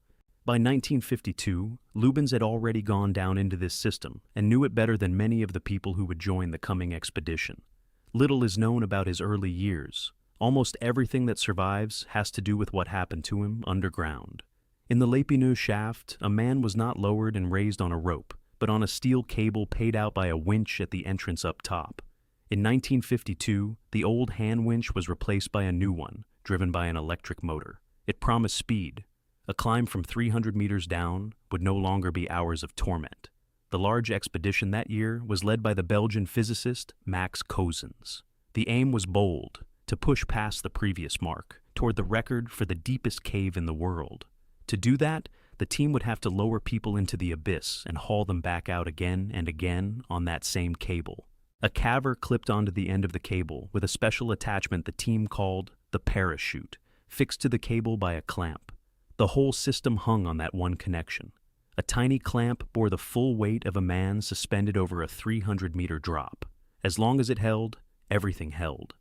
By 1952, Loubens had already gone down into this system and knew it better than many of the people who would join the coming expedition. Little is known about his early years. Almost everything that survives has to do with what happened to him underground. In the Lépineux shaft, a man was not lowered and raised on a rope, but on a steel cable paid out by a winch at the entrance up top. In 1952, the old hand winch was replaced by a new one, driven by an electric motor. It promised speed. A climb from 300 meters down would no longer be hours of torment. The large expedition that year was led by the Belgian physicist Max Cozzens. The aim was bold, to push past the previous mark, toward the record for the deepest cave in the world. To do that, the team would have to lower people into the abyss and haul them back out again and again on that same cable. A caver clipped onto the end of the cable with a special attachment the team called the parachute, fixed to the cable by a clamp. The whole system hung on that one connection. A tiny clamp bore the full weight of a man suspended over a 300-meter drop. As long as it held, everything held.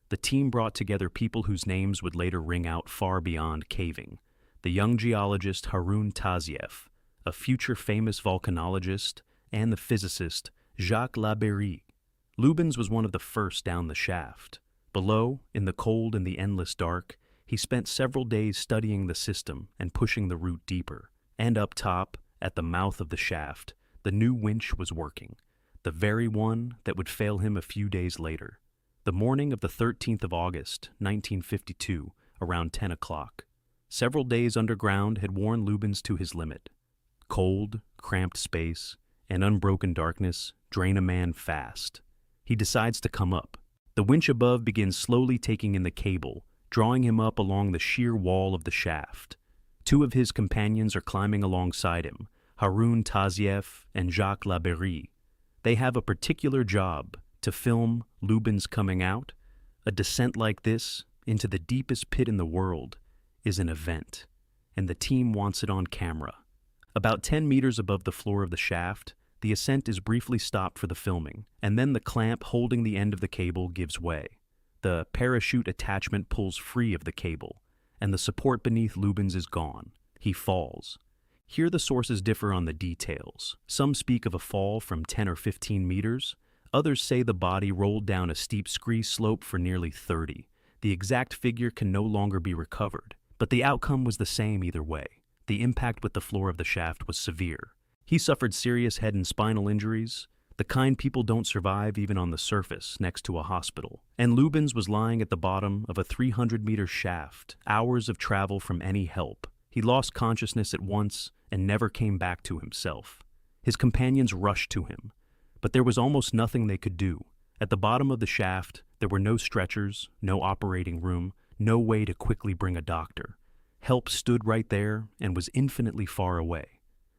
The team brought together people whose names would later ring out far beyond caving. The young geologist Harun Taziev, a future famous volcanologist, and the physicist Jacques Laberie. Loubens was one of the first down the shaft. Below, in the cold and the endless dark, he spent several days studying the system and pushing the route deeper. And up top, at the mouth of the shaft, the new winch was working, the very one that would fail him a few days later. The morning of the 13th of August, 1952, around 10 o'clock. Several days underground had worn Loubens to his limit. Cold, cramped space, and unbroken darkness drain a man fast. He decides to come up. The winch above begins slowly taking in the cable, drawing him up along the sheer wall of the shaft. Two of his companions are climbing alongside him, Harun Taziev and Jacques Laberie. They have a particular job, to film Loubens coming out. A descent like this, into the deepest pit in the world, is an event, and the team wants it on camera. About 10 meters above the floor of the shaft, the ascent is briefly stopped for the filming, and then the clamp holding the end of the cable gives way. The parachute attachment pulls free of the cable, and the support beneath Loubens is gone. He falls. Here the sources differ on the details. Some speak of a fall from 10 or 15 meters. Others say the body rolled down a steep scree slope for nearly 30. The exact figure can no longer be recovered, but the outcome was the same either way. The impact with the floor of the shaft was severe. He suffered serious head and spinal injuries, the kind people don't survive even on the surface next to a hospital. And Loubens was lying at the bottom of a 300-meter shaft, hours of travel from any help. He lost consciousness at once and never came back to himself. His companions rushed to him, but there was almost nothing they could do. At the bottom of the shaft, there were no stretchers, no operating room, no way to quickly bring a doctor. Help stood right there and was infinitely far away.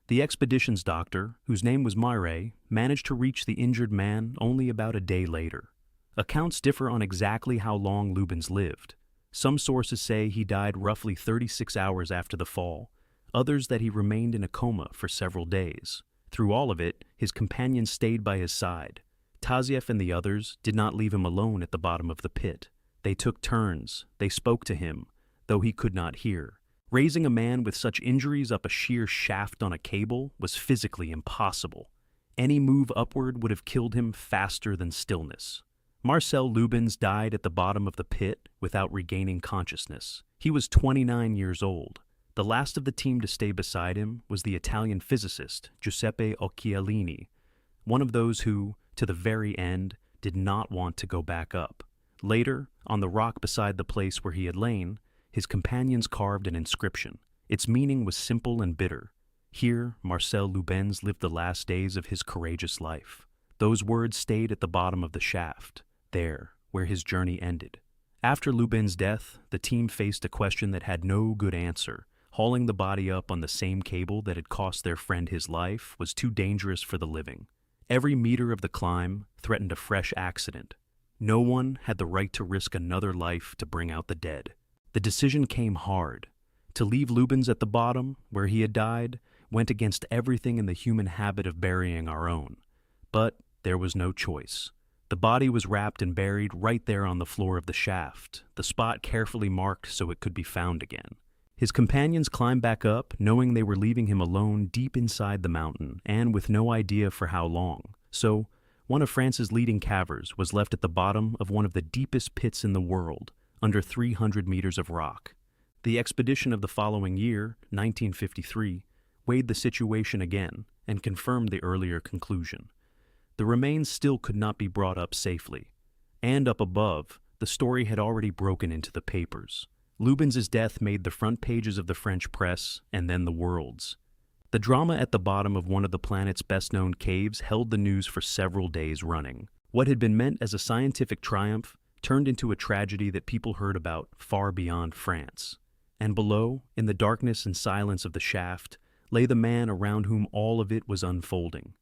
The expedition's doctor, whose name was Myre, managed to reach the injured man only about a day later. Accounts differ on exactly how long Loubens lived. Some sources say he died roughly 36 hours after the fall, others that he remained in a coma for several days. Through all of it, his companions stayed by his side. Taziev and the others did not leave him alone at the bottom of the pit. They took turns, they spoke to him, though he could not hear. Raising a man with such injuries up a sheer shaft on a cable was physically impossible. Any move upward would have killed him faster than stillness. Marcel Loubens died at the bottom of the pit without regaining consciousness. He was 29 years old. The last of the team to stay beside him was the Italian physicist Giuseppe Occhialini, one of those who, to the very end, did not want to go back up. Later, on the rock beside the place where he had lain, his companions carved an inscription. Its meaning was simple and bitter. Here, Marcel Loubens lived the last days of his courageous life. Those words stayed at the bottom of the shaft, there, where his journey ended. After Loubens' death, the team faced a question that had no good answer. Hauling the body up on the same cable that had cost their friend his life was too dangerous for the living. Every meter of the climb threatened a fresh accident. No one had the right to risk another life to bring out the dead. The decision came hard. To leave Loubens at the bottom, where he had died, went against everything in the human habit of burying our own. But there was no choice. The body was wrapped and buried right there on the floor of the shaft, the spot carefully marked so it could be found again. His companions climbed back up, knowing they were leaving him alone deep inside the mountain, and with no idea for how long. So, one of France's leading cavers was left at the bottom of one of the deepest pits in the world, under 300 meters of rock. The expedition of the following year, 1953, weighed the situation again and confirmed the earlier conclusion. The remains still could not be brought up safely. And up above, the story had already broken into the papers. Loubens' death made the front pages of the French press and then the world's. The drama at the bottom of one of the planet's best-known caves held the news for several days running. What had been meant as a scientific triumph turned into a tragedy that people heard about far beyond France. And below, in the darkness and silence of the shaft, lay the man around whom all of it was unfolding.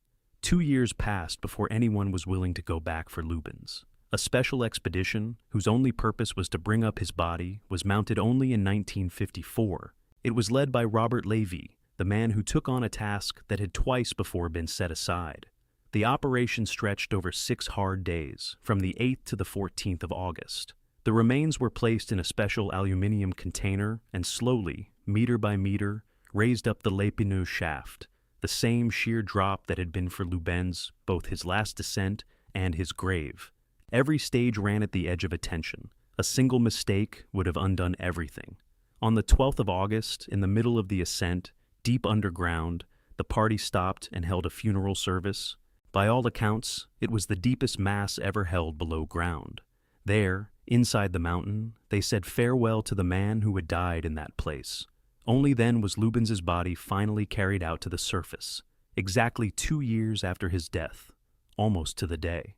2 years passed before anyone was willing to go back for Loubens. A special expedition, whose only purpose was to bring up his body, was mounted only in 1954. It was led by Robert Lévy, the man who took on a task that had twice before been set aside. The operation stretched over 6 hard days, from the 8th to the 14th of August. The remains were placed in a special aluminium container and slowly, meter by meter, raised up the L'Épineux shaft, the same sheer drop that had been for Loubens, both his last descent and his grave. Every stage ran at the edge of attention. A single mistake would have undone everything. On the 12th of August, in the middle of the ascent, deep underground, the party stopped and held a funeral service. By all accounts, it was the deepest mass ever held below ground. There, inside the mountain, they said farewell to the man who had died in that place. Only then was Loubens' body finally carried out to the surface, exactly 2 years after his death, almost to the day.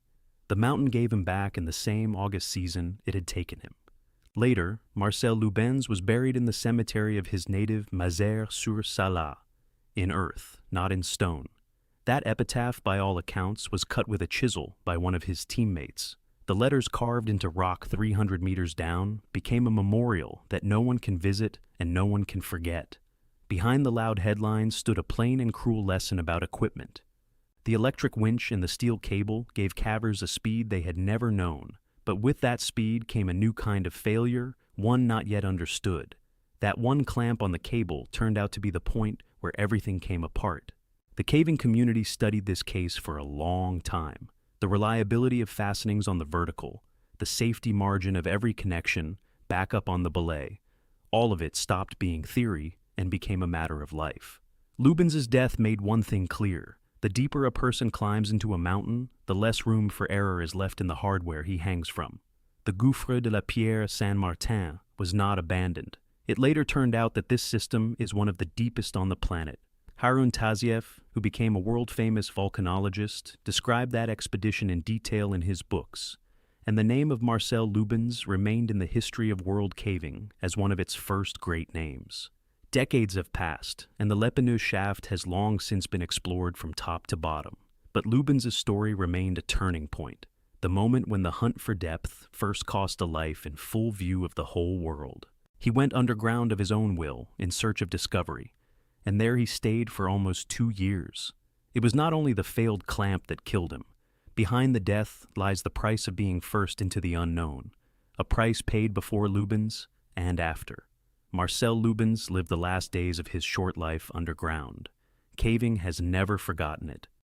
The mountain gave him back in the same August season it had taken him. Later, Marcel Loubens was buried in the cemetery of his native Mazères-sur-Sala, in earth, not in stone. That epitaph, by all accounts, was cut with a chisel by one of his teammates. The letters carved into rock 300 meters down became a memorial that no one can visit and no one can forget. Behind the loud headlines stood a plain and cruel lesson about equipment. The electric winch and the steel cable gave cavers a speed they had never known, but with that speed came a new kind of failure, one not yet understood. That one clamp on the cable turned out to be the point where everything came apart. The caving community studied this case for a long time. The reliability of fastenings on the vertical, the safety margin of every connection, back up on the belay, all of it stopped being theory and became a matter of life. Loubens' death made one thing clear. The deeper a person climbs into a mountain, the less room for error is left in the hardware he hangs from. The Gouffre de la Pierre Saint-Martin was not abandoned. It later turned out that this system is one of the deepest on the planet. Harun Taziev, who became a world-famous volcanologist, described that expedition in detail in his books, and the name of Marcel Loubens remained in the history of world caving as one of its first great names. Decades have passed, and the L'Épineux shaft has long since been explored from top to bottom. But Loubens' story remained a turning point, the moment when the hunt for depth first cost a life in full view of the whole world. He went underground of his own will in search of discovery, and there he stayed for almost 2 years. It was not only the failed clamp that killed him. Behind the death lies the price of being first into the unknown, a price paid before Loubens and after. Marcel Loubens lived the last days of his short life underground. Caving has never forgotten it.